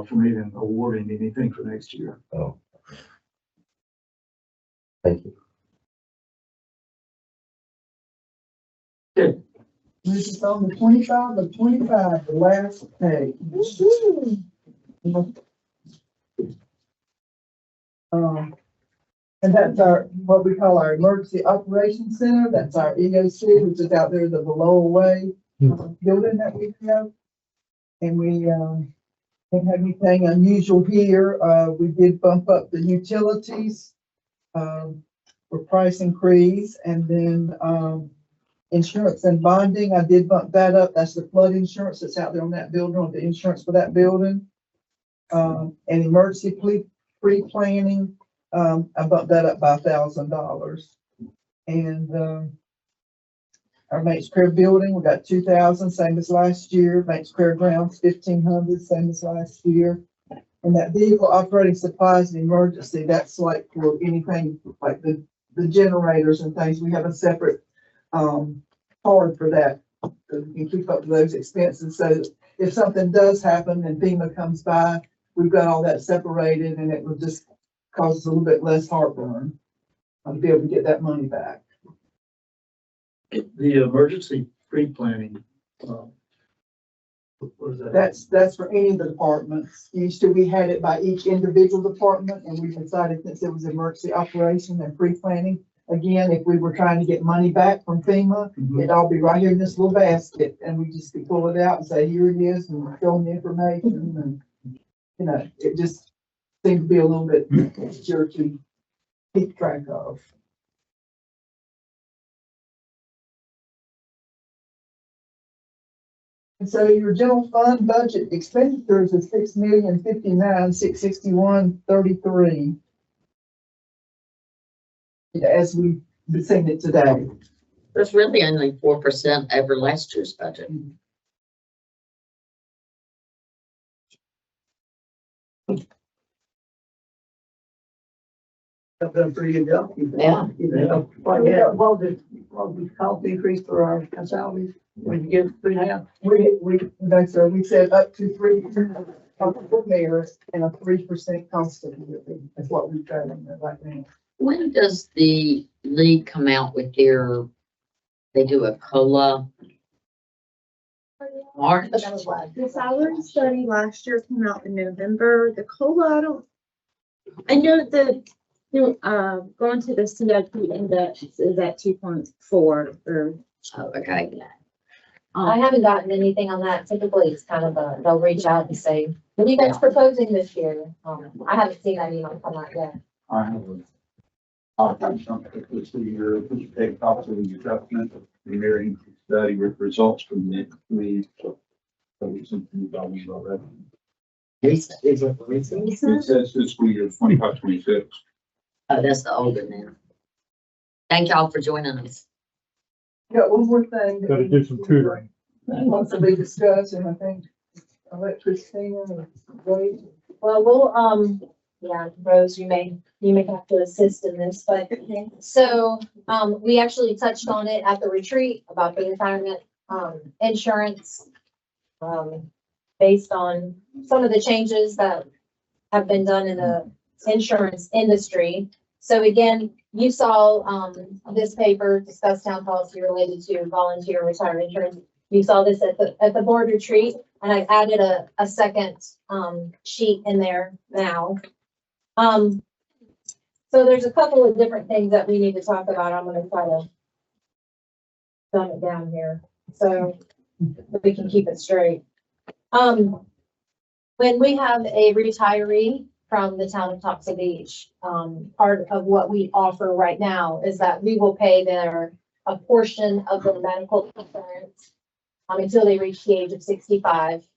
from even awarding anything for next year.
Oh. Thank you.
This is on the 25 of 25, the last page. And that's our, what we call our Emergency Operations Center. That's our EOC, which is out there, the below away building that we have. And we, don't have anything unusual here. We did bump up the utilities, for price increase, and then, insurance and bonding, I did bump that up. That's the flood insurance that's out there on that building, or the insurance for that building. And emergency pre-planning, I bumped that up by $1,000. And, our Main Square building, we got 2,000, same as last year. Main Square grounds, 1,500, same as last year. And that vehicle operating supplies and emergency, that's like for anything like the generators and things. We have a separate card for that, so we can keep up with those expenses. So if something does happen and FEMA comes by, we've got all that separated, and it will just cause us a little bit less heartburn to be able to get that money back.
The emergency pre-planning, what is that?
That's for any of the departments. Used to, we had it by each individual department, and we decided since it was emergency operation and pre-planning, again, if we were trying to get money back from FEMA, it'd all be right here in this little basket, and we just could pull it out and say, here it is, and show them the information, and, it just seemed to be a little bit easier to keep track of. And so your general fund budget expenditures is $6,059,661.33. As we've seen it today.
There's really only 4% over last year's budget.
I've done a pretty good job.
Yeah.
Well, the cost increase for our salaries, when you get 3.5.
We said up to 3% for mayors and a 3% cost of living. That's what we've got in there right now.
When does the league come out with they do a COLA? March?
But that was last.
The salary study last year came out in November. The COLA, I know that, going to the CIP index is at 2.4 or.
Oh, okay.
I haven't gotten anything on that. Typically, it's kind of a, they'll reach out and say, what are you guys proposing this year? I haven't seen that email come out yet.
I have a, I'll have something this year, just take off of the adjustment of the mirroring study with results from the committee. So it's something we've already already. It says fiscal year 25-26.
Oh, that's the older now. Thank y'all for joining us.
Got one more thing. that
Gotta do some tutoring.
Wants to be discussed, and I think Christina and Ray.
Well, we'll, yeah, Rose, you may have to assist in this, but, so, we actually touched on it at the retreat about the retirement, insurance. Based on some of the changes that have been done in the insurance industry. So again, you saw, this paper discuss town policy related to volunteer retirement insurance. You saw this at the board retreat, and I added a second, sheet in there now. So there's a couple of different things that we need to talk about. I'm gonna try to dumb it down here, so we can keep it straight. When we have a retiree from the town of Topsail Beach, part of what we offer right now is that we will pay a portion of their medical insurance until they reach the age of 65,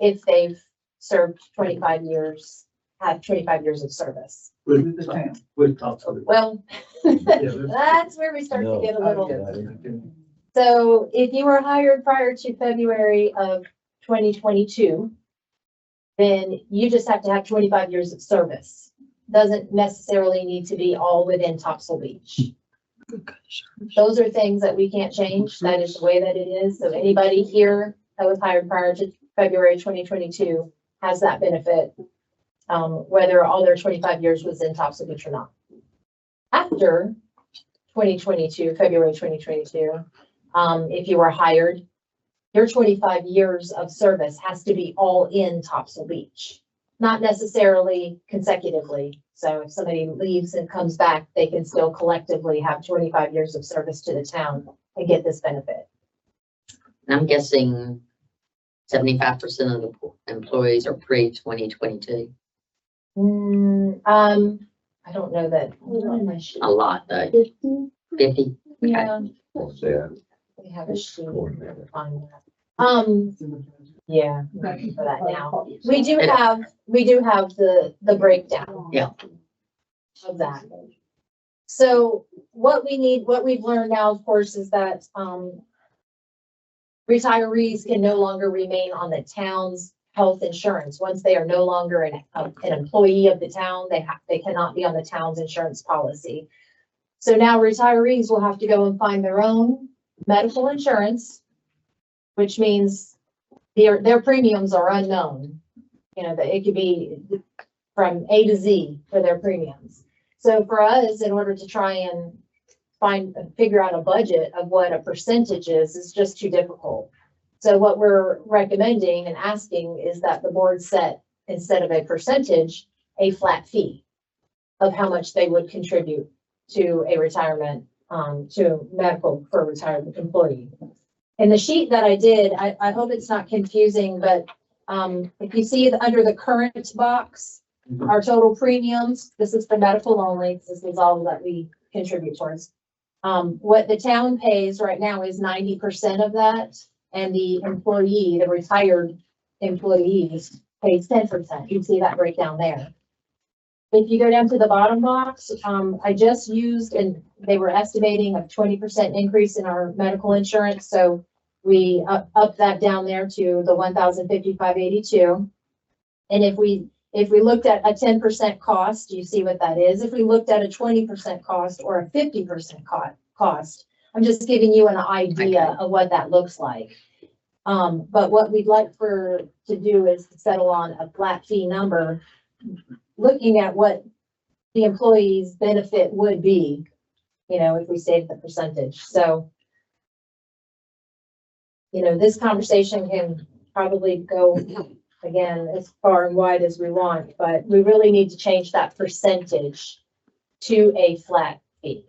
if they've served 25 years, have 25 years of service.
With
the town.
With Topsail.
Well,
Yeah,
that's where we start to
No.
get a little.
there's-
So if you were hired prior to February of 2022, then you just have to have 25 years of service. Doesn't necessarily need to be all within Topsail Beach. Those are things that we can't change. That is the way that it is. So anybody here that was hired prior to February 2022 has that benefit, whether all their 25 years was in Topsail Beach or not. After 2022, February 2022, if you were hired, your 25 years of service has to be all in Topsail Beach, not necessarily consecutively. So if somebody leaves and comes back, they can still collectively have 25 years of service to the town and get this benefit.
And I'm guessing 75% of the employees are pre-2022.
I don't know that.
A lot, though. 50.
Yeah,
Yeah.
we have a sheet on that. Yeah, for that now. We do have the breakdown.
Yeah.
Of that. So what we've learned now, of course, is that, retirees can no longer remain on the town's health insurance. Once they are no longer an employee of the town, they cannot be on the town's insurance policy. So now retirees will have to go and find their own medical insurance, which means their premiums are unknown. You know, that it could be from A to Z for their premiums. So for us, in order to try and figure out a budget of what a percentage is just too difficult. So what we're recommending and asking is that the board set, instead of a percentage, a flat fee of how much they would contribute to a retirement, to medical for a retired employee. In the sheet that I did, I hope it's not confusing, but if you see under the current box, our total premiums, this is for medical only, this is all that we contribute towards. What the town pays right now is 90% of that, and the employee, the retired employees, pays 10%. You see that breakdown there. If you go down to the bottom box, I just used, and they were estimating a 20% increase in our medical insurance, so we up that down there to the $1,055.82. And if we looked at a 10% cost, you see what that is. If we looked at a 20% cost or a 50% cost, I'm just giving you an idea of what that looks like. But what we'd like to do is settle on a flat fee number, looking at what the employee's benefit would be, you know, if we save the percentage. So, you know, this conversation can probably go again as far and wide as we want, but we really need to change that percentage to a flat fee.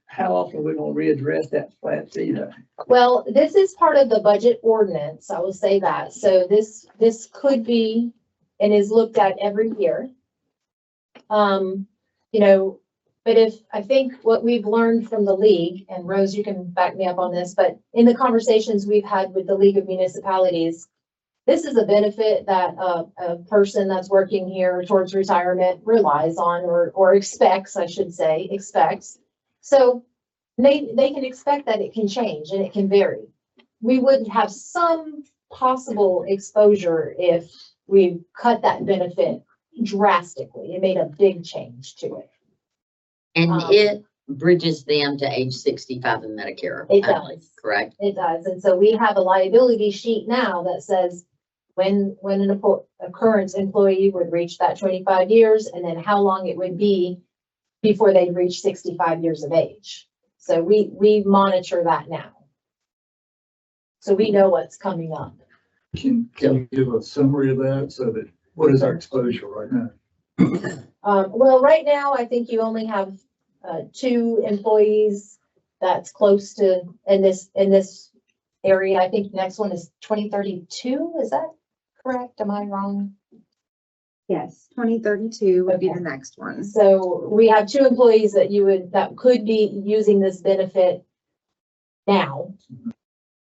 How often are we gonna readdress that flat fee though?
Well, this is part of the budget ordinance, I will say that. So this could be and is looked at every year. You know, but I think what we've learned from the league, and Rose, you can back me up on this, but in the conversations we've had with the League of Municipalities, this is a benefit that a person that's working here towards retirement relies on or expects, I should say, expects. So they can expect that it can change and it can vary. We would have some possible exposure if we cut that benefit drastically. It made a big change to it.
And it bridges them to age 65 in Medicare.
It
only,
does.
Correct?
It does. And so we have a liability sheet now that says when a current employee would reach that 25 years and then how long it would be before they reach 65 years of age. So we monitor that now. So we know what's coming up.
Can you give a summary of that so that, what is our exposure right now?
Well, right now, I think you only have 2 employees that's close to in this area. I think the next one is 2032. Is that correct? Am I wrong?
Yes, 2032 would be the next one.
So we have 2 employees that could be using this benefit now.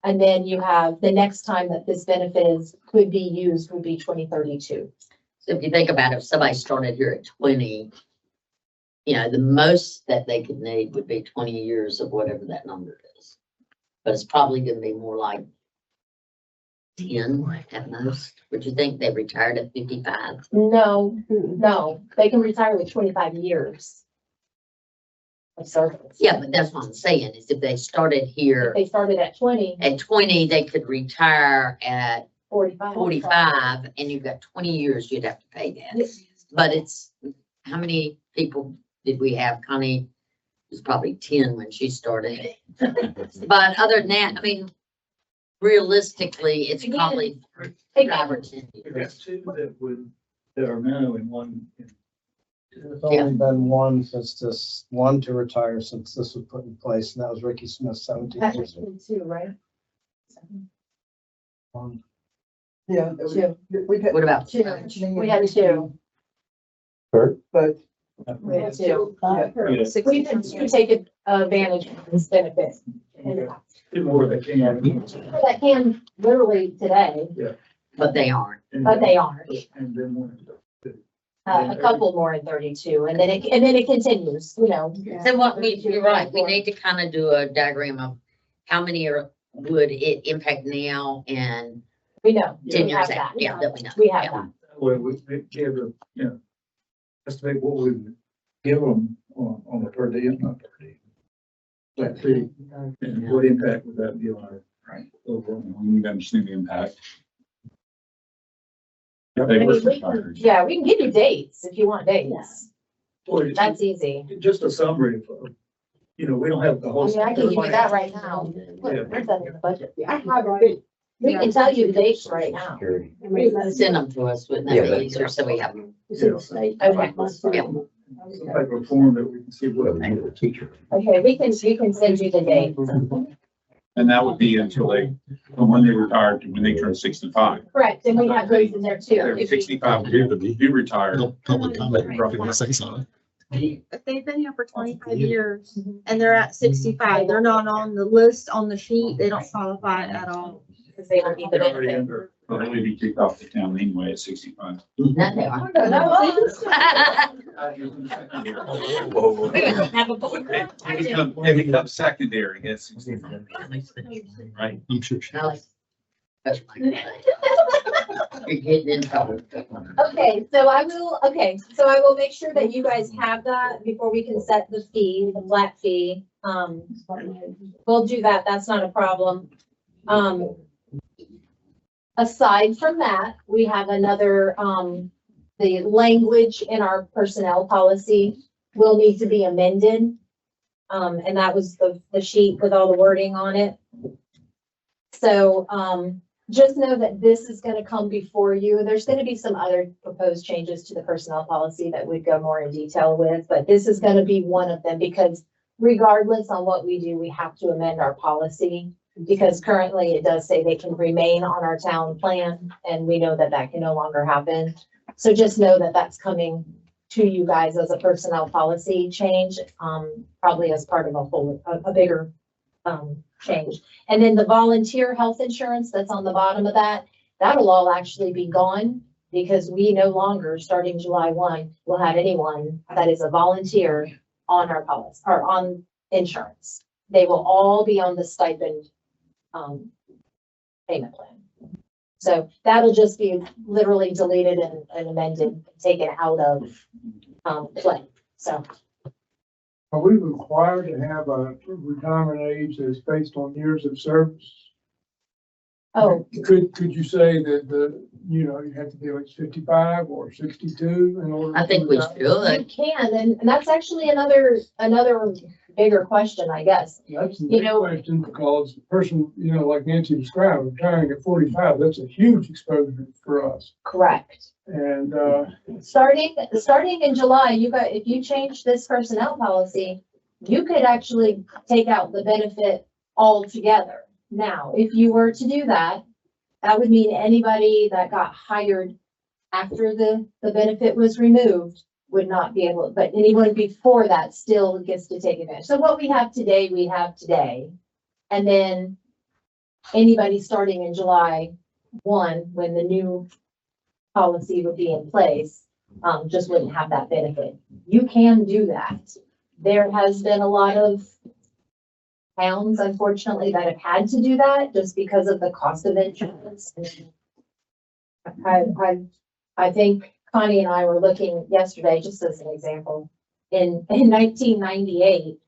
And then you have the next time that this benefit could be used would be 2032.
So if you think about it, if somebody started here at 20, you know, the most that they could need would be 20 years of whatever that number is. But it's probably gonna be more like 10 at most. Would you think they retired at 55?
No, they can retire with 25 years of service.
Yeah, but that's what I'm saying, is if they started
If
here
they started at 20,
at 20, they could retire at
45.
45, and you've got 20 years you'd have to pay that. But it's, how many people did we have? Connie was probably 10 when she started. But other than that, I mean, realistically, it's
Again,
probably
Again,
5 or 10 years.
There's 2 that are now in one.
There's only been one to retire since this was put in place, and that was Ricky Smith, 17
That's
years ago.
22, right?
Yeah.
Two.
We had.
What about
2. We had 2.
Kurt?
But
We had 2.
Yeah.
We did take advantage of this benefit. And
2 more that came out.
that can literally today,
But they aren't.
but they aren't.
And then one.
A couple more in 32, and then it continues, you know.
So what you're right, we need to kind of do a diagram of how many would it impact now and
We know.
10
We
years
have that.
out. Yeah, that we know.
We have
Yeah.
that.
Well, we give them, estimate what we would give them on the per diem, not per diem. Flat fee, and what impact would that be on our,
Right.
overall?
We need to understand the impact.
Yeah,
They
I
were
mean, we can, yeah, we can give you dates if you want dates.
Well, it's
That's easy.
just a summary of, we don't have the
I
whole.
mean, I can give you that right now.
Yeah.
Look, where's that in the budget?
I have it.
We can tell you the dates right now.
Security.
I mean, that's-
Send them to us, wouldn't that
Yeah,
be
but-
easier, so we have them?
it's in the state.
Okay.
Yeah.
Some type of form that we can see what.
Well, you're a teacher.
Okay, we can send you the dates.
And that would be until from when they retired to when they turn 65.
Correct, and we have those in there too.
They're 65, do retire.
Public comment, if you want to say something.
If they've been here for 25 years and they're at 65, they're not on the list on the sheet, they don't qualify at all.
Because they don't need the
They're already
benefit.
under.
They'll only be kicked off the town anyway at 65.
No, they aren't.
Whoa.
We don't have a board.
They become secondary at 65, right?
I'm sure.
You're getting in trouble.
Okay, so I will make sure that you guys have that before we can set the fee, the flat fee. We'll do that. That's not a problem. Aside from that, we have another, the language in our personnel policy will need to be amended. And that was the sheet with all the wording on it. So, just know that this is gonna come before you. There's gonna be some other proposed changes to the personnel policy that we'd go more in detail with, but this is gonna be one of them because regardless on what we do, we have to amend our policy. Because currently it does say they can remain on our town plan, and we know that that can no longer happen. So just know that that's coming to you guys as a personnel policy change, probably as part of a bigger, change. And then the volunteer health insurance that's on the bottom of that, that'll all actually be gone because we no longer, starting July 1, will have anyone that is a volunteer on our policy or on insurance. They will all be on the stipend payment plan. So that'll just be literally deleted and amended, taken out of play. So
Are we required to have a retirement age that's based on years of service?
oh,
Could you say that you have to be like 55 or 62 in order?
I think we
to retire?
you
should.
can, and that's actually another bigger question, I guess.
That's the
You
big
know-
question, because the person, like Nancy described, retiring at 45, that's a huge exposure for us.
Correct.
And,
Starting in July, if you change this personnel policy, you could actually take out the benefit altogether. Now, if you were to do that, that would mean anybody that got hired after the benefit was removed would not be able, but anyone before that still gets to take advantage. So what we have today, we have today. And then anybody starting in July 1, when the new policy would be in place, just wouldn't have that benefit. You can do that. There has been a lot of towns, unfortunately, that have had to do that just because of the cost of insurance. I think Connie and I were looking yesterday, just as an example, in 1998,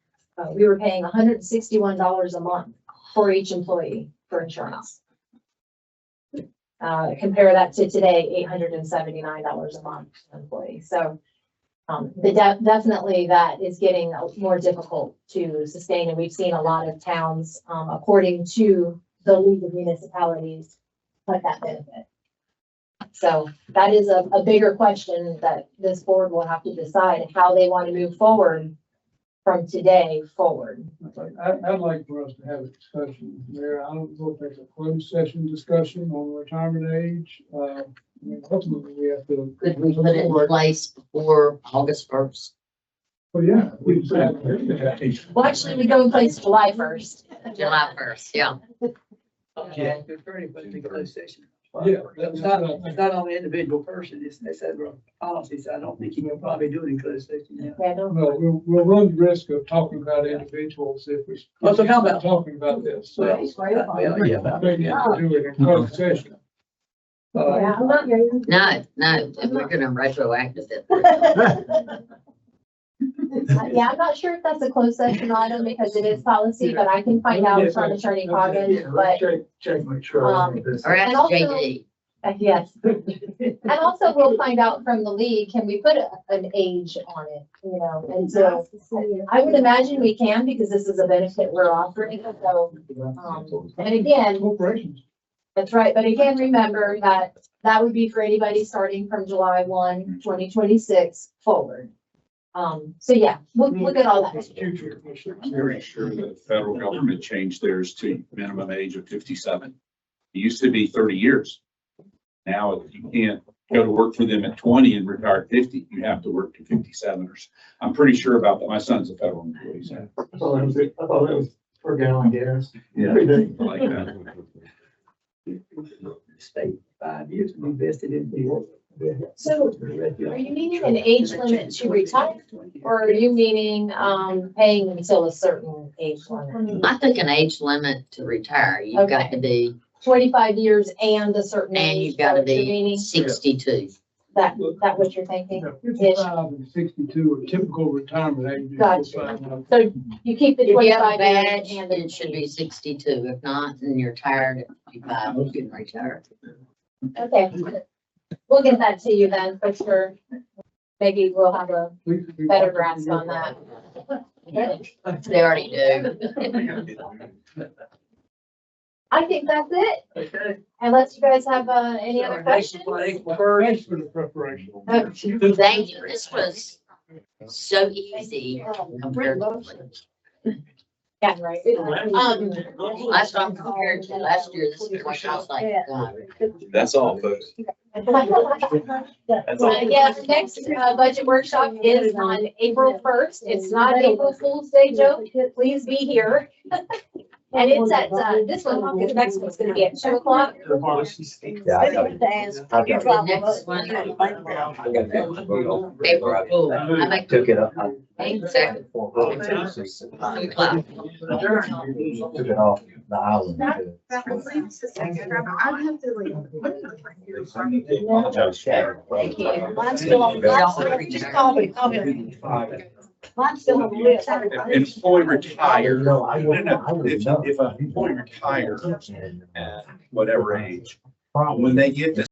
we were paying $161 a month for each employee for insurance. Compare that to today, $879 a month per employee. So definitely that is getting more difficult to sustain, and we've seen a lot of towns, according to the League of Municipalities, cut that benefit. So that is a bigger question that this board will have to decide how they want to move forward from today forward.
I'd like for us to have a discussion there. I don't know if there's a closed session discussion on retirement age. I mean, ultimately, we have to.
Could we put it in place before August 1st?
Well, yeah.
Well, actually, we go in place July 1st.
July 1st, yeah.
Yeah. The attorney put it in closed session.
Yeah.
It's not on the individual person, they said policies, I don't think you can probably do it in closed session now.
Yeah, no.
Well, we'll run the risk of talking about individuals if we.
What's it about?
Talking about this. So
Yeah.
maybe do it in closed session.
Yeah, I'm not very.
No, if we're gonna retroactive it.
Yeah, I'm not sure if that's a closed session item because it is policy, but I can find out from Attorney Coggins, but,
Check, make sure.
Or ask
And also-
JD.
yes. And also we'll find out from the league, can we put an age on it, and so I would imagine we can because this is a benefit we're offering, so, and again,
Corporations.
that's right, but again, remember that would be for anybody starting from July 1, 2026 forward. So yeah, we'll look at all that.
Future.
Very sure that the federal government changed theirs to minimum age of 57. It used to be 30 years. Now you can't go to work for them at 20 and retire at 50. You have to work to 57 or I'm pretty sure about that. My son's a federal employee. So.
I thought it was per gallon gas.
Yeah, like that.
State 5 years to be vested in the.
So are you meaning an age limit to retire, or are you meaning, paying until a certain age limit?
I think an age limit to retire, you've got to be,
25 years and a certain age?
and you've got to
is that what you're
be
meaning?
62.
That what you're thinking?
55 and 62 are typical retirement ages.
Gotcha. So you keep the
If you have a
25 years
badge,
and the
it should be 62. If not, and you're tired at 55, you can retire.
Okay. We'll get that to you then for sure. Maybe we'll have a better grasp on that.
They already do.
I think that's it.
Okay.
Unless you guys have, any other questions?
Thanks for the preparation.
Thank you. This was so easy compared to.
Yeah, right.
Last time compared to last year, this is what I was like, God.
That's all, folks. That's all.
Yeah, the next, budget workshop is on April 1st. It's not April Fool's Day joke. Please be here. And it's at, this one, the next one's gonna be at 2:00.
Yeah, I got it.
To ask.
I've got
The next one.
I got that book on.
April Fool. I make
Took it up. I
exactly.
took it off the island.
That was like just a second. I'd have to like.
Thank you.
Mine's still on, just call me. Mine's still on the list.
Employee retired.
No, I wouldn't.
No,
I wouldn't
If
know.
an employee retires at whatever age, when they get to